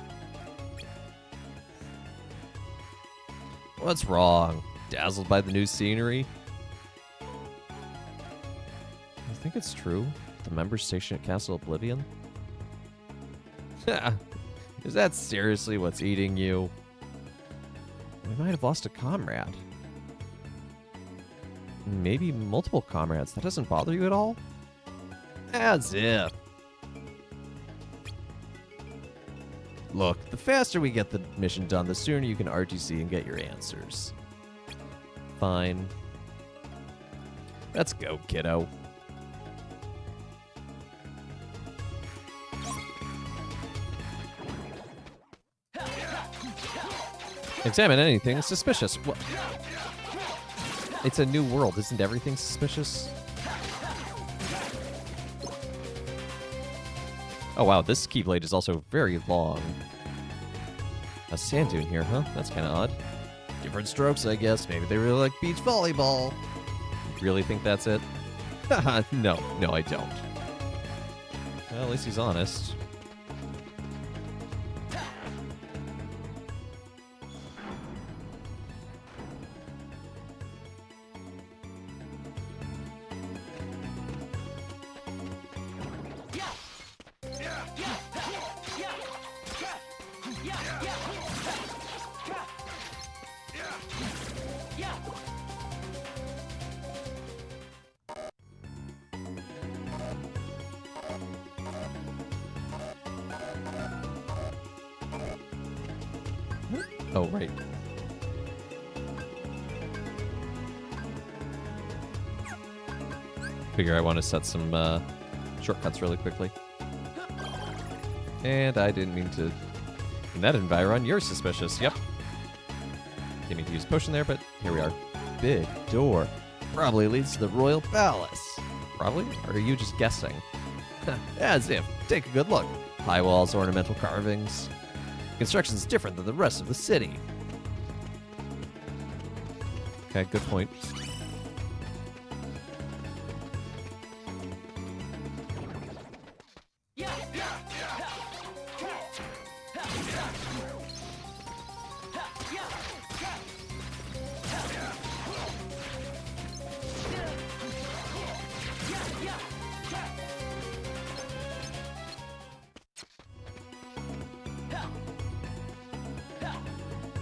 What's wrong? Dazzled by the new scenery? I think it's true. The members station at Castle Oblivion? Is that seriously what's eating you? We might have lost a comrade. Maybe multiple comrades. That doesn't bother you at all? As if. Look, the faster we get the mission done, the sooner you can RTC and get your answers. Fine. Let's go, kiddo. Examine anything suspicious. What? It's a new world. Isn't everything suspicious? Oh wow, this keyblade is also very long. A sand dune here, huh? That's kind of odd. Different strokes, I guess. Maybe they really like beach volleyball. Really think that's it? Haha, no, I don't. Well, at least he's honest. Oh, right. Figure I want to set some shortcuts really quickly. And I didn't mean to... In that environ, you're suspicious. Yep. Didn't mean to use potion there, but here we are. Big door. Probably leads to the royal palace. Probably? Or are you just guessing? As if. Take a good look. High walls, ornamental carvings. Construction's different than the rest of the city. Okay, good point.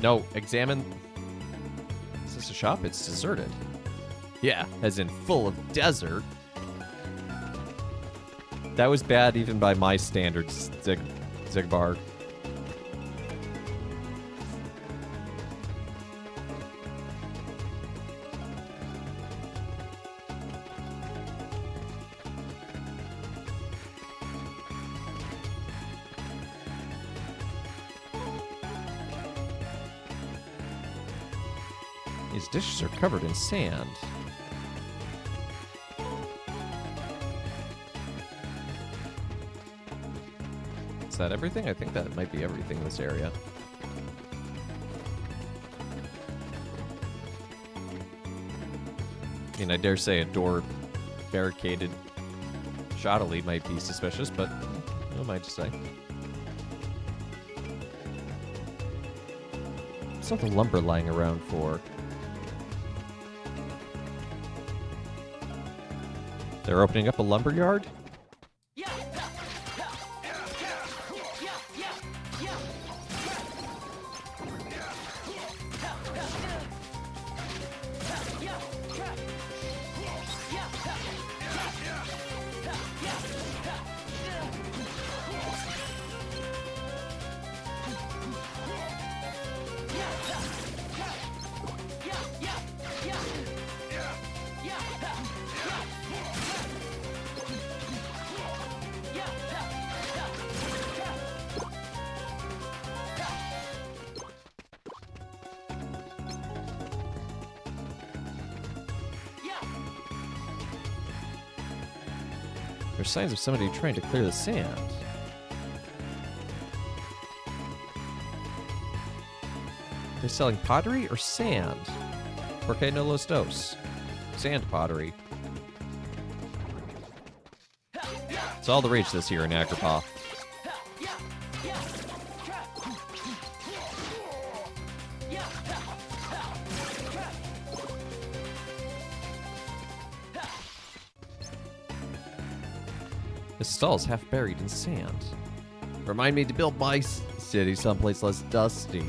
No, examine... Is this a shop? It's deserted. Yeah, as in full of desert. That was bad even by my standards, Zigbar. These dishes are covered in sand. Is that everything? I think that might be everything in this area. I mean, I dare say a door barricaded shoddily might be suspicious, but who am I to say? What's all the lumber lying around for? They're opening up a lumber yard? There's signs of somebody trying to clear the sand. They're selling pottery or sand? Porque no los dos. Sand pottery. It's all the rage this year in Agrabah. This stall's half buried in sand. Remind me to build my city someplace less dusty.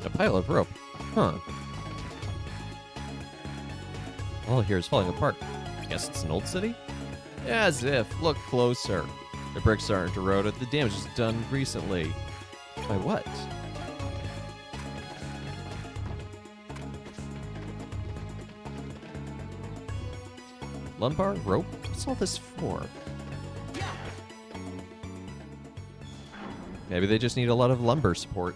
A pile of rope. Huh. All here is falling apart. I guess it's an old city? As if. Look closer. The bricks aren't eroded. The damage is done recently. By what? Lumbar? Rope? What's all this for? Maybe they just need a lot of lumber support.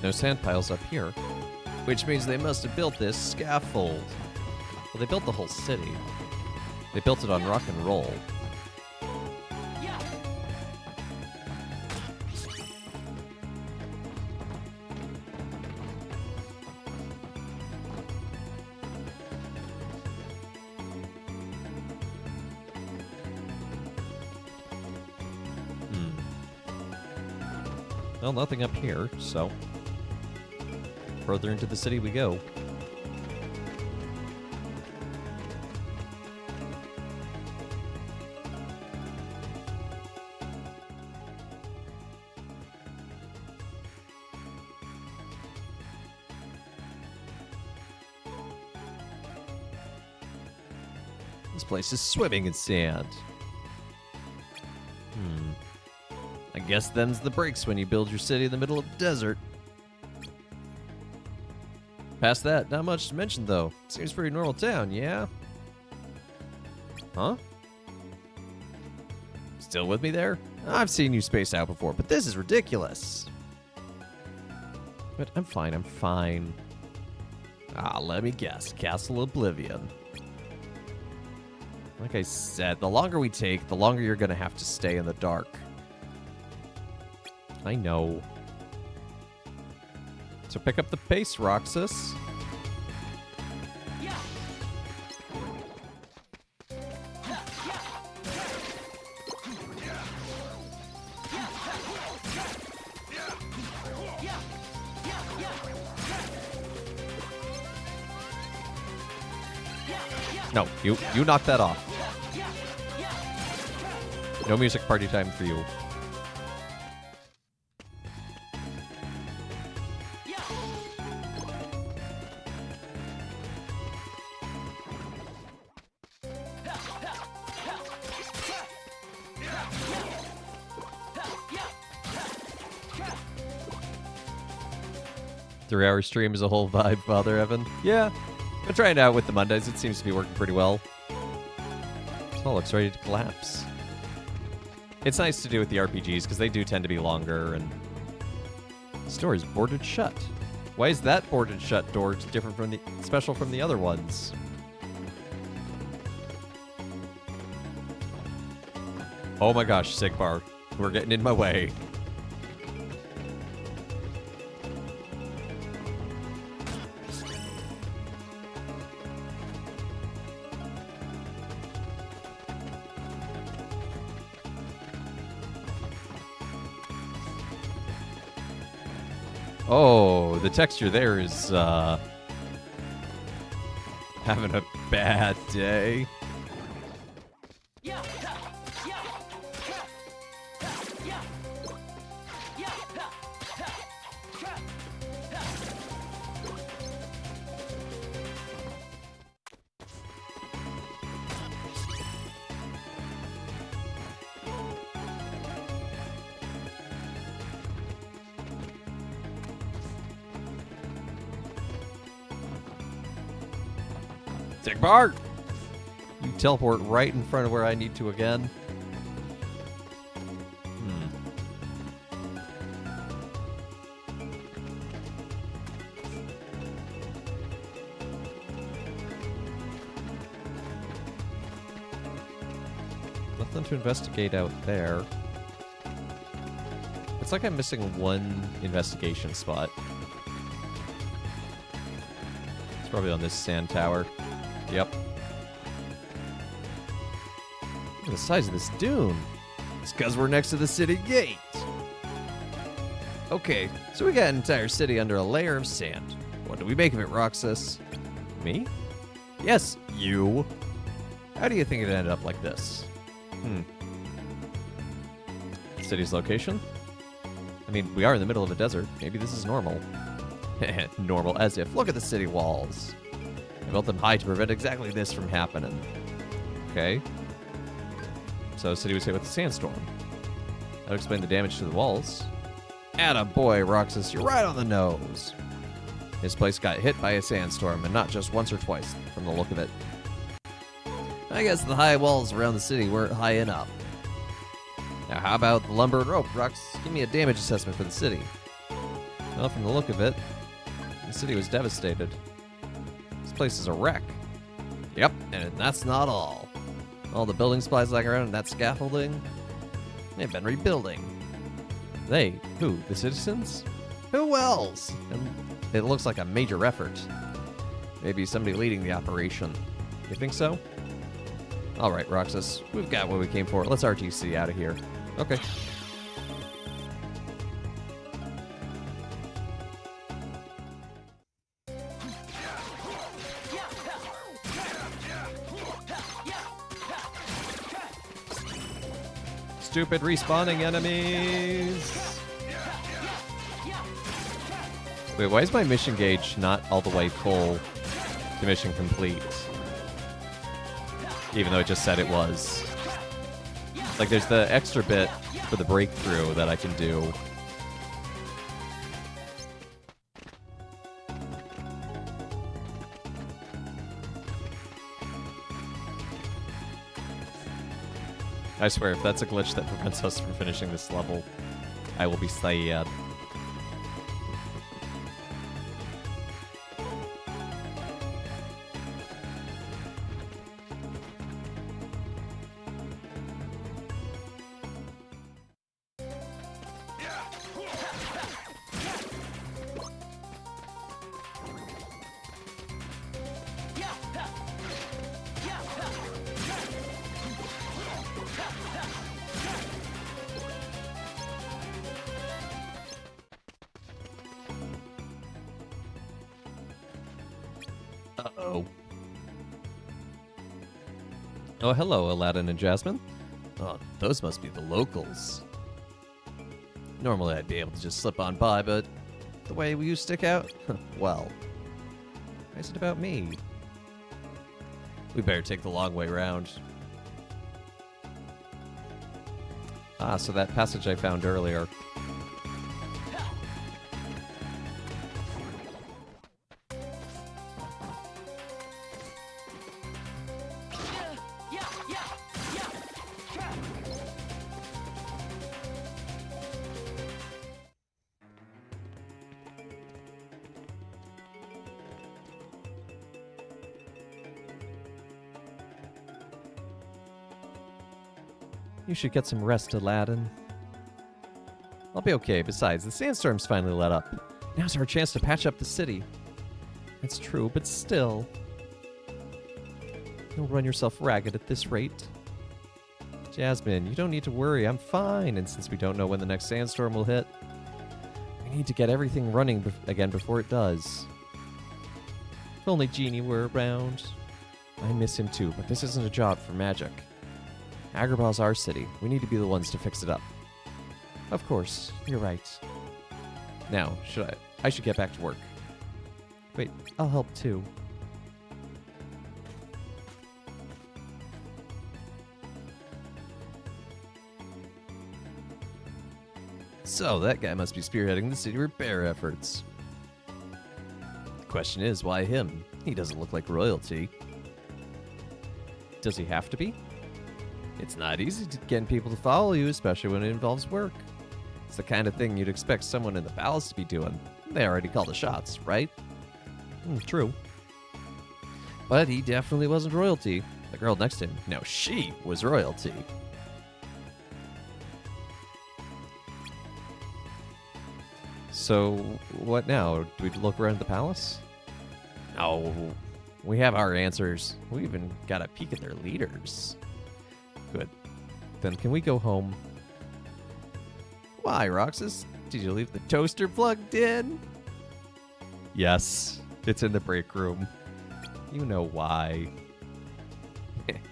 No sand piles up here, which means they must have built this scaffold. Well, they built the whole city. They built it on rock and roll. Well, nothing up here, so further into the city we go. This place is swimming in sand. I guess them's the breaks when you build your city in the middle of the desert. Past that, not much to mention though. Seems pretty normal town, yeah? Huh? Still with me there? I've seen you spaced out before, but this is ridiculous. But I'm fine, I'm fine. Let me guess. Castle Oblivion. Like I said, the longer we take, the longer you're gonna have to stay in the dark. I know. So pick up the pace, Roxas. No, you knock that off. No music party time for you. Three-hour stream is a whole vibe, Father Evan. Yeah, I'm trying it out with the Mondays. It seems to be working pretty well. This all looks ready to collapse. It's nice to do with the RPGs because they do tend to be longer, and the store is boarded shut. Why is that boarded shut door different from the special from the other ones? Oh my gosh, Sigbar, we're getting in my way. Oh, the texture there is having a bad day. Sigmar! You teleport right in front of where I need to again. Nothing to investigate out there. It's like I'm missing one investigation spot. It's probably on this sand tower. Yep. Look at the size of this dune. It's because we're next to the city gate. Okay, so we got an entire city under a layer of sand. What do we make of it, Roxas? Me? Yes, you. How do you think it ended up like this? City's location? I mean, we are in the middle of a desert. Maybe this is normal. Normal as if. Look at the city walls. I built them high to prevent exactly this from happening. Okay. So the city was hit with a sandstorm. That would explain the damage to the walls. Atta boy, Roxas, you're right on the nose. This place got hit by a sandstorm, and not just once or twice, from the look of it. I guess the high walls around the city weren't high enough. Now, how about the lumber and rope, Rox? Give me a damage assessment for the city. Well, from the look of it, the city was devastated. This place is a wreck. Yep, and that's not all. All the building supplies lying around and that scaffolding, they've been rebuilding. They? Who? The citizens? Who else? And it looks like a major effort. Maybe somebody leading the operation. You think so? All right, Roxas, we've got what we came for. Let's RTC out of here. Okay. Stupid respawning enemies. Wait, why is my mission gauge not all the way full to mission complete? Even though it just said it was. Like, there's the extra bit for the breakthrough that I can do. I swear, if that's a glitch that prevents us from finishing this level, I will be sad. Uh-oh. Oh, hello, Aladdin and Jasmine. Oh, those must be the locals. Normally I'd be able to just slip on by, but the way you stick out? Well, why is it about me? We better take the long way round. Ah, so that passage I found earlier. You should get some rest, Aladdin. I'll be okay. Besides, the sandstorm's finally let up. Now's our chance to patch up the city. It's true, but still. You'll run yourself ragged at this rate. Jasmine, you don't need to worry. I'm fine. And since we don't know when the next sandstorm will hit, we need to get everything running again before it does. If only Genie were around. I miss him too, but this isn't a job for magic. Agrabah's our city. We need to be the ones to fix it up. Of course, you're right. Now, I should get back to work. Wait, I'll help too. So, that guy must be spearheading the city repair efforts. The question is, why him? He doesn't look like royalty. Does he have to be? It's not easy to get people to follow you, especially when it involves work. It's the kind of thing you'd expect someone in the palace to be doing. They already call the shots, right? True. But he definitely wasn't royalty. The girl next to him, no, she was royalty. So, what now? Do we look around the palace? No. We have our answers. We even got a peek at their leaders. Good. Then can we go home? Why, Roxas? Did you leave the toaster plugged in? Yes. It's in the break room. You know why.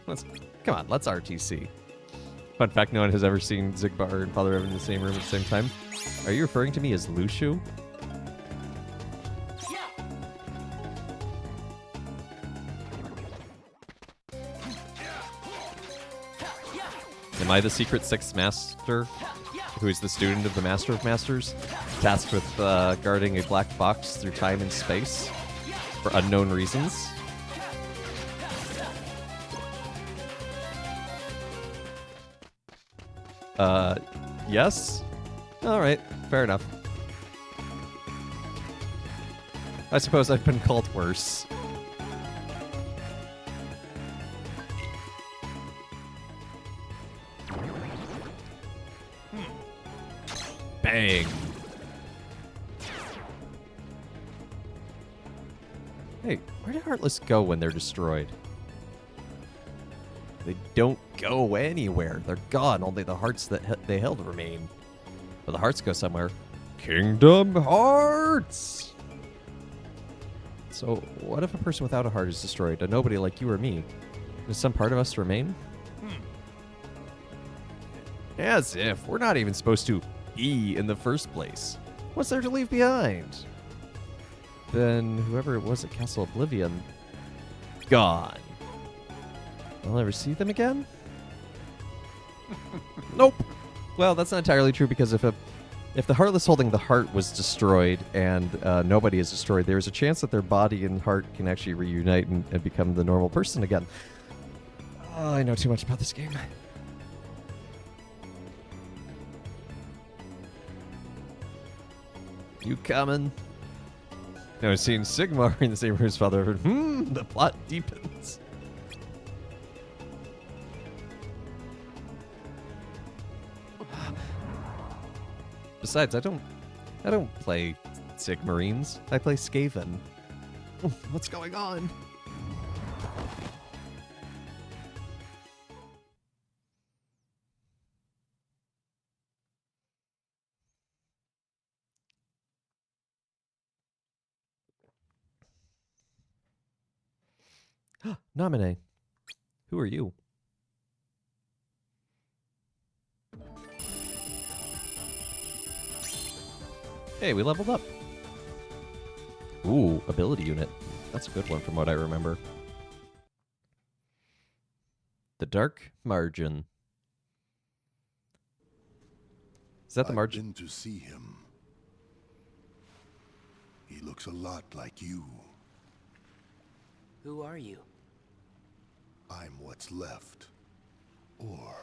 Come on, let's RTC. Fun fact, no one has ever seen Xigbar and Father Evan in the same room at the same time. Are you referring to me as Lushu? Am I the secret sixth master, who is the student of the Master of Masters, tasked with guarding a black box through time and space for unknown reasons? Yes? Alright, fair enough. I suppose I've been called worse. Bang! Hey, where do Heartless go when they're destroyed? They don't go anywhere. They're gone. Only the hearts that they held remain. But the hearts go somewhere. Kingdom Hearts! So, what if a person without a heart is destroyed? A nobody like you or me? Does some part of us remain? As if. We're not even supposed to be in the first place. What's there to leave behind? Then whoever it was at Castle Oblivion, gone. I'll never see them again? Nope. Well, that's not entirely true, because if the Heartless holding the heart was destroyed and nobody is destroyed, there's a chance that their body and heart can actually reunite and become the normal person again. Oh, I know too much about this game. You coming? No, seeing Sigmar in the same room as Father Evan. The plot deepens. Besides, I don't play Sigmarines. I play Skaven. What's going on? Namine. Who are you? Hey, we leveled up. Ooh, ability unit. That's a good one from what I remember. The Dark Margin. Is that the margin? I've been to see him. He looks a lot like you. Who are you? I'm what's left. Or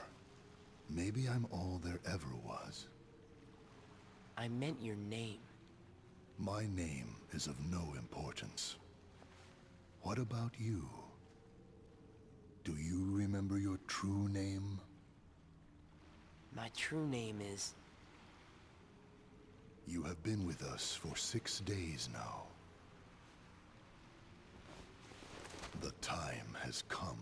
maybe I'm all there ever was. I meant your name. My name is of no importance. What about you? Do you remember your true name? My true name is... You have been with us for 6 days now. The time has come.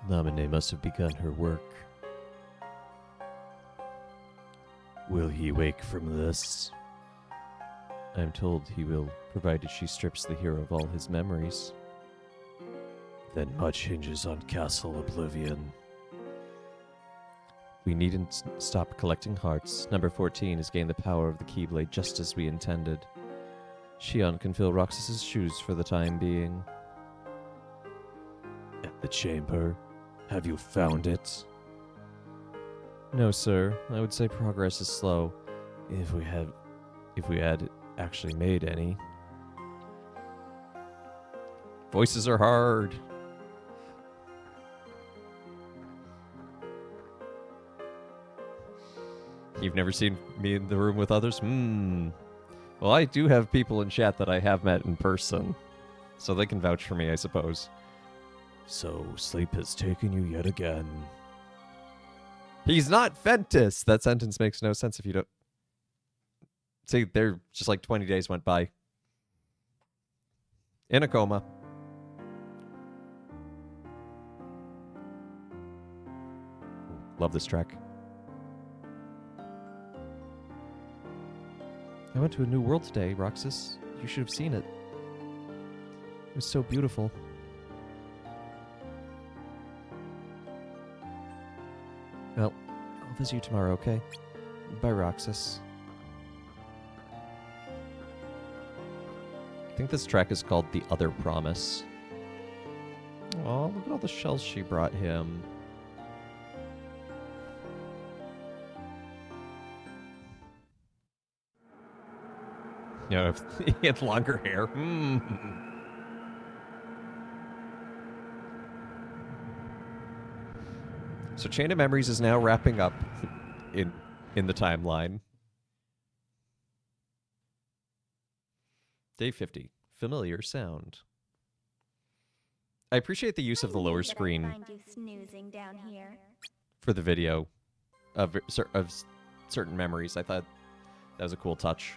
Namine must have begun her work. Will he wake from this? I'm told he will, provided she strips the hero of all his memories. Then much hinges on Castle Oblivion. We needn't stop collecting hearts. Number 14 has gained the power of the Keyblade just as we intended. Shion can fill Roxas's shoes for the time being. At the chamber? Have you found it? No, sir. I would say progress is slow. If we had actually made any. Voices are hard. You've never seen me in the room with others? Well, I do have people in chat that I have met in person, so they can vouch for me, I suppose. So, sleep has taken you yet again. He's not Ventus! That sentence makes no sense if you don't... See, they're just like 20 days went by. In a coma. Love this track. I went to a new world today, Roxas. You should have seen it. It was so beautiful. Well, I'll visit you tomorrow, okay? Bye, Roxas. I think this track is called The Other Promise. Oh, look at all the shells she brought him. You know, if he had longer hair. So Chain of Memories is now wrapping up in the timeline. Day 50. Familiar sound. I appreciate the use of the lower screen Find you snoozing down here. for the video of certain memories. I thought that was a cool touch.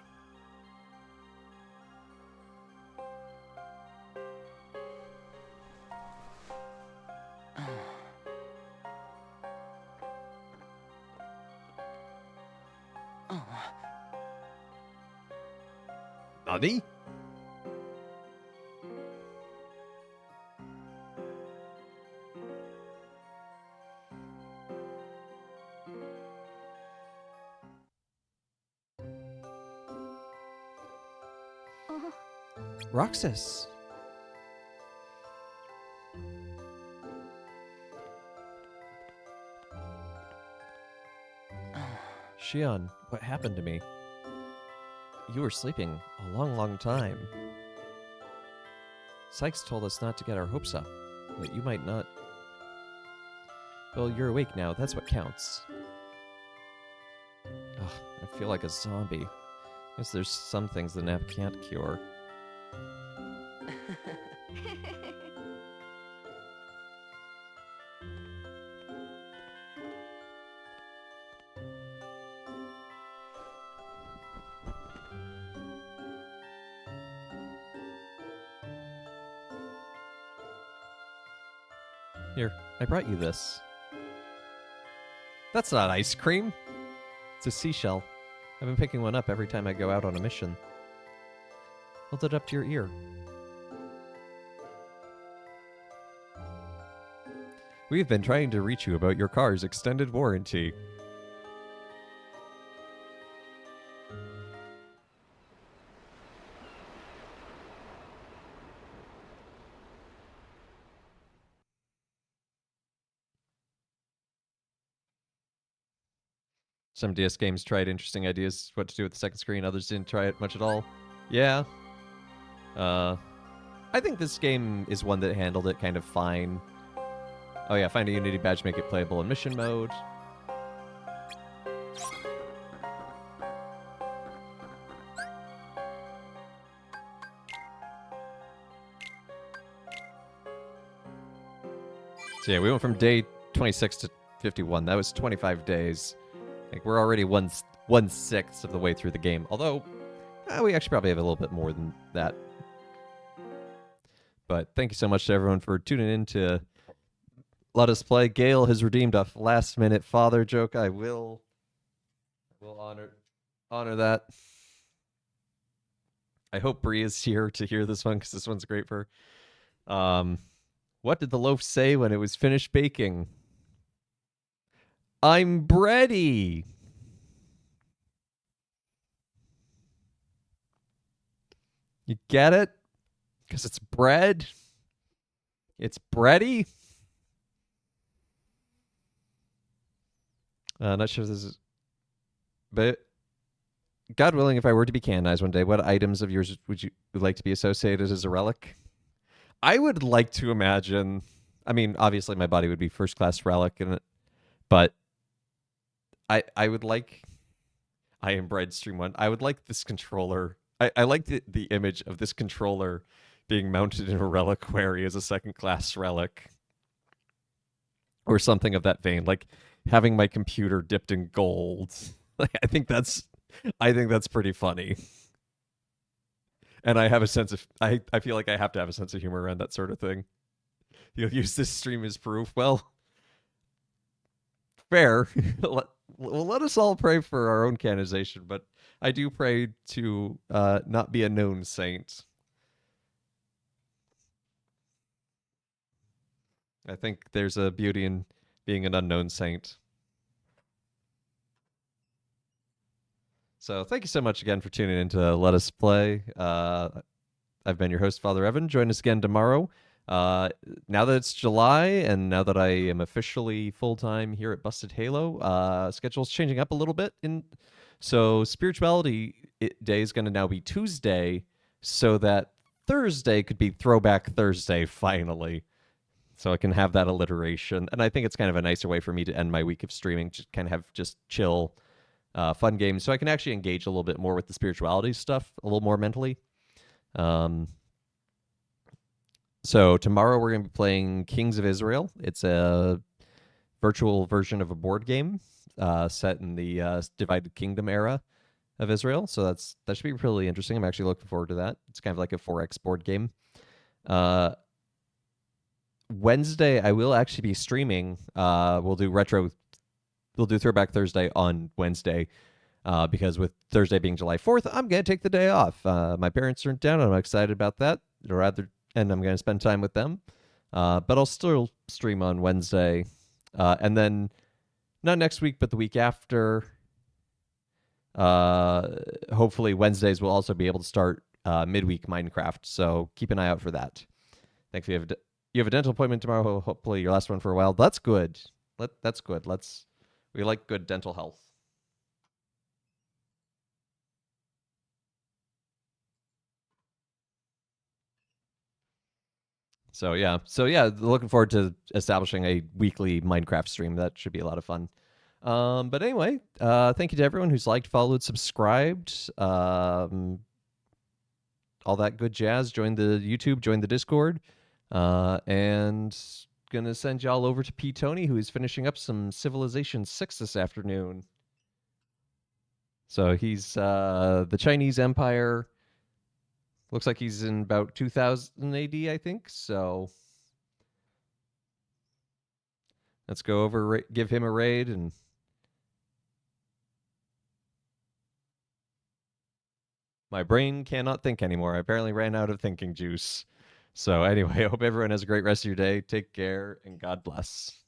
Nani? Roxas. Shion, what happened to me? You were sleeping a long, long time. Sykes told us not to get our hopes up, that you might not... Well, you're awake now, that's what counts. Ugh, I feel like a zombie. Guess there's some things the nap can't cure. Here, I brought you this. That's not ice cream. It's a seashell. I've been picking one up every time I go out on a mission. Hold it up to your ear. We've been trying to reach you about your car's extended warranty. Some DS games tried interesting ideas what to do with the second screen. Others didn't try it much at all. Yeah. I think this game is one that handled it kind of fine. Oh yeah, find a Unity badge, make it playable in mission mode. So yeah, we went from day 26 to 51. That was 25 days. Like, we're already one-sixth of the way through the game. Although, we actually probably have a little bit more than that. But thank you so much to everyone for tuning in to Let Us Play. Gale has redeemed a last-minute father joke. I will We'll honor that. I hope Bree is here to hear this one because this one's great for her. What did the loaf say when it was finished baking? I'm bready. You get it? Because it's bread. It's bready. Not sure if this is, but God willing, if I were to be canonized one day, what items of yours would you like to be associated as a relic? I would like to imagine. I mean, obviously, my body would be first class relic in it, but I would like. I am bread stream one. I would like this controller. I like the image of this controller being mounted in a reliquary as a second class relic, or something of that vein, like having my computer dipped in gold. Like, I think that's pretty funny. And I have a sense of I feel like I have to have a sense of humor around that sort of thing. You'll use this stream as proof. Well, fair. Let us all pray for our own canonization, but I do pray to not be a known saint. I think there's a beauty in being an unknown saint. So thank you so much again for tuning in to Let Us Play. I've been your host, Father Evan. Join us again tomorrow. Now that it's July and now that I am officially full-time here at Busted Halo, schedule's changing up a little bit. So Spirituality Day is going to now be Tuesday, so that Thursday could be Throwback Thursday finally. So I can have that alliteration. And I think it's kind of a nicer way for me to end my week of streaming, just kind of have just chill, fun games, so I can actually engage a little bit more with the spirituality stuff, a little more mentally. So tomorrow we're going to be playing Kings of Israel. It's a virtual version of a board game set in the Divided Kingdom era of Israel. So that should be really interesting. I'm actually looking forward to that. It's kind of like a 4X board game. Wednesday, I will actually be streaming. We'll do Throwback Thursday on Wednesday because with Thursday being July 4th, I'm going to take the day off. My parents are in town, and I'm excited about that. And I'm going to spend time with them. But I'll still stream on Wednesday. And then, not next week, but the week after, hopefully Wednesdays we'll also be able to start midweek Minecraft. So keep an eye out for that. Thanks. You have a dental appointment tomorrow, hopefully your last one for a while. That's good. That's good. We like good dental health. So yeah, looking forward to establishing a weekly Minecraft stream. That should be a lot of fun. But anyway, thank you to everyone who's liked, followed, subscribed, all that good jazz. Join the YouTube, join the Discord, and gonna send y'all over to P. Tony, who is finishing up some Civilization 6 this afternoon. So he's the Chinese Empire. Looks like he's in about 2000 AD, I think. So let's go over, give him a raid, and my brain cannot think anymore. I apparently ran out of thinking juice. So anyway, I hope everyone has a great rest of your day. Take care, and God bless.